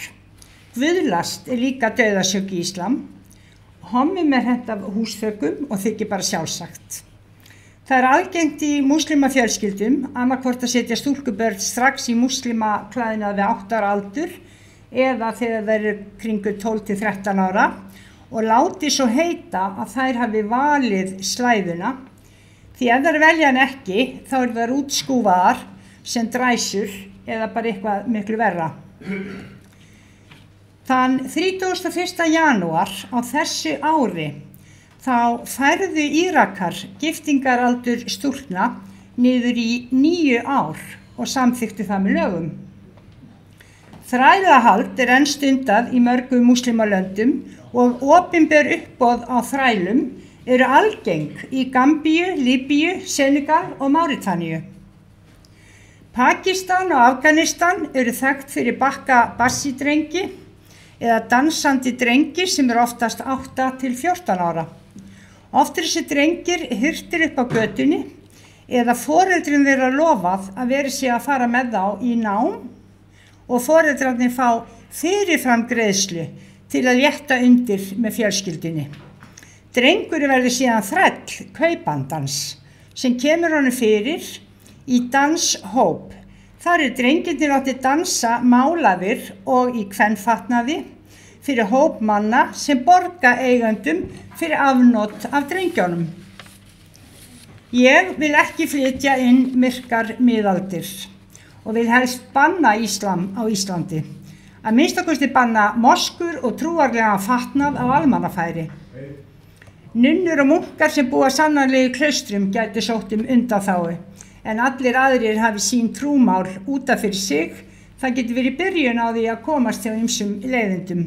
O: Guðlast er líka dauðasök í Íslam. Hommum er hent af húsþökum og þykir bara sjálfsagt. Það er algengt í múslimafjölskyldum annaðhvort að setja stúlkubörn strax í múslimaklæðnað við 8 ára aldur eða þegar þeir eru kringu 12 til 13 ára og láti svo heita að þær hafi valið slæðuna því ef þær velja hann ekki þá eru þær útskúfaðar sem dræsur eða bara eitthvað miklu verra. Þann 31. janúar á þessu ári þá færðu Írakar giftingaraldur stúlkna niður í 9 ár og samþykktu það með lögum. Þrælahald enn stundað í mörgum múslimalöndum og opinber uppboð á þrælum eru algeng í Gambíu, Líbíu, Senegal og Máritáníu. Pakistan og Afganistan eru þekkt fyrir bakka-bassi-drengi eða dansandi drengi sem eru oftast 8 til 14 ára. Oft eru þessi drengir hirtir upp á götunni eða foreldrum þeirra lofað að veri sig að fara með þá í nám og foreldrarnir fá fyrirfram greiðslu til að létta undir með fjölskyldunni. Drengur verður síðan þræll kaupandans sem kemur honum fyrir í danshóp. Þar drengirnir látið dansa málaðir og í kvenfatnaði fyrir hóp manna sem borga eigendum fyrir afnot af drengjónum. Ég vil ekki flytja inn myrkar miðaldir og vil helst banna íslam á Íslandi. Að minnstakosti banna moskur og trúarlega fatnað á almannafæri. Nunnur og munkar sem búa sannarlega í klaustrum gætu sótt undanþágu, en allir aðrir hafi sín trúmál útaf fyrir sig. Það getur verið byrjun á því að komast hjá ýmsum leiðindum.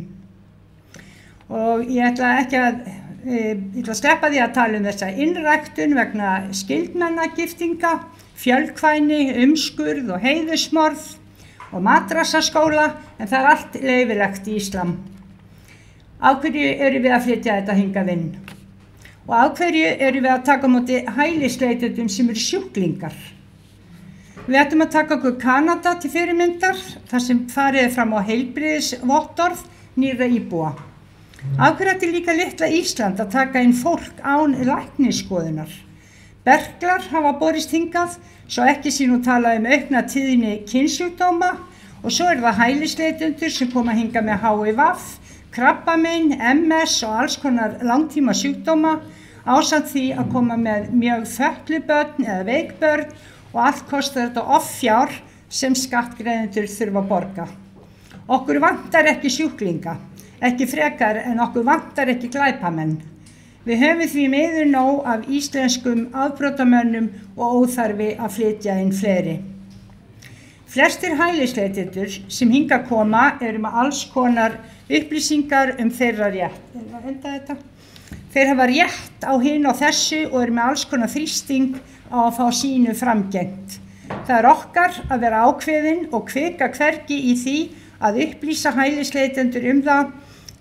O: Og ég ætla að sleppa því að tala þessa innræktun vegna skyldmennagiftinga, fjölkvæni, umskurð og heiðusmorð og madrasaskóla, en það allt leyfilegt í íslam. Á hverju eru við að flytja þetta hingað inn? Og á hverju eru við að taka á móti hælisleitendum sem eru sjúklingar? Við ættum að taka okkur Kanada til fyrirmyndar, þar sem farið fram á heilbrigðisvottorð nýrra íbúa. Á hverju ætti líka litla Ísland að taka inn fólk án læknisskoðunar? Berklar hafa borist hingað, svo ekki sé nú talað aukna tíðni kynsjúkdóma, og svo það hælisleitendur sem koma hingað með HIV, krabbamein, MS og alls konar langtíma sjúkdóma, ásamt því að koma með mjög fötluð börn eða veik börn, og allt kostar þetta offjár sem skattgreiðendur þurfa að borga. Okkur vantar ekki sjúklinga, ekki frekar en okkur vantar ekki glæpamenn. Við höfum því miður nóg af íslenskum afbrotamönnum og óþarfi að flytja inn fleiri. Flestir hælisleitendur sem hingað koma eru með alls konar upplýsingar þeirra rétt. Þeir hafa rétt á hinu og þessu og eru með alls konar þrýsting á að fá sínu framgengt. Það okkar að vera ákveðin og hvika hvergi í því að upplýsa hælisleitendur það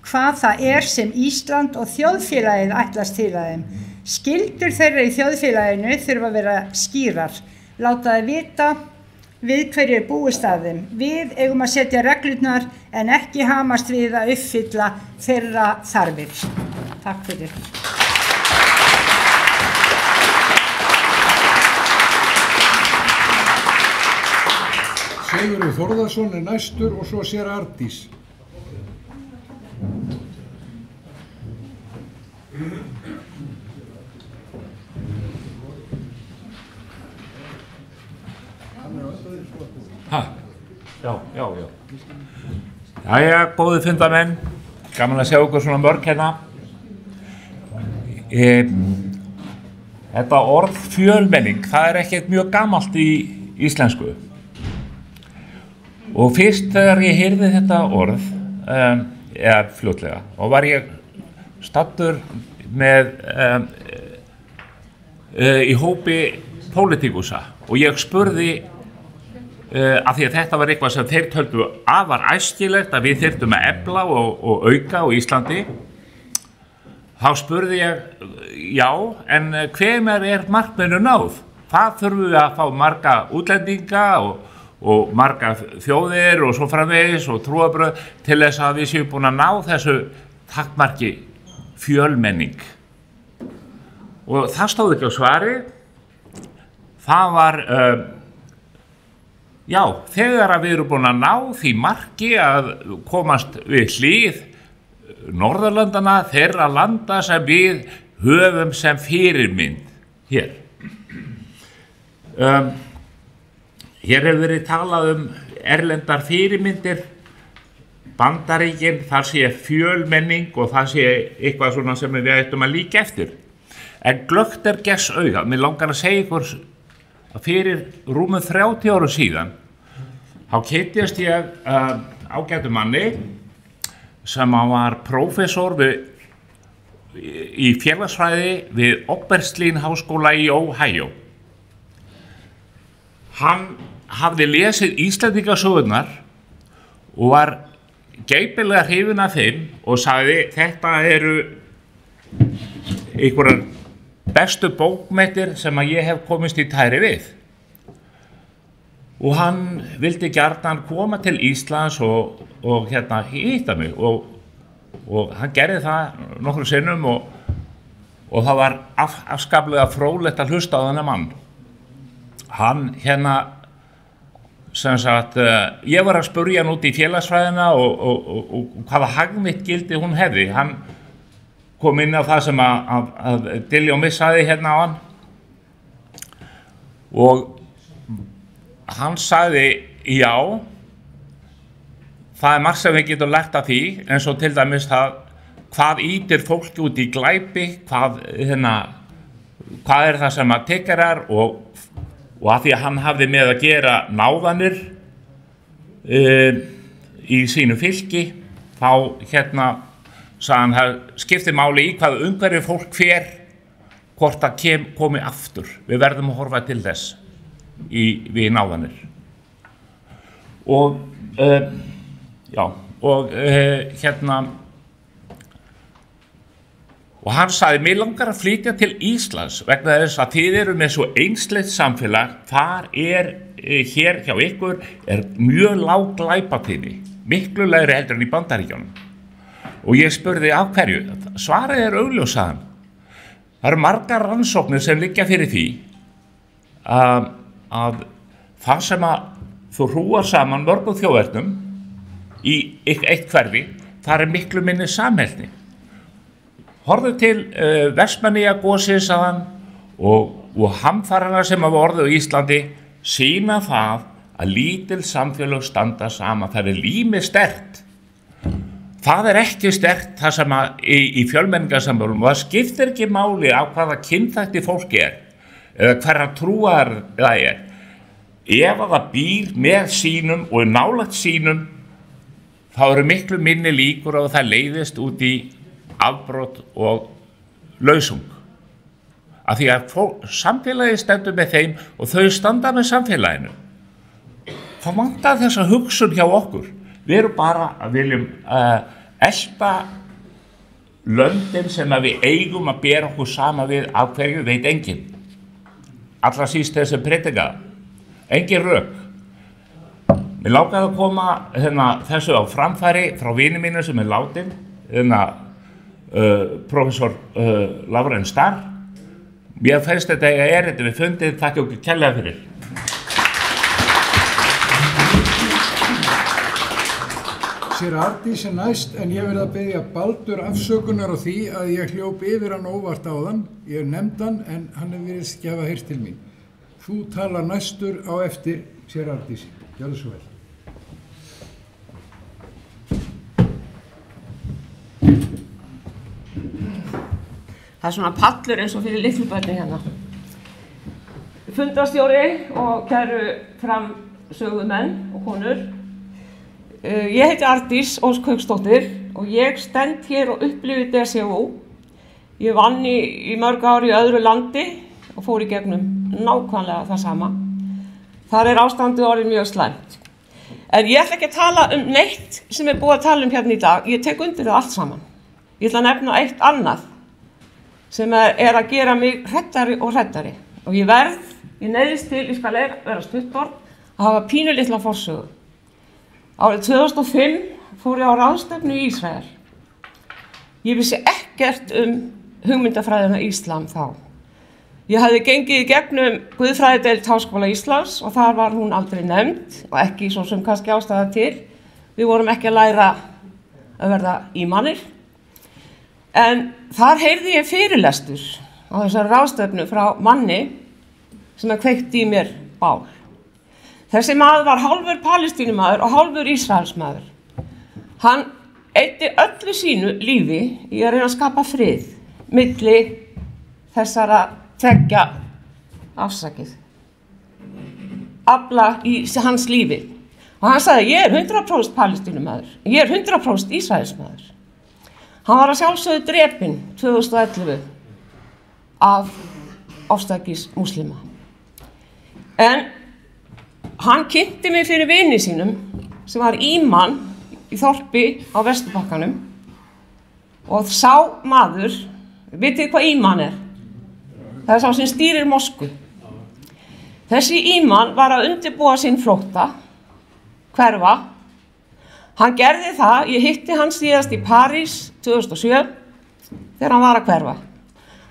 O: hvað það sem Ísland og þjóðfélagið ætlast til að þeim. Skyldur þeirra í þjóðfélaginu þurfa að vera skýrar. Láta það vita við hverju búist að þeim. Við eigum að setja reglurnar en ekki hamast við að uppfylla þeirra þarfir. Takk fyrir.
B: Sigurður Þórðarson næstur og svo sér Ardís.
P: Já. Jæja, góði fundamenn, gaman að sjá ykkur svona mörg hérna. Þetta orð fjölmenning, það ekkert mjög gamalt í íslensku. Og fyrst þegar ég heyrði þetta orð, eða fljótlega, og var ég staddur með í hópi pólitíkusa og ég spurði af því að þetta var eitthvað sem þeir töldu afar æskilegt að við þyrftum að efla og auka á Íslandi. Þá spurði ég, já, en hvenær markmiðinu náð? Hvað þurfum við að fá marga útlendinga og marga þjóðir og svo framvegis og trúarbrögð til þess að við séum búin að ná þessu takmarki fjölmenning? Og það stóð ekki á svari. Það var já, þegar að við erum búin að ná því marki að komast við hlið Norðurlandana, þeirra landa sem við höfum sem fyrirmynd hér. Hér hefur verið talað erlendar fyrirmyndir Bandaríkin, þar sé fjölmenning og það sé eitthvað svona sem við ættum að líka eftir. En glöggt gess auga. Mér langar að segja ykkur að fyrir rúmum 30 árum síðan þá kynntist ég ágætu manni sem var prófessor í félagsfræði við Oberlin háskóla í Ohio. Hann hafði lesið Íslendingasögurnar og var geipilega hrifinn af þeim og sagði þetta eru einhverjar bestu bókmenntir sem að ég hef komist í tæri við. Og hann vildi gjarnan koma til Íslands og hitta mig og hann gerði það nokkrum sinnum og það var afskaplega fróðlegt að hlusta á þennan mann. Hann sem sagt, ég var að spurja hann út í félagsfræðina og hvaða hagnýtt gildi hún hefði. Hann kom inn á það sem að Diljá missaði á hann og hann sagði já, það margt sem við getum lært af því, eins og til dæmis það hvað ýtir fólki út í glæpi, hvað það sem að tikkarar og að því að hann hafði með að gera náðanir í sínu fylki, þá sagði hann það skiptir máli í hvað umhverfi fólk fer hvort það komi aftur. Við verðum að horfa til þess við náðanir. Og og hann sagði, mig langar að flytja til Íslands vegna þess að þið eru með svo einsleitt samfélag, þar hér hjá ykkur mjög lág glæpatíðni, miklu lægri heldur en í Bandaríkjunum. Og ég spurði af hverju, svarið augljósaðan. Það eru margar rannsóknir sem liggja fyrir því að það sem að þú hrúar saman mörgum þjóðernum í eitt hverfi, það miklu minni samheldni. Horfðu til Vestmannaeyjagosið sagðan og hamfarana sem hafa orðið á Íslandi sýna það að lítil samfélög standa saman. Það límið sterkt. Það ekki sterkt það sem í fjölmenningarsamfélögum og það skiptir ekki máli á hvaða kynþætti fólki eða hverra trúar það Ef að það býr með sínum og nálægt sínum þá eru miklu minni líkur og það leiðist út í afbrot og lausung. Af því að samfélagi stendur með þeim og þau standa með samfélaginu. Þá vantar þessa hugsun hjá okkur. Við erum bara að viljum elta löndin sem að við eigum að bera okkur sama við af hverju veit enginn. Allra síst þessi predika. Engin rök. Mér langaði að koma þessu á framfæri frá vini mínu sem látin, Professor Lauren Starr. Mér finnst þetta erindi við fundið, takk okkur kærlega fyrir.
B: Sér Ardís næst, en ég verð að biðja Baldur afsökunar á því að ég hljóp yfir hann óvart áðan. Ég nefndi hann, en hann virðist ekki hafa heyrt til mín. Þú talar næstur á eftir sér Ardísi. Gjörðu svo vel.
H: Það svona pallur eins og fyrir litlu börni hérna. Fundarstjóri og kæru framsögumenn og konur. Ég heiti Ardís Ósk Hauksdóttir og ég stend hér og upplifi DCO. Ég vann í mörg ár í öðru landi og fór í gegnum nákvæmlega það sama. Þar ástandið orðið mjög slæmt. En ég ætla ekki að tala neitt sem búið að tala hérna í dag. Ég tek undir það allt saman. Ég ætla að nefna eitt annað sem að gera mig hræddari og hræddari. Og ég neyðist til, ég skal vera stuttorð, að hafa pínu litla forsögu. Árið 2005 fór ég á ráðstefnu í Ísrael. Ég vissi ekkert hugmyndafræðina Íslam þá. Ég hafði gengið í gegnum Guðfræðideild Háskóla Íslands og þar var hún aldrei nefnd og ekki svo sem kannski ástæða til. Við vorum ekki að læra að verða ímannir. En þar heyrði ég fyrirlestur á þessari ráðstefnu frá manni sem kveikti í mér bál. Þessi maður var hálfur Palestínumaður og hálfur Ísraelsmaður. Hann eyddi öllu sínu lífi í að reyna að skapa frið milli þessara tveggja afla í hans lífi. Og hann sagði, ég 100% Palestínumaður, ég 100% Ísraelsmaður. Hann var að sjálfsögðu drepinn 2011 af ofstækis múslima. En hann kynnti mig fyrir vini sínum sem var ímann í þorpi á Vesturbakkanum og sá maður, vitið hvað ímann er? Það er sá sem stýrir mosku. Þessi ímann var að undirbúa sinn flótta, hverfa. Hann gerði það, ég hitti hann síðast í París 2007 þegar hann var að hverfa.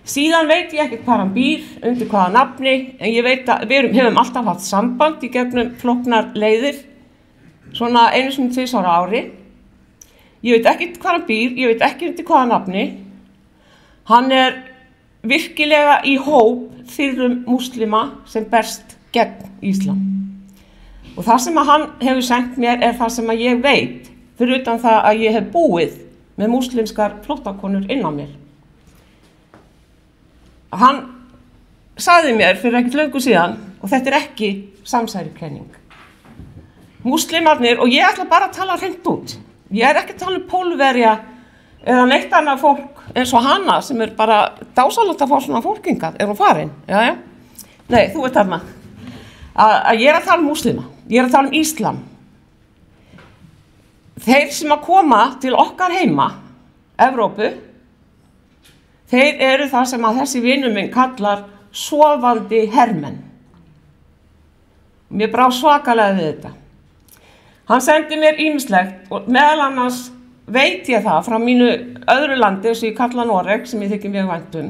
H: Síðan veit ég ekkert hvað hann býr, undir hvaða nafni, en ég veit að við hefum alltaf haft samband í gegnum flóknar leiðir, svona 1-2 ára ári. Ég veit ekkert hvað hann býr, ég veit ekki undir hvaða nafni. Hann er virkilega í hóp fyrrum múslima sem berst gegn Íslam. Og það sem að hann hefur sendt mér er það sem að ég veit, fyrir utan það að ég hef búið með múslimskar flóttakonur inn á mér. Hann sagði mér fyrir ekkert löngu síðan, og þetta er ekki samsærikenning. Múslimarnir, og ég ætla bara að tala hreint út, ég er ekki að tala um Pólverja eða neitt annað fólk eins og hana sem er bara dásalegt að fá svona fólkingað, er hún farin? Jæja? Nei, þú veit þarna. Að ég er að tala um múslima, ég er að tala um Íslam. Þeir sem að koma til okkar heima, Evrópu, þeir eru það sem að þessi vinur minn kallar sofandi hermenn. Mér brá svakalega við þetta. Hann sendi mér ýmislegt og meðal annars veit ég það frá mínu öðru landi sem ég kalla Noreg, sem ég þykir mjög vænt um.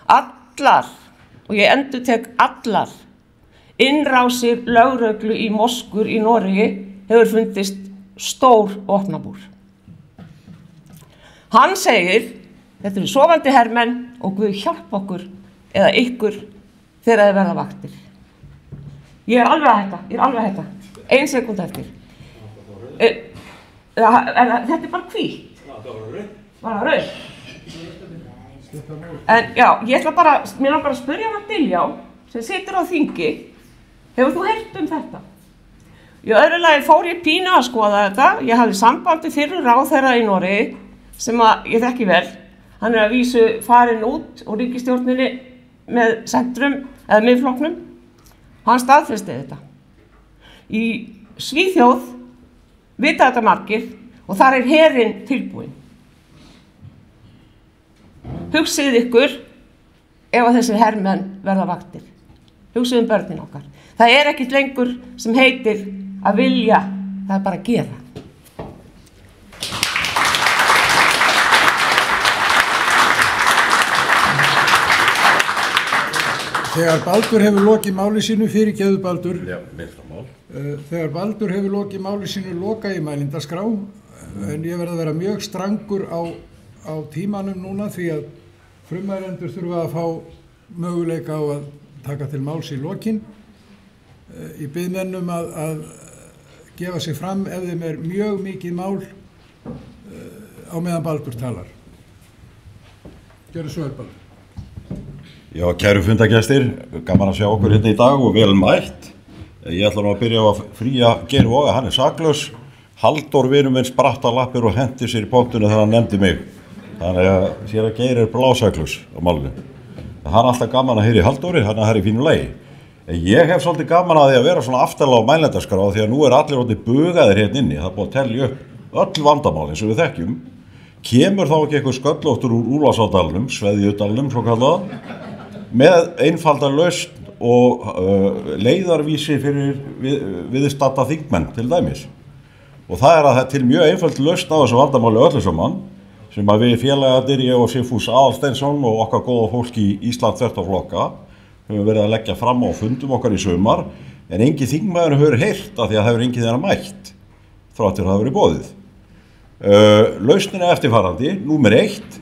H: Allar, og ég endurtek allar, innrásir lögreglu í moskur í Noregi hefur fundist stór opnabúr. Hann segir, þetta eru sofandi hermenn og Guð hjálp okkur eða ykkur þegar þið verða vaktir. Ég er alveg að hætta, 1 sekúnda eftir. Þetta er bara hvítt. Bara rauð. En já, mér langar að spyrja hann Diljá, sem situr á þingi, hefur þú heyrt um þetta? Í öðru lagi fór ég pínu að skoða þetta, ég hafði sambandi fyrir ráðherra í Noregi, sem ég þekki vel. Hann er að vísu farin út úr ríkisstjórninni með Centrum, eða Miðflokknum. Hann staðfesti þetta. Í Svíþjóð vita þetta margir og þar er herinn tilbúinn. Hugsið ykkur ef að þessir hermenn verða vaktir. Hugsið börnin okkar. Það er ekkert lengur sem heitir að vilja, það er bara að gera.
B: Þegar Baldur hefur lokið máli sínu, fyrirgefðu Baldur.
M: Já, minnsta mál.
B: Þegar Baldur hefur lokið máli sínu, loka í mælindaskrá, en ég verð að vera mjög strangur á tímanum núna því að frumærendur þurfa að fá möguleika á að taka til máls í lokin. Ég bið mennum að gefa sig fram ef þeim er mjög mikið mál á meðan Baldur talar. Gjörðu svo vel, Baldur.
Q: Já, kæru fundagestir, gaman að sjá okkur hérna í dag og vel mætt. Ég ætla nú að byrja á að fría Geir Voga, hann er saklaus. Halldór vinur minn spratt á lappir og hendi sér í pottinu þegar hann nefndi mig. Þannig að sér að Geir er blásaklaus á málinu. Það er alltaf gaman að heyra í Halldóri, hann er í fínu lagi. Ég hef svolítið gaman að því að vera svona aftarlega á mælendaskrá því að nú er allir orðið bugaðir hérna inni. Það er búið að telja upp öll vandamál eins og við þekkjum. Kemur þá ekki eitthvað sköllóttur úr Úlfarsárdalnum, Sveðjudalnum svo kallað, með einfaldar lausn og leiðarvísi fyrir viðstatta þingmenn til dæmis. Og það er að það er til mjög einföld lausn á þessu vandamáli öllu saman sem að við félagarnir, ég og Sigfús Aðalsteinsson og okkar góða fólk í Ísland þvert á flokka höfum verið að leggja fram á fundum okkar í sumar en engin þingmaður hefur heyrt af því að það hefur engin þeirra mætt þráttur það hefur verið boðið. Lausnin er eftirfarandi, númer 1.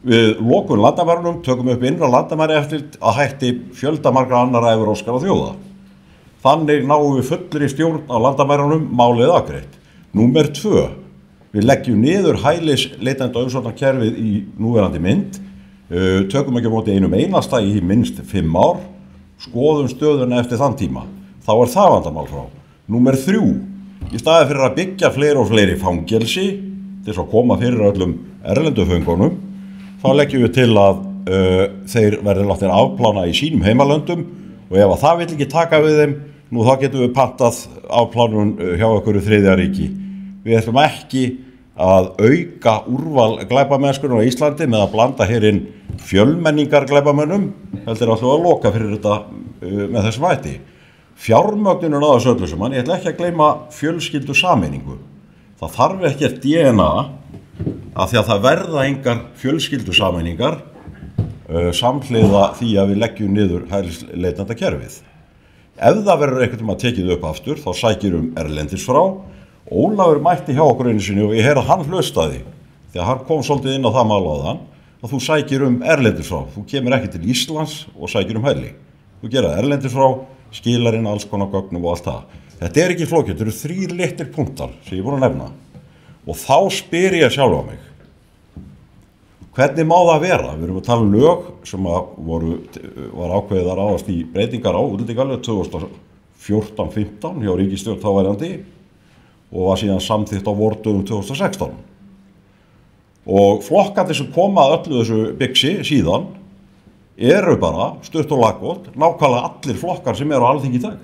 Q: Við lokun landamærunum tökum upp innra landamæri eftir að hætti fjöldamargra annarra evrópskara þjóða. Þannig náum við fullri stjórn á landamærunum málið afgreitt. Númer 2. Við leggjum niður hælisleitenda umsóknarkerfið í núverandi mynd, tökum ekki á móti einum einasta í minnst 5 ár, skoðum stöðuna eftir þann tíma. Þá er það vandamál frá. Númer 3, í staði fyrir að byggja fleiri og fleiri fangelsi til að koma fyrir öllum erlendu föngunum, þá leggjum við til að þeir verði látnir afplána í sínum heimalöndum og ef að það vill ekki taka við þeim, nú þá getum við pantað afplánun hjá einhverju þriðja ríki. Við ætlum ekki að auka úrval glæpamennskunum á Íslandi með að blanda hér inn fjölmenningar glæpamönnum, heldur alltaf að loka fyrir þetta með þessum hætti. Fjármögnunum á þessu öllu saman, ég ætla ekki að gleyma fjölskyldu sameiningu. Það þarf ekkert DNA af því að það verða engar fjölskyldu sameiningar samhliða því að við leggjum niður hælisleitenda kerfið. Ef það verður einhvern veginn að tekið upp aftur, þá sækir erlendis frá. Ólafur mætti hjá okkur einu sinni og ég heyrði að hann hlustaði, því að hann kom svolítið inn á það mál áðan, og þú sækir erlendis frá. Þú kemur ekki til Íslands og sækir hæli. Þú gera erlendis frá, skilar inn alls konar gögnum og allt það. Þetta er ekki flókið, þetta eru 3 litlir punktar sem ég er búin að nefna. Og þá spyr ég sjálfa mig, hvernig má það vera? Við erum að tala lög sem var ákveðið að ráðast í breytingar á útlendingalög 2014-15 hjá ríkisstjórn þáverandi og var síðan samþykkt á vordögum 2016. Og flokkandi sem koma að öllu þessu bygsi síðan eru bara stutt og laggott nákvæmlega allir flokkar sem eru á Alþingi í dag.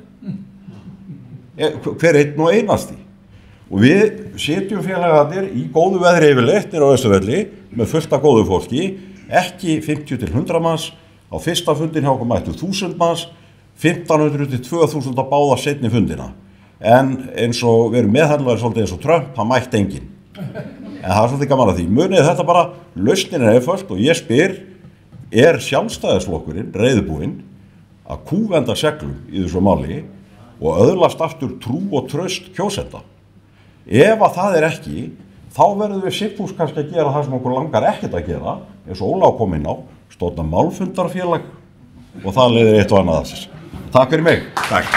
Q: Hver einn og einasti. Og við setjum félagarnir í góðu veðri yfirleitt á Austurvelli með fullt af góðu fólki, ekki 50 til 100 manns, á fyrsta fundin hjá okkur mættu 1000 manns, 1500 til 2000 á báða seinni fundina. En eins og við erum meðhandlaðir svolítið eins og Trump, hann mætti enginn. En það er svolítið gaman að því. Munið þetta bara, lausnin er einföld og ég spyr, er Sjálfstæðisflokkurinn reiðubúinn að kúvenda seglum í þessu máli og öðlast aftur trú og traust kjósenda? Ef að það er ekki, þá verðum við Sigfús kannski að gera það sem okkur langar ekkert að gera, eins og Ólaf kom inn á, stofna málfundarfélag og það leiðir eitt og annað af þess. Takk fyrir mig. Takk.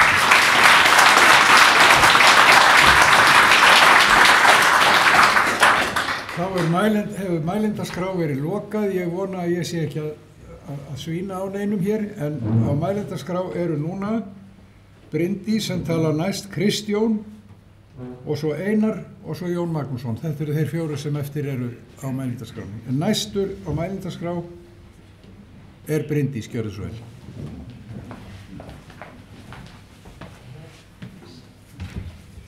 B: Þá hefur mælendaskrá verið lokað. Ég vona að ég sé ekki að svína á neinum hér, en á mælendaskrá eru núna Bryndís sem talar næst, Kristjón og svo Einar og svo Jón Magnússon. Þetta eru þeir 4 sem eftir eru á mælendaskránni. En næstur á mælendaskrá er Bryndís, gjörðu svo vel.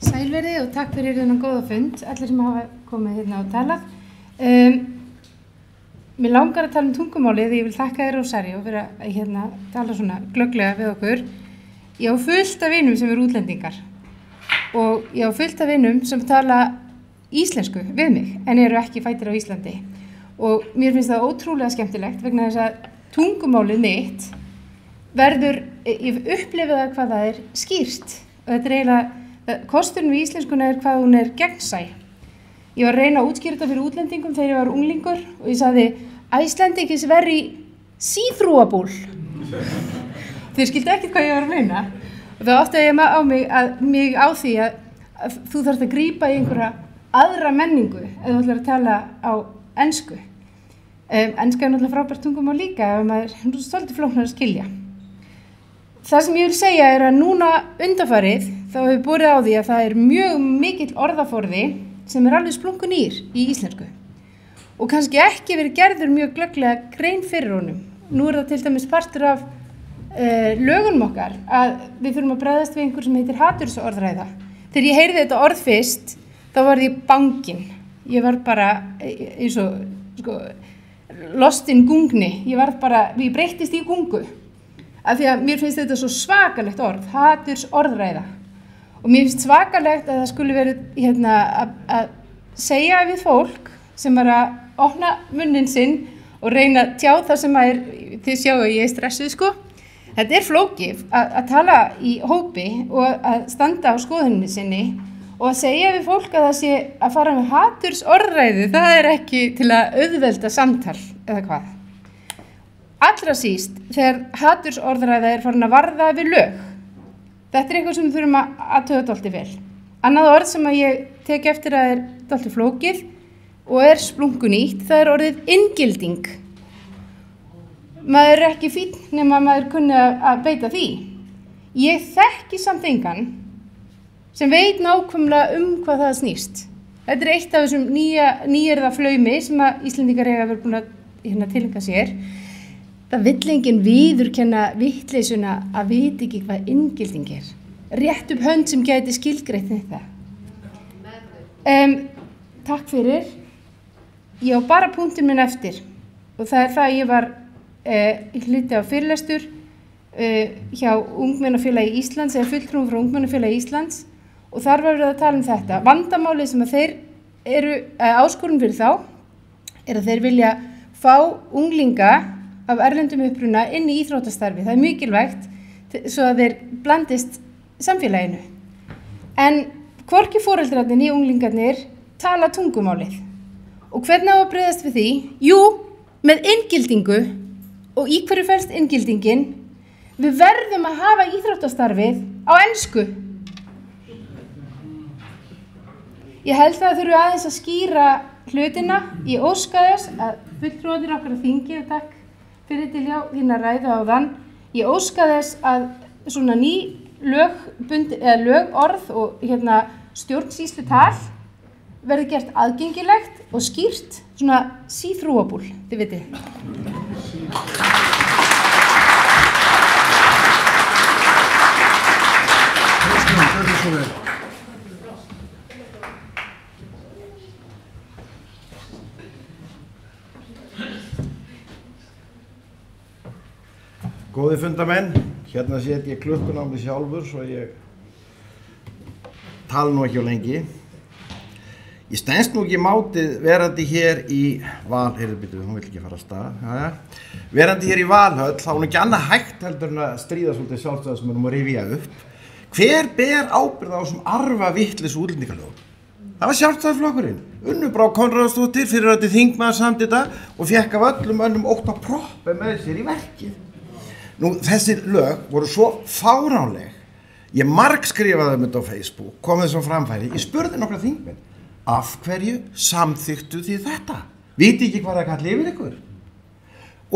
R: Sælverði og takk fyrir þennan góða fund, allir sem hafa komið hérna og talað. Mér langar að tala tungumálið, ég vil þakka þér Rósaríó fyrir að tala svona glögglega við okkur. Ég á fullt af vinum sem eru útlendingar og ég á fullt af vinum sem tala íslensku við mig en eru ekki fæddir á Íslandi. Og mér finnst það ótrúlega skemmtilegt vegna þess að tungumálið mitt verður, ég upplifi það hvað það er skýrt. Og þetta er eiginlega, kosturinn við íslenskuna er hvað hún er gegnsæ. Ég var að reyna að útskýra þetta fyrir útlendingum þegar ég var unglingur og ég sagði Icelandic is very see-throughable. Þeir skildi ekkert hvað ég var að meina. Og þá áttaði ég mig á því að þú þarft að grípa í einhverja aðra menningu ef þú ætlar að tala á ensku. Enska er náttúrulega frábært tungumál líka ef maður er svolítið flóknar að skilja. Það sem ég vil segja er að núna undanfarið þá hefur borið á því að það er mjög mikill orðaforði sem er alveg splunkunýr í íslensku og kannski ekki verið gerður mjög glögglega grein fyrir honum. Nú er það til dæmis partur af lögunum okkar að við þurfum að bregðast við einhver sem heitir hatursorðræða. Þegar ég heyrði þetta orð fyrst þá var ég bangin. Ég var bara eins og lost in gungni. Ég breyttist í gungu. Af því að mér finnst þetta svo svakalegt orð, hatursorðræða. Og mér finnst svakalegt að það skulle verið að segja við fólk sem er að opna munnin sinn og reyna að tjá það sem að þið sjáu að ég er stressuð sko. Þetta er flókið að tala í hópi og að standa á skoðunni sinni og að segja við fólk að það sé að fara með hatursorðræðu, það er ekki til að auðvelda samtal eða hvað. Allra síst þegar hatursorðræða er farin að varða við lög. Þetta er eitthvað sem við þurfum að athuga dálítið vel. Annað orð sem að ég tek eftir að dálítið flókið og splunkunýtt, það orðið inngilding. Maður ekki fínn nema maður kunni að beita því. Ég þekki samt engan sem veit nákvæmlega hvað það snýst. Þetta eitt af þessum nýjarða flaumi sem að Íslendingar eiga verið búin að tileinka sér. Það vill enginn viðurkenna vitleysuna að vita ekki hvað inngilding Rétt upp hönd sem gæti skilgreitt þetta. Takk fyrir. Ég á bara punktinn minn eftir og það það að ég var hluti af fyrirlestur hjá Ungmennafélagi Íslands eða fulltrúum frá Ungmennafélagi Íslands og þar var verið að tala þetta. Vandamálið sem að þeir áskorun fyrir þá að þeir vilja fá unglinga af erlendum uppruna inn í íþróttastarfi. Það mikilvægt svo að þeir blandist samfélaginu. En hvorki foreldrarnir né unglingarnir tala tungumálið. Og hvernig á að bregðast við því? Jú, með inngildingu. Og í hverju felst inngildingin? Við verðum að hafa íþróttastarfið á ensku. Ég held það þurfi aðeins að skýra hlutina. Ég óska þess að fulltrúarnir okkar á þingi, og takk fyrir til þína ræðu áðan. Ég óska þess að svona ný lögorð og stjórnsýslutal verði gert aðgengilegt og skýrt svona see-throughable, þið vitið.
S: Góði fundamenn, hérna set ég klukkun á mig sjálfur svo ég tala nú ekki á lengi. Ég stendst nú ekki mátið verandi hér í hún vill ekki fara af stað. Verandi hér í Valhöll, þá hún ekki annað hægt heldur en að stríða svolítið sjálfstæðismönnum og rifja upp. Hver ber ábyrgð á þessum arfa vitleysu útlendingalögum? Það var Sjálfstæðisflokkurinn. Unnur Brá Konráðsdóttir fyrrverandi þingmaður samdi þetta og fékk af öllum önnum ótta proppi með sér í verkið. Nú, þessi lög voru svo fáránleg. Ég margskrifaði þetta á Facebook, kom þessum framfæri. Ég spurði nokkra þingmenn, af hverju samþyktu þið þetta? Viti ekki hvað það kalli yfir ykkur?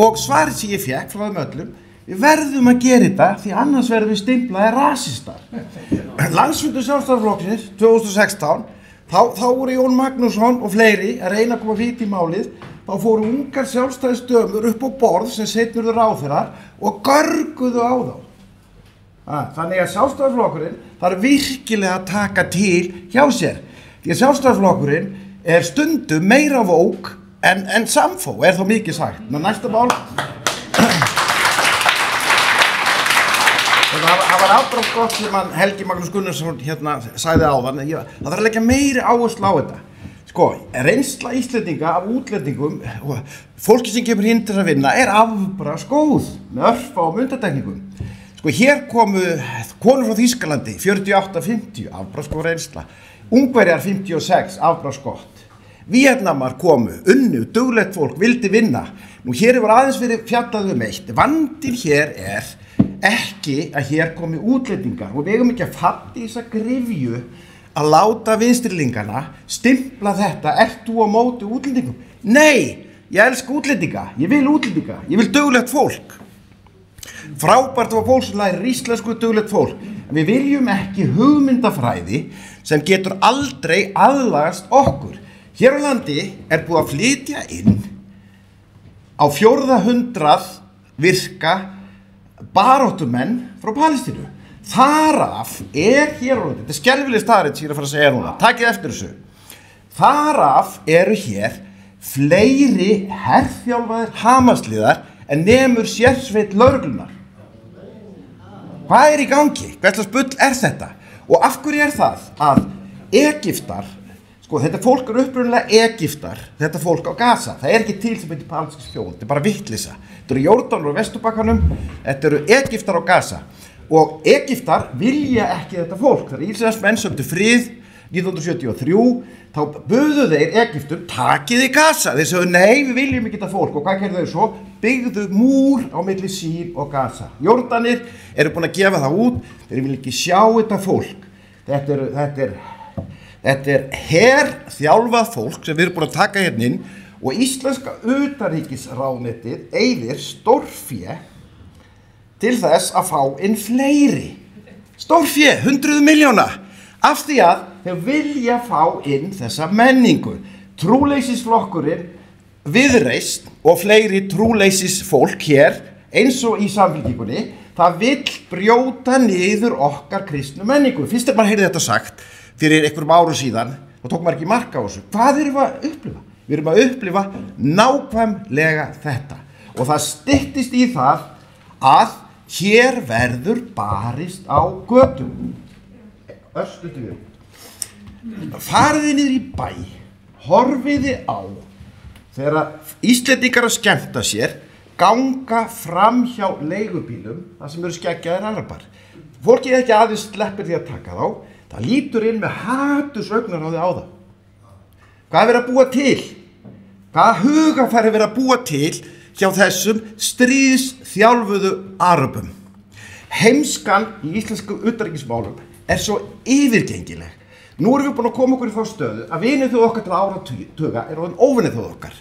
S: Og svarið sem ég fékk frá þeim öllum, við verðum að gera þetta því annars verðum við stimplaði rasistar. Landsfundur Sjálfstæðisflokksins 2016, þá voru Jón Magnússon og fleiri að reyna að koma fít í málið. Þá fóru ungar sjálfstæðisdömur upp á borð sem seinna urðu ráðherrar og görguðu á þá. Þannig að Sjálfstæðisflokkurinn þarf virkilega að taka til hjá sér. Því að Sjálfstæðisflokkurinn stundum meira vók en samfó, þá mikið sagt. Næsta mál. Það var afbrátt gott sem Helgi Magnús Gunnarsson sagði áðan. Það þarf að leggja meiri áherslu á þetta. Reynsla Íslendinga af útlendingum og fólki sem kemur hinn til að vinna afbragðs góð með örfáum undantekningum. Hér komu konur frá Þýskalandi 48-50, afbragðs góð reynsla. Ungverjar 56, afbragðs gott. Víetnamar komu, unnu, duglegt fólk, vildi vinna. Nú hér var aðeins fyrir fjallað eitt. Vandinn hér ekki að hér komi útlendingar og við eigum ekki að falla í þessa gryfju að láta vinstrilingana stimpla þetta, ert þú á móti útlendingum? Nei, ég elska útlendinga, ég vil útlendinga, ég vil duglegt fólk. Frábært var fólk sem lærir íslensku duglegt fólk. En við viljum ekki hugmyndafræði sem getur aldrei aðlagast okkur. Hér á landi búið að flytja inn á 400 virka baráttumenn frá Palestínu. Þaraf hér á landi, þetta skelfileg staðreynd sem ég að fara að segja núna, takið eftir þessu. Þaraf hér fleiri herþjálfaðir Hamasliðar en nemur sérsveit lögreglunar. Hvað í gangi? Hverslags bull þetta? Og af hverju það að Egyptar, þetta fólk upprunalega Egyptar, þetta fólk á Gaza, það ekki til sem heitir palestísk þjóð, þetta bara vitleysa. Þetta eru Jórdan og Vesturbakkanum, þetta eru Egyptar á Gaza. Og Egyptar vilja ekki þetta fólk. Það Ísraelsmenn sömdu frið 1973, þá buðu þeir Egyptum, takiði Gaza. Þeir sögðu, nei, við viljum ekki þetta fólk. Og hvað gerðu þau svo? Byggðu múr á milli sín og Gaza. Jórdanir búin að gefa það út, þeir vilja ekki sjá þetta fólk. Þetta Þetta herþjálfað fólk sem við erum búin að taka hérna inn og íslenska utanríkisráðuneytið eyðir stórfé til þess að fá inn fleiri. Stórfé, 100 milljóna, af því að þeir vilja fá inn þessa menningu. Trúleysisflokkurinn, Viðreisn og fleiri trúleysisfólk hér, eins og í Samfylkingunni, það vill brjóta niður okkar kristnu menningu. Fyrst maður heyrði þetta sagt fyrir einhverjum árum síðan, þá tók maður ekki mark á þessu. Hvað erum við að upplifa? Við erum að upplifa nákvæmlega þetta. Og það styttist í það að hér verður barist á götum. Örstutu við. Fariði niður í bæ, horfiði á þegar Íslendingar að skemmta sér, ganga fram hjá leigubílum, það sem eru skeggjaðir arabar. Fólkið ekki aðeins sleppir því að taka þá, það lítur inn með hatursögnar á því á það. Hvað er verið að búa til? Hvaða hugafæri er verið að búa til hjá þessum stríðsþjálfuðu arabum? Heimskan í íslensku utanríkismálum er svo yfirgengileg. Nú erum við búin að koma okkur í þá stöðu að vinið þjóð okkar til áratuga er orðin óvinið þjóð okkar.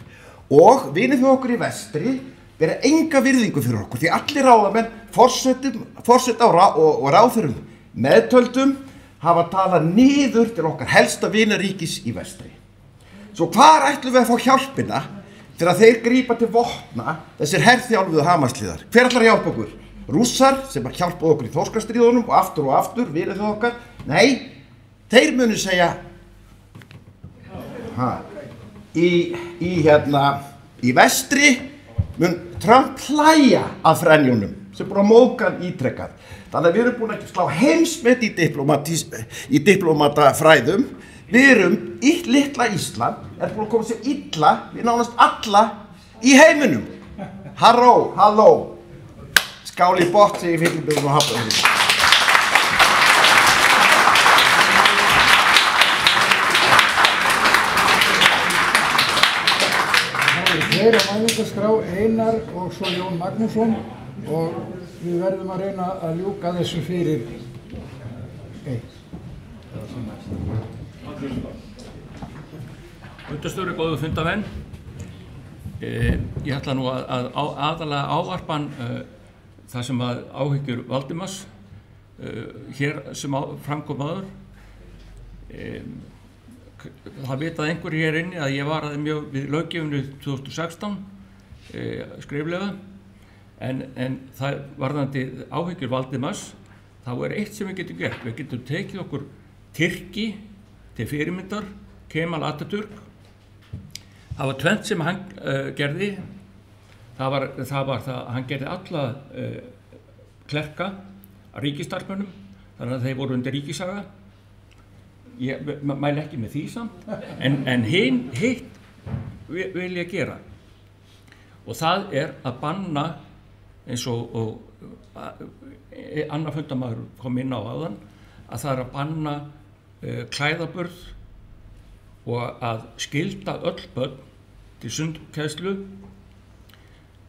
S: Og vinið þjóð okkur í vestri bera enga virðingu fyrir okkur því allir ráðamenn, forseta og ráðherrum meðtöldum hafa talað niður til okkar helsta vinaríkis í vestri. Svo hvar ætlum við að fá hjálpina þegar þeir grípa til vopna þessir herþjálfuðu Hamasliðar? Hver ætlar að hjálpa okkur? Rússar sem har hjálpað okkur í Þórskastríðunum og aftur vinið þjóð okkar? Nei, þeir munu segja í vestri mun Trump hlæja að frenjunum sem búin að móðga hann ítrekkað. Þannig að við erum búin að slá heimsmet í diplomatafræðum. Við erum litla Ísland er búin að koma sér illa við nánast alla í heiminum. Halló. Skál í botn sem ég fyrir og hafða.
B: Hér á mælingaskrá Einar og svo Jón Magnússon og við verðum að reyna að ljúka þessu fyrir
T: Fundarstjóri, góðu fundamenn. Ég ætla nú að aðalega ávarpan það sem að áhyggjur Valdimars hér sem framkom áður. Það vitað einhverju hér inni að ég varaði mjög við löggjöfunu 2016 skriflega en það varðandi áhyggjur Valdimars þá er eitt sem við getum gert. Við getum tekið okkur Tyrki til fyrirmyndar, Kemal Atatürk. Það var tvennt sem hann gerði. Það var það að hann gerði alla klerka að ríkisstarfsmönnum þannig að þeir voru undir ríkissaga. Ég mæli ekki með því samt, en hitt vil ég gera og það er að banna eins og annar fundamaður kom inn á áðan að það er að banna klæðaburð og að skylda öll börn til sundkæðslu.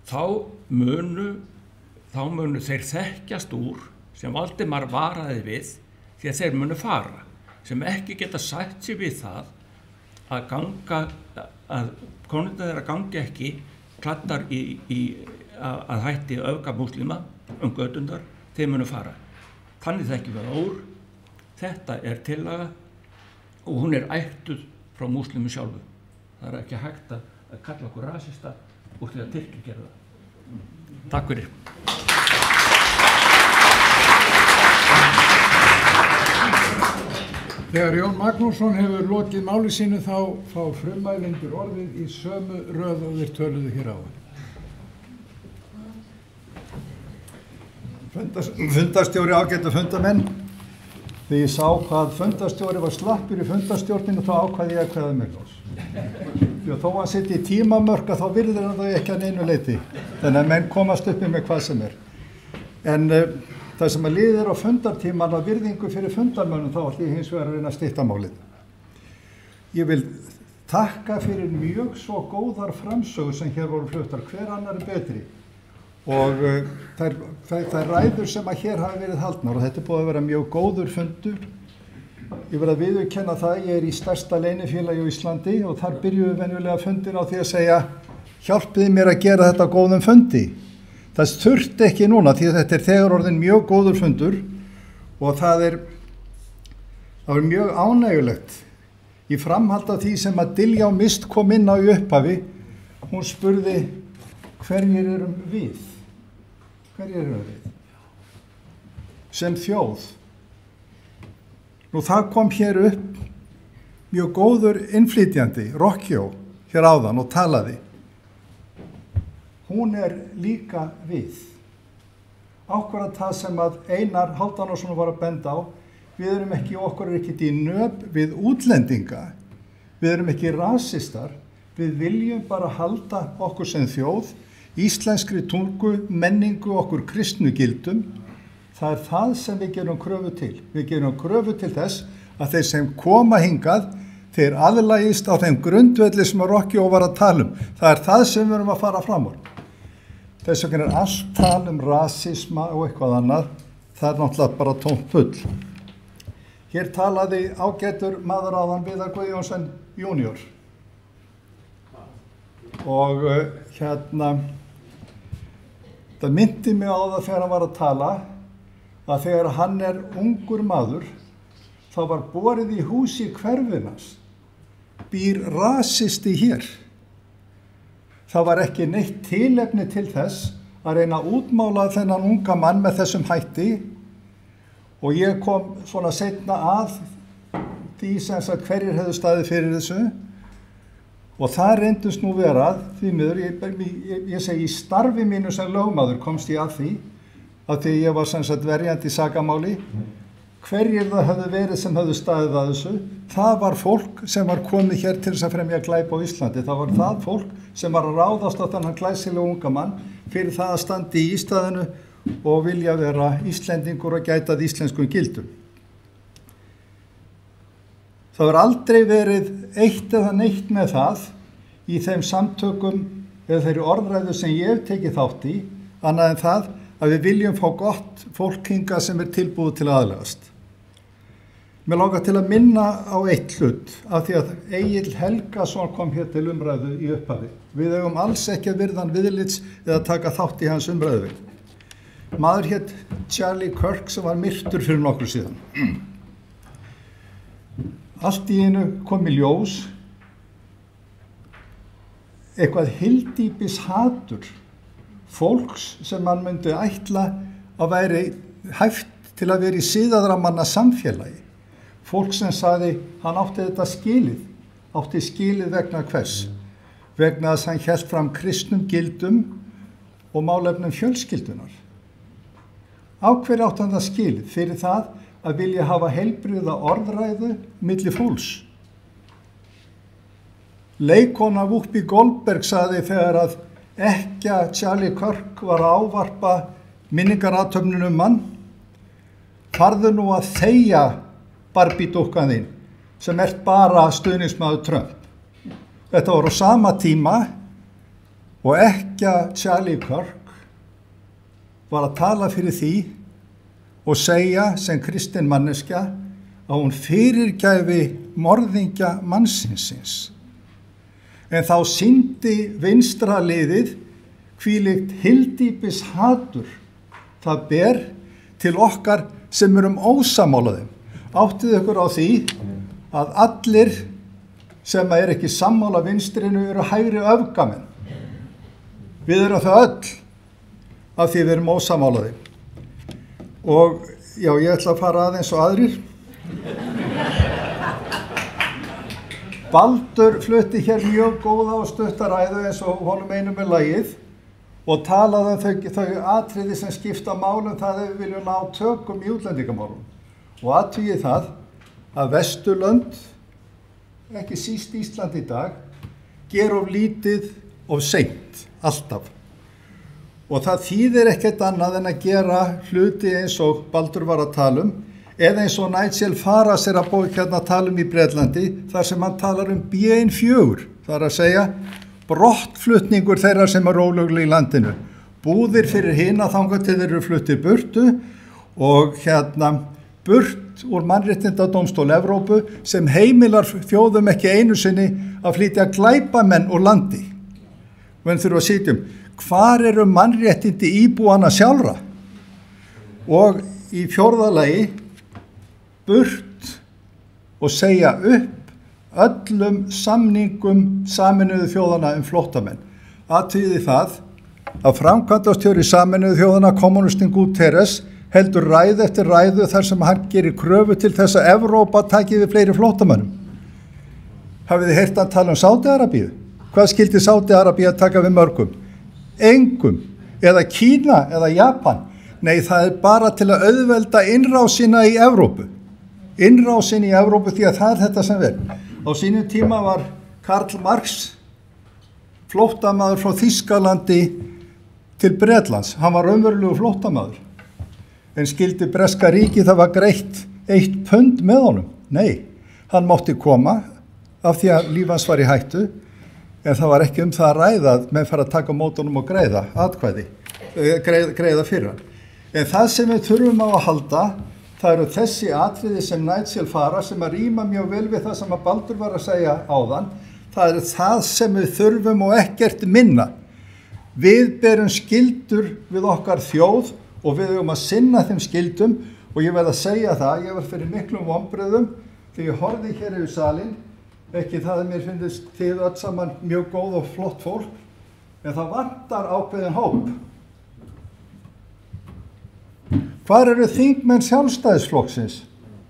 T: Þá munu þeir þekkjast úr sem Valdimar varaði við því að þeir munu fara sem ekki geta sætt sig við það að konurnar þeirra gangi ekki kladdar að hætti öfga múslima götundar, þeir munu fara. Þannig þekkjum við úr. Þetta er tillaga og hún er ættuð frá múslimu sjálfu. Það er ekki hægt að kalla okkur rasista úr því að Tyrkir gerðu það. Takk fyrir.
B: Þegar Jón Magnússon hefur lokið máli sínu þá fá frummælendur orðið í sömu röð og þeir töluðu hér áður. Fundarstjóri ágætu fundamenn. Þegar ég sá hvað fundarstjóri var slappur í fundarstjórninu þá ákvaði ég að kveða mig loss. Því að þó að setja í tímamörk þá virðir hann það ekki að neinu leyti. Þannig að menn komast uppi með hvað sem er. En það sem að liðir á fundartíman á virðingu fyrir fundarmönnum þá ætlum ég hins vegar að reyna að stytta málið. Ég vil þakka fyrir mjög svo góðar framsögur sem hér voru fluttar, hver annar er betri. Og þær ræður sem að hér hafa verið haldnar og þetta er búið að vera mjög góður fundur Ég verð að viðurkenna það, ég í stærsta leynifélagi á Íslandi og þar byrjuðu venjulega fundir á því að segja hjálpiði mér að gera þetta góðum fundi. Það þurfti ekki núna því að þetta þegar orðin mjög góður fundur og það er mjög ánægjulegt. Í framhald af því sem að Diljá Mist kom inn á í upphafi, hún spurði hverjir erum við? Hverjir erum við? Sem þjóð. Nú það kom hér upp mjög góður innflytjandi, Rokkjó, hér áðan og talaði. Hún líka við. Ákvarðat það sem að Einar Hálfdánason var að benda á, við erum ekki, okkur ekkert í nöp við útlendinga, við erum ekki rasistar, við viljum bara halda okkur sem þjóð, íslenskri tungu, menningu, okkur kristnu gildum. Það það sem við gerum kröfu til. Við gerum kröfu til þess að þeir sem koma hingað, þeir aðlagist á þeim grundvelli sem að Rokkjó var að tala um. Það það sem við erum að fara fram úr. Þess vegna allt tal rasisma og eitthvað annað, það náttúrulega bara tómt bull. Hér talaði ágætur maður áðan Viðar Guðjónsson junior. Og það myndi mig á það þegar hann var að tala að þegar hann ungur maður þá var borið í húsi hverfinans býr rasisti hér. Það var ekki neitt tilefni til þess að reyna að útmála þennan unga mann með þessum hætti og ég kom svona seinna að því sem sagt hverjir hefðu staðið fyrir þessu og það reyndust nú vera því miður, ég segi í starfi mínu sem lögmaður komst ég að því að því ég var sem sagt verjandi í sakamáli hverjir það hefðu verið sem hefðu staðið að þessu, það var fólk sem var komið hér til þess að fremja glæp á Íslandi, það var það fólk sem var að ráðast á þennan glæsilega unga mann fyrir það að standi í ístaðinu og vilja vera Íslendingur og gætað íslenskum gildum. Það var aldrei verið eitt eða neitt með það í þeim samtökum eða þeirri orðræðu sem ég hef tekið þátt í, annað en það að við viljum fá gott fólk hingað sem tilbúið til aðlagast. Mér langar til að minna á eitt hlut af því að Egill Helgason kom hér til umræðu í upphafi. Við eigum alls ekki að virða hann viðlits eða taka þátt í hans umræðu. Maður hét Charlie Kirk sem var myrtur fyrir nokkru síðan. Allt í einu kom í ljós eitthvað hyldýpis hatur fólks sem mann myndi ætla að væri hæft til að vera í siðaðramanna samfélagi. Fólk sem sagði hann átti þetta skilið, átti skilið vegna hvers? Vegna þess að hann hélt fram kristnum gildum og málefnum fjölskyldunar. Á hverju átti hann það skilið? Fyrir það að vilja hafa heilbrigða orðræðu milli fólks. Leikona Whoopi Goldberg sagði þegar að ekkja Charlie Kirk var að ávarpa minningarathöfninu mann, farðu nú að þegja Barbie-dúkkan þín sem bara stuðningsmaður Trump. Þetta var á sama tíma og ekkja Charlie Kirk var að tala fyrir því og segja sem kristin manneskja að hún fyrirgæfi morðingja mannsins. En þá sýndi vinstra liðið hvílíkt hyldýpis hatur það ber til okkar sem erum ósammálaðum. Áttið ykkur á því að allir sem ekki sammála vinstrinu eru hægri öfgamenn. Við erum það öll af því við erum ósammálaði. Og já, ég ætla að fara aðeins og aðrir. Baldur flutti hér mjög góða og stutta ræðu eins og honum einum með lagið og talaði þau atriði sem skipta málum það við viljum ná tökum í útlendingamálum. Og athugið það að Vesturlönd, ekki síst Ísland í dag, gera of lítið of seint, alltaf. Og það þýðir ekkert annað en að gera hluti eins og Baldur var að tala eða eins og Nigel Farage að bók hérna að tala í Bretlandi, þar sem hann talar B1-4, það að segja brottflutningur þeirra sem ólöglega í landinu. Búðir fyrir hina þangað til þeir eru fluttir burtu og burt dómt úr mannréttindadómstól Evrópu sem heimilar þjóðum ekki einu sinni að flytja glæpamenn úr landi. Menn þurfa að sitja hvar eru mannréttindi íbúana sjálfra? Og í 4. lagi burt og segja upp öllum samningum Sameinuðu þjóðanna flóttamenn. Athugið það að framkvæmdastjóri Sameinuðu þjóðanna kommunistinn Guterres heldur ræðu eftir ræðu þar sem hann gerir kröfu til þess að Evrópa taki við fleiri flóttamönnum. Hafið þið heyrt að tala Sádi-Arabíu? Hvað skildi Sádi-Arabíu að taka við mörgum? Engum, eða Kína eða Japan. Nei, það bara til að auðvelda innrásina í Evrópu. Innrásin í Evrópu því að það þetta sem verð. Á sínum tíma var Karl Marx flóttamaður frá Þýskalandi til Bretlands. Hann var raunverulegu flóttamaður. En skildi breska ríki það var greitt 1 pund með honum? Nei, hann mátti koma af því að líf hans var í hættu, en það var ekki það að ræða að menn fara að taka mót honum og greiða atkvæði, greiða fyrir hann. En það sem við þurfum á að halda, það eru þessi atriði sem Nigel fara sem að rýma mjög vel við það sem að Baldur var að segja áðan. Það er það sem við þurfum og ekkert minna. Við berum skyldur við okkar þjóð og við höfum að sinna þeim skyldum og ég verð að segja það, ég var fyrir miklum vonbrigðum þegar ég horfði hér yfir salinn, ekki það að mér finnst þið öll saman mjög góð og flott fólk, en það vantar ákveðin hóp. Hvar eru þingmenn Sjálfstæðisflokksins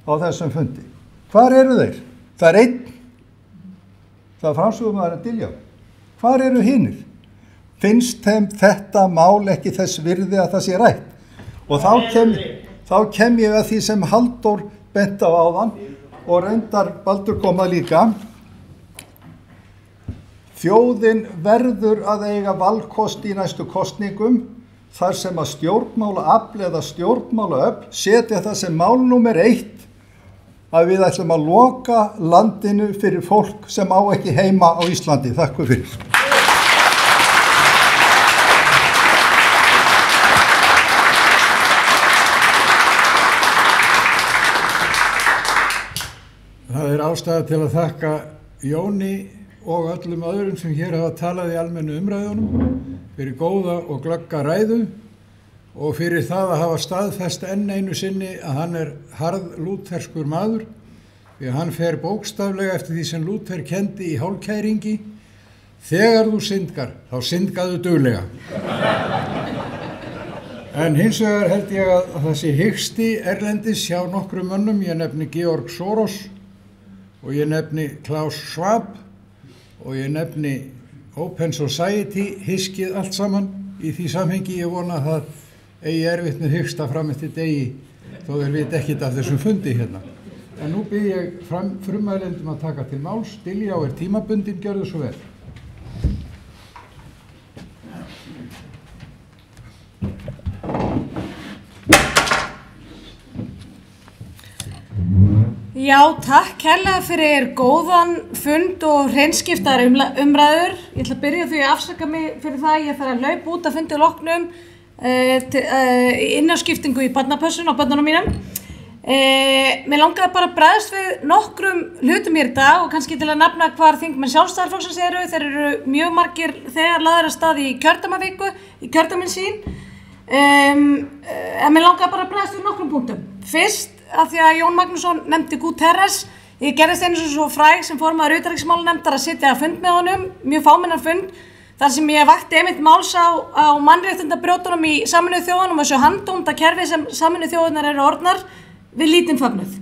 B: á þessum fundi? Hvar eru þeir? Það er einn. Það er framsögumaðurinn Diljá. Hvar eru hinir? Finnst þeim þetta mál ekki þess virði að það sé rætt? Og þá kem ég að því sem Halldór bent á áðan og reyndar Baldur koma líka. Þjóðin verður að eiga valkost í næstu kosningum þar sem að stjórnmálaafl eða stjórnmálaöfl setja það sem mál númer 1 að við ætlum að loka landinu fyrir fólk sem á ekki heima á Íslandi. Þakka fyrir. Það er ástæða til að þakka Jóni og öllum öðrum sem hér hafa talað í almennu umræðunum fyrir góða og glögga ræðu og fyrir það að hafa staðfest enn einu sinni að hann er harðlútherskur maður því að hann fer bókstaflega eftir því sem Lúther kendi í hálfkæringi: þegar þú syndgar, þá syndgaðu duglega. En hins vegar held ég að það sé hiksti erlendis hjá nokkrum mönnum. Ég nefni Georg Soros og ég nefni Klaus Schwab og ég nefni Open Society, hyskið allt saman í því samhengi. Ég vona að það eigi erfitt með hyksta fram eftir degi þó þeir veit ekkit af þessum fundi hérna. En nú bið ég frumælendum að taka til máls. Diljá er tímabundin, gjörðu svo vel.
C: Já, takk kærlega fyrir góðan fund og hreinskiptar umræður. Ég ætla að byrja því að afsaka mig fyrir það að ég þarf að laupa út að fundi loknum innarskiptingu í barnapössun á börnunum mínum. Mér langaði bara að bregðast við nokkrum hlutum hér í dag og kannski til að nefna hvar þingmenn Sjálfstæðisflokksins eru. Þeir eru mjög margir þegar lagðir af stað í kjördæmaviku, í kjördæmin sín. En mér langaði bara að bregðast við nokkrum punktum. Fyrst, af því að Jón Magnússon nefndi Guterres. Ég gerðist einu svo fræg sem formaður utanríkismálanefndar að sitja að fund með honum, mjög fámennan fund, þar sem ég vakti einmitt máls á mannréttindabrjótunum í Sameinuðu þjóðunum og þessu handómda kerfi sem Sameinuðu þjóðurnar eru orðnar við lítinn fögnuð.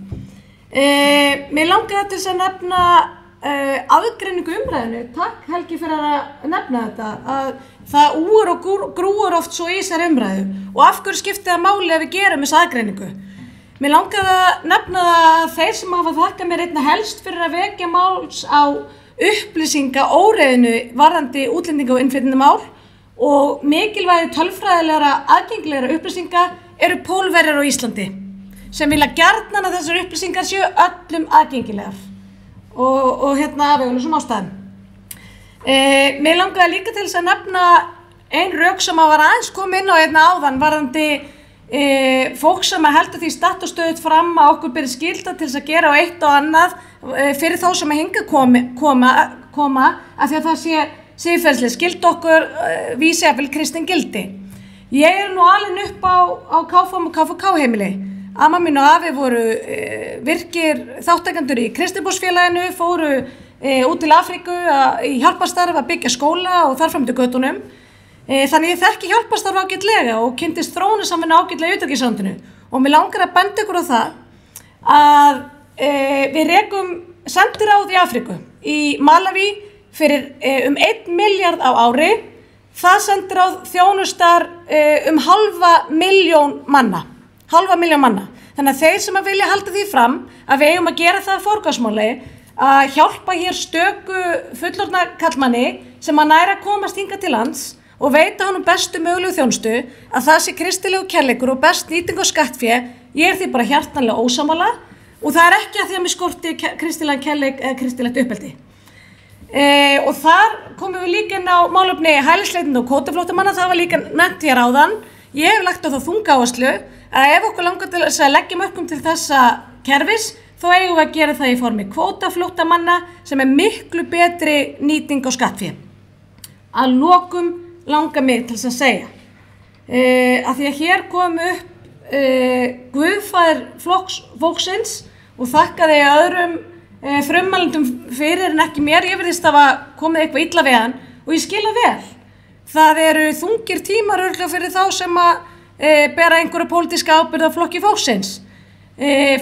C: Mér langaði til þess að nefna aðgreiningu umræðinu. Takk Helgi fyrir að nefna þetta, að það úr og grúur oft svo í þessari umræðu og af hverju skiptir það máli að við gerum þessa aðgreiningu. Mér langaði að nefna að þeir sem hafa þakkað mér einna helst fyrir að vekja máls á upplýsinga óreiðinu varðandi útlendinga og innflytjendamál og mikilvægi tölfræðilegra aðgengilegra upplýsinga eru Pólverjar á Íslandi sem vilja gjarnan að þessar upplýsingar séu öllum aðgengilegar og hérna af einhverjum ástæðum. Mér langaði líka til þess að nefna ein rök sem að var aðeins komið inn á hérna áðan varðandi fólk sem heldur því statt og stöðut fram að okkur beri skylda til þess að gera á eitt og annað fyrir þá sem að hinga koma af því að það sé siðferðislega skylda okkur vísi að vel kristin gildi. Ég nú alin upp á KFUM og KFUK heimili. Amma mín og afi voru virkir þáttakendur í Kristniboðsfélaginu, fóru út til Afríku í hjálparstarf að byggja skóla og þar fram til götunum. Þannig ég þekki hjálparstarf ágætlega og kynntist þróunarsamvinnu ágætlega í utanríkisráðuneytinu og mig langar að benda ykkur á það að við rekum sendiráð í Afríku í Malaví fyrir 1 milljarð á ári. Það sendiráð þjónustar 500.000 manna. 500.000 manna. Þannig að þeir sem að vilja halda því fram að við eigum að gera það forgangsmáli að hjálpa hér stöku fullorðna karlmanni sem að næra að komast hingað til lands og veita honum bestu mögulegu þjónustu að það sé kristilegu kærleikur og best nýting á skattfé. Ég er því bara hjartanlega ósammála og það er ekki að því að mér skorti kristilegan kærleik eða kristilegt uppeldi. Og þar komum við líka inn á málefni hælisleitenda og kvótaflóttamanna, það var líka nefnt hér áðan. Ég hef lagt á það þunga áherslu að ef okkur langar til að leggja mörkum til þessa kerfis, þá eigum við að gera það í formi kvótaflóttamanna sem er miklu betri nýting á skattfé. Að lokum langar mig til þess að segja, að því að hér kom upp guðfaðir fólksins og þakkaði öðrum frummælendum fyrir en ekki mér. Ég virðist að hafa komið eitthvað illa við hann og ég skil það vel. Það eru þungir tímar örugglega fyrir þá sem að bera einhverja pólitíska ábyrgð á flokki fólksins.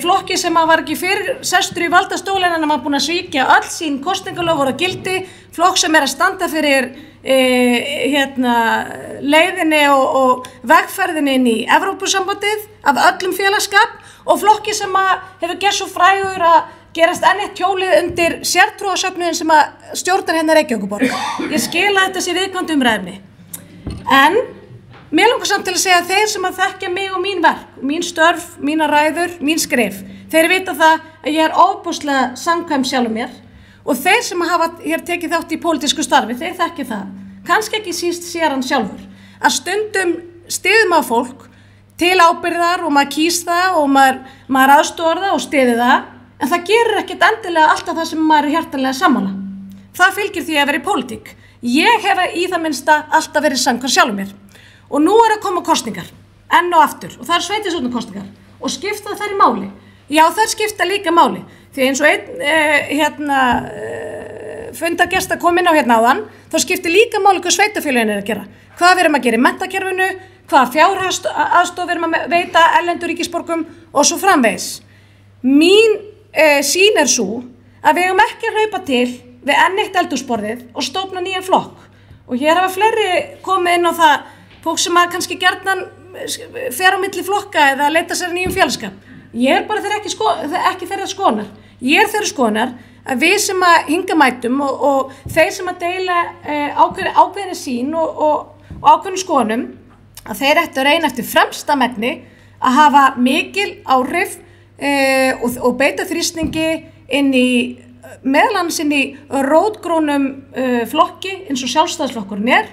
C: Flokki sem að var ekki fyrir sestur í valdastólinn en að maður búin að svíkja öll sín kosningaloforð og gildi, flokk sem er að standa fyrir leiðinni og vegferðinni inn í Evrópusambandið af öllum félagsskap og flokki sem að hefur gert svo frægur að gerast enn eitt hjólið undir sértrúarsöfnuðin sem að stjórnar hérna Reykjavíkurborg. Ég skil að þetta sé viðkvæmt umræðefni. En mér langar samt til að segja að þeir sem að þekkja mig og mín verk, mín störf, mína ræður, mín skrif, þeir vita það að ég er ofboðslega samkvæm sjálfum mér og þeir sem hafa hér tekið þátt í pólitísku starfi, þeir þekkja það, kannski ekki síst sér hann sjálfur, að stundum styður maður fólk til ábyrgðar og maður kýs það og maður aðstoðar það og styður það, en það gerir ekkert endilega alltaf það sem maður er hjartanlega sammála. Það fylgir því að vera í pólitík. Ég hef í það minnsta alltaf verið samkvæm sjálfum mér. Og nú er að koma kosningar, enn og aftur, og það er sveitarstjórnarkosningar, og skipta þær í máli. Já, þær skipta líka máli, því eins og einn fundargesta kom inn á hérna áðan, þá skiptir líka máli hvað sveitarfélögin er að gera. Hvað við erum að gera í menntakerfinu, hvað fjárhagsaðstoð við erum að veita erlendu ríkisborgum og svo framvegis. Mín sýn er svo að við eigum ekki að hlaupa til við enn eitt eldhúsborðið og stofna nýjan flokk. Og hér hafa fleiri komið inn á það, fólk sem að kannski gjarnan fer á milli flokka eða leita sér nýjum félagsskap. Ég er bara ekki þeirra skoðunar. Ég er þeirra skoðunar að við sem að hinga mætum og þeir sem að deila ákveðinni sín og ákveðnum skoðunum, að þeir ættu að reyna eftir fremsta megni að hafa mikil áhrif og beita þrýstingi inn í meðal annars inn í rótgrónum flokki eins og Sjálfstæðisflokkurinn er.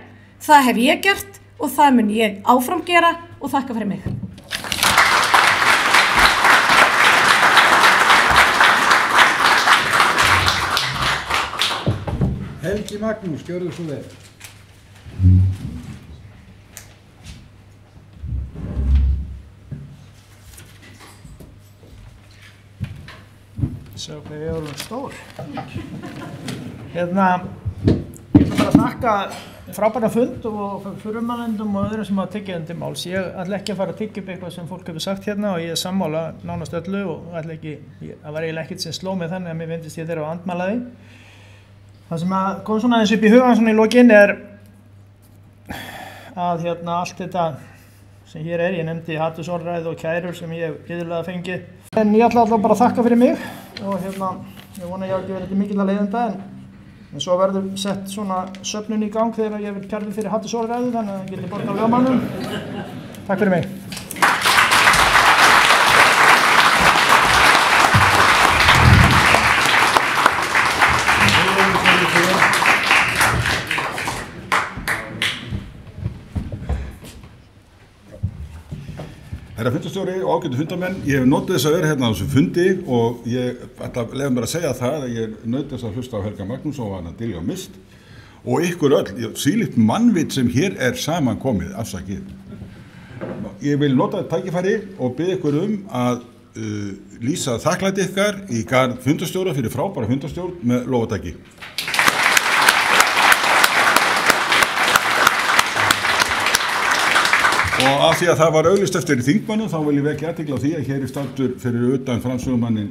C: Það hef ég gert og það mun ég áfram gera og þakka fyrir mig.
B: Helgi Magnús, gjörðu svo vel.
D: Sjá hvað ég er alveg stór. Ég ætla bara að þakka frábæra fund og frummælendum og öðrum sem hafa tekið undir máls. Ég ætla ekki að fara að tyggja upp eitthvað sem fólk hefur sagt hérna og ég er sammála nánast öllu og ætla ekki, það var eiginlega ekkert sem sló mig þannig að mér finnst ég þeirra á andmæla því. Það sem að kom svona eins upp í hugan svona í lokin er að allt þetta sem hér er, ég nefndi hatursorðræðu og kærur sem ég hef iðulega fengið. En ég ætla bara að þakka fyrir mig og ég vona ég hafi ekki verið til mikilla leiðenda en svo verður sett svona söfnun í gang þegar ég vil kærður fyrir hatursorðræðu þannig að ég geti borgað á lögmannum. Takk fyrir mig.
F: fundastjóri og ágætu fundamenn, ég hef notið þess að vera hérna á þessu fundi og ég ætla að lefa mér að segja það að ég naut þess að hlusta á Helga Magnús og hana Dilja Mist og ykkur öll, sílikt mannvit sem hér saman komið, afsakið. Ég vil nota þetta tækifæri og biðja ykkur að lýsa þakklæti ykkar í garð fundastjóra fyrir frábæra fundastjórn með lófataki. Og af því að það var auglýst eftir þingmönnum, þá vil ég vekja athygli á því að hér staddur fyrir utan framsögumannin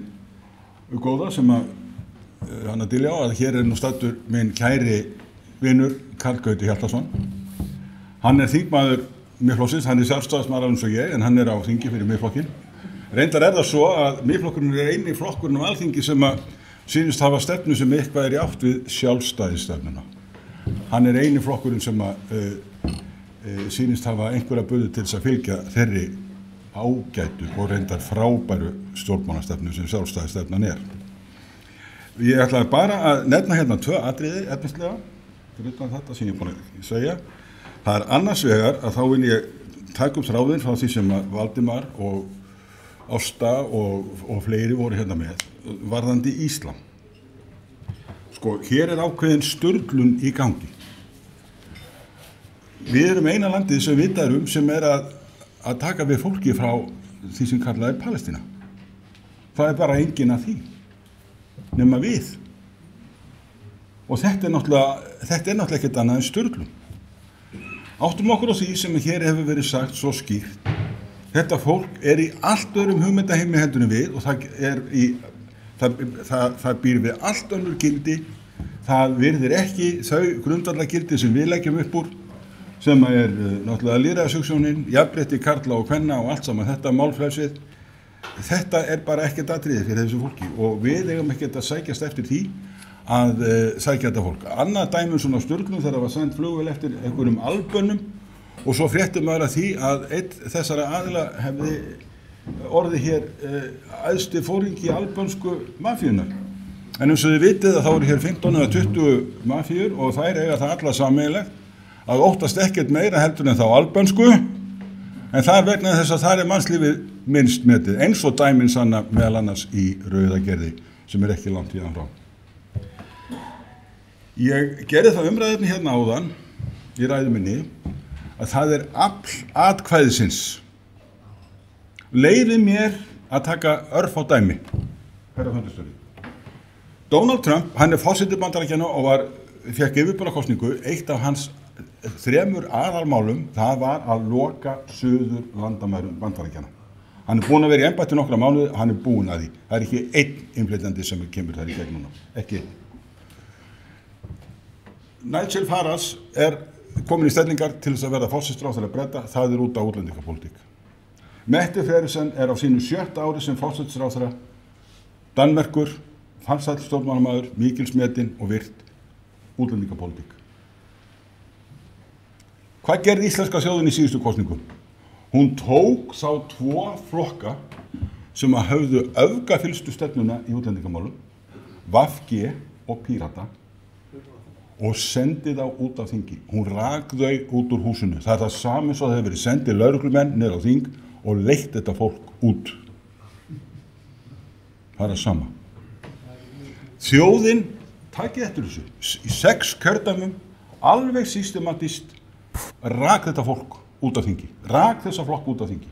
F: góða sem hann Dilja á, að hér nú staddur minn kæri vinur Karl Gauti Hjaltason. Hann þingmaður Miðflokksins, hann sjálfstæðismaður eins og ég, en hann á þingi fyrir Miðflokkinn. Reyndar það svo að Miðflokkurinn eini flokkurinn á Alþingi sem sýnist hafa stefnu sem eitthvað í átt við sjálfstæðisstefnuna. Hann eini flokkurinn sem sýnist hafa einhverja buðu til þess að fylgja þeirri ágætu og reyndar frábæru stjórnmálastefnu sem sjálfstæðisstefnan Ég ætlaði bara að nefna hérna 2 atriði efnislega, fyrir utan þetta sem ég búin að segja. Það annars vegar að þá vil ég taka upp þráðinn frá því sem Valdimar og Ásta og fleiri voru hérna með, varðandi Íslam. Sko, hér ákveðin sturlun í gangi. Við erum eina landið sem vitað sem að taka við fólki frá því sem kallað Palestína. Það bara enginn að því, nema við. Og þetta náttúrulega ekkert annað en sturlun. Áttum okkur á því sem hér hefur verið sagt svo skýrt. Þetta fólk í allt öðrum hugmyndaheimi heldur en við og það býr við allt önnur gildi. Það virðir ekki þau grundvallargildi sem við leggjum upp úr, sem náttúrulega lýðræðishugsjónin, jafnrétti karla og kvenna og allt saman, þetta málfrelsið. Þetta bara ekkert atriði fyrir þessu fólki og við eigum ekkert að sækjast eftir því að sækja þetta fólk. Annað dæmi svona sturlun þegar það var sendt flugvél eftir einhverjum albönnum og svo fréttum maður að því að einn þessara aðila hefði orðið hér æðsti fóringi albönsku mafíunnar. En eins og þið vitið að þá hér 15 eða 20 mafíur og þær eiga það alla sameiginlegt að óttast ekkert meira heldur en þá albönsku, en það vegna þess að það mannslífið minnst metið, eins og dæmin sanna meðal annars í Rauðagerði sem ekki langt héðan frá. Ég gerði það umræðefni hérna áðan í ræðu minni að það afl atkvæðisins. Leyfið mér að taka örf á dæmi, herra fundastjóri. Donald Trump, hann forseti Bandaríkjanna og fékk yfirburðakosningu, eitt af hans 3 aðalmálum, það var að loka suður landamærum Bandaríkjanna. Hann búinn að vera í embætti nokkra mánuði, hann búinn að því. Það ekki einn innflytjandi sem kemur þar í gegn núna, ekki einn. Nigel Farage komin í stellingar til þess að verða forsætisráðherra Breta, það út á útlendingapólitík. Mette Frederiksen á sínu 7. ári sem forsætisráðherra Danmerkur, farsæll stjórnmálamaður, mikilsmetinn og virt útlendingapólitík. Hvað gerði íslenska þjóðin í síðustu kosningum? Hún tók þá 2 flokka sem höfðu öfgafyllstu stefnuna í útlendingamálum, VG og Pírata, og sendi þá út af þingi. Hún rak þau út úr húsinu. Það það sami svo að það hefur verið sendið lögreglumenn niður á þing og leitt þetta fólk út. Það sama. Þjóðin, takið eftir þessu, í 6 kjördæmum, alveg systematískt, rak þetta fólk út af þingi, rak þessa flokk út af þingi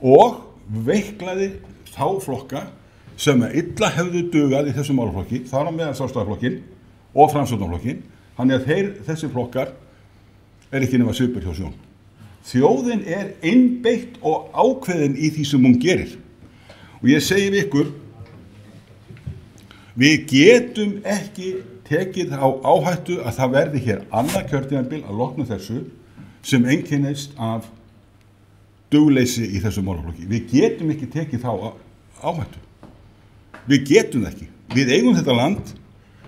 F: og veiklaði þá flokka sem illa hefðu dugað í þessum málaflokki, þar á meðal Sjálfstæðisflokkinn og Framsóknarflokkinn, þannig að þessi flokkar ekki nema svipur hjá sjón. Þjóðin einbeitt og ákveðin í því sem hún gerir og ég segi við ykkur, við getum ekki tekið á áhættu að það verði hér annað kjörtímabil að loknu þessu sem einkennist af dugleysi í þessu málaflokki. Við getum ekki tekið þá áhættu. Við getum það ekki. Við eigum þetta land,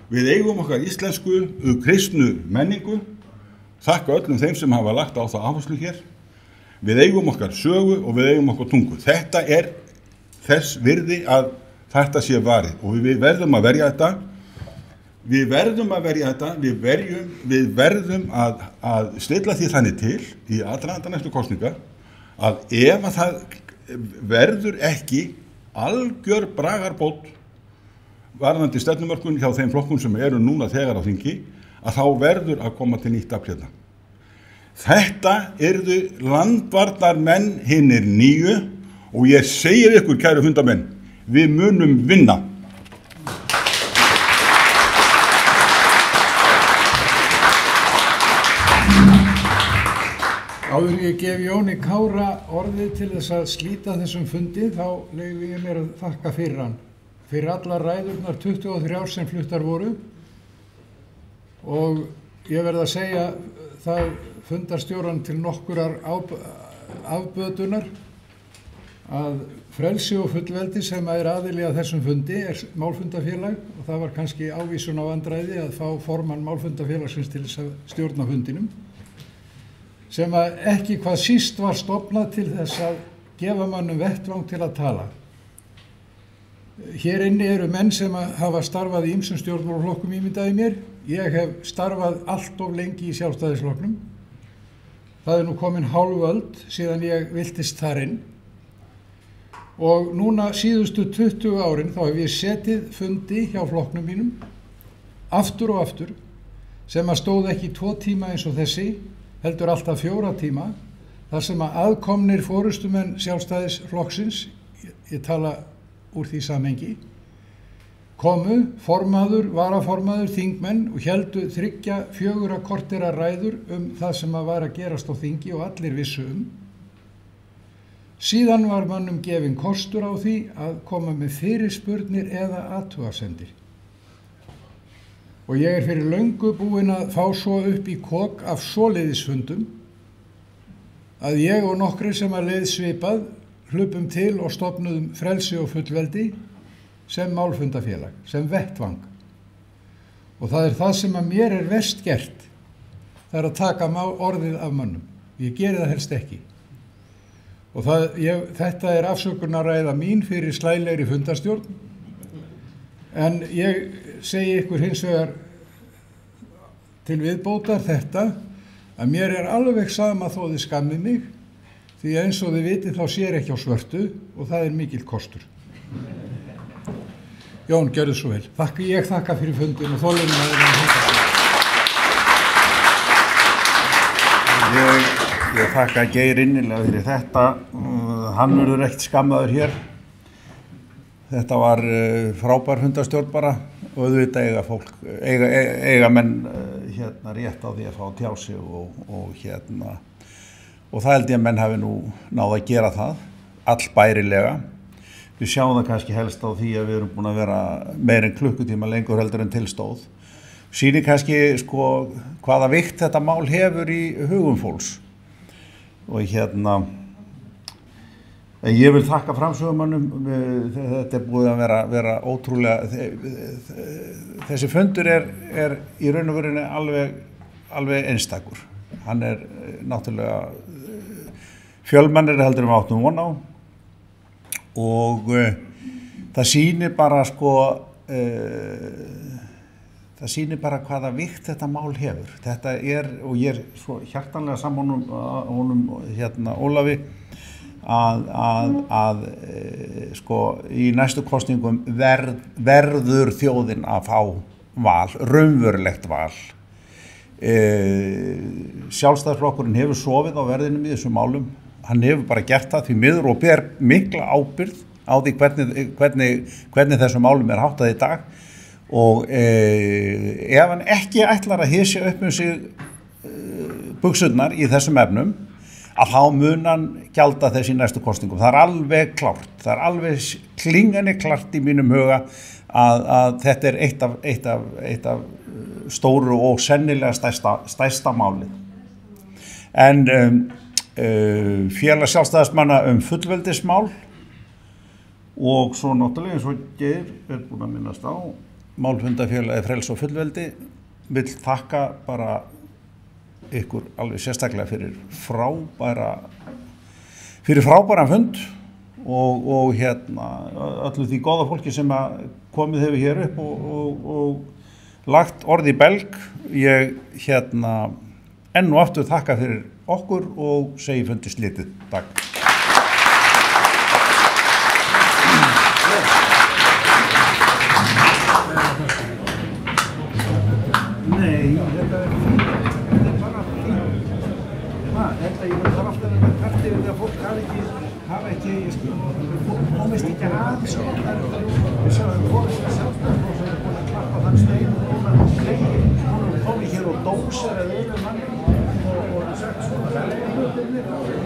F: við eigum okkar íslensku, kristnu menningu, þakka öllum þeim sem hafa lagt á það áherslu hér. Við eigum okkar sögu og við eigum okkar tungu. Þetta þess virði að þetta sé varið og við verðum að verja þetta. Við verðum að stilla því þannig til í aðdraganda næstu kosninga að ef að það verður ekki algjör bragarbót varðandi stefnumörkun hjá þeim flokkum sem eru núna þegar á þingi, að þá verður að koma til nýtt afl hérna. Þetta yrðu landvarnarmenn hinnir nýju og ég segir ykkur, kæru fundamenn, við munum vinna.
B: Áður ég gef Jóni Kára orðið til þess að slíta þessum fundi, þá leyfi ég mér að þakka fyrir hann. Fyrir allar ræðurnar 23 sem fluttar voru, og ég verð að segja það fundarstjóran til nokkurar afbötunar að Frelsi og fullveldi sem er aðili að þessum fundi er málfundafélag, og það var kannski ávísun á vandræði að fá formann málfundafélagsins til þess að stjórna fundinum, sem að ekki hvað síst var stofnað til þess að gefa mannum vettvang til að tala. Hér inni eru menn sem hafa starfað í ýmsum stjórnmálaflokkum, ímyndaði mér. Ég hef starfað allt of lengi í Sjálfstæðisflokknum. Það er nú komin hálf öld síðan ég viltist þar inn. Og núna síðustu 20 árin þá hef ég setið fundi hjá flokknum mínum, aftur og aftur, sem að stóð ekki 2 tíma eins og þessi, heldur alltaf 4 tíma, þar sem að aðkomnir forystumenn Sjálfstæðisflokksins, ég tala úr því samhengi, komu formaður, varaformaður, þingmenn og héldu 3-4 kortera ræður það sem að var að gerast á þingi og allir vissu Síðan var mannum gefinn kostur á því að koma með fyrirspurnir eða athugasemdir. Og ég fyrir löngu búinn að fá svo upp í kok af svoleiðisfundum að ég og nokkrir sem að leið svipað hlupum til og stofnuðum Frelsi og fullveldi sem málfundafélag, sem vettvang. Og það það sem að mér verst gert, það að taka orðið af mönnum. Ég geri það helst ekki. Og þetta afsökunarræða mín fyrir slælegri fundarstjórn, en ég segi ykkur hins vegar til viðbótar þetta, að mér alveg sama þó þið skammið mig, því eins og þið vitið þá sér ekki á svörtu og það mikill kostur. Jón, gjörðu svo vel. Ég þakka fyrir fundin og þolum að
A: Ég þakka Geir innilega fyrir þetta. Hann verður ekkert skammaður hér. Þetta var frábær fundarstjórn bara og auðvitað eiga menn rétt á því að fá tjá sig og það held ég að menn hafi nú náð að gera það allbærilega. Við sjáum það kannski helst á því að við erum búin að vera meir en klukkutíma lengur heldur en tilstóð. Sýnir kannski hvaða vikt þetta mál hefur í hugum fólks. Og ég vil þakka framsögumönnum, þetta búið að vera ótrúlega, þessi fundur í raun og verinu alveg einstakur. Hann náttúrulega fjölmennir heldur við áttum von á og það sýnir bara hvaða vikt þetta mál hefur. Þetta og ég svo hjartanlega saman honum Ólafi að í næstu kosningum verður þjóðin að fá val, raunverulegt val. Sjálfstæðisflokkurinn hefur sofið á verðinum í þessum málum. Hann hefur bara gert það því miður og ber mikla ábyrgð á því hvernig þessum málum háttað í dag. Og ef hann ekki ætlar að hysja upp sig buxurnar í þessum efnum, að þá mun hann gjalda þess í næstu kosningum. Það alveg klárt, það alveg klingandi klárt í mínum huga að þetta eitt af stóru og sennilega stærsta máli. En félag sjálfstæðismanna fullveldismál og svo náttúrulega eins og Geir búin að minnast á málfundafélagi Frelsi og fullveldi vill þakka bara ykkur alveg sérstaklega fyrir frábæran fund og öllu því góða fólki sem komið hefur hér upp og lagt orð í belg. Ég enn og aftur þakka fyrir okkur og segi fundi slitið. Takk.
B: þetta, ég veit það alltaf að vera kvart yfir því að fólk hafa ekki, komist ekki að svo, við sjáum fórstu sjálfstæðarflokk sem er búin að klappa þann stein og núna komið hér og dósar eða yfir manni og sagt svona, það er hlutirnir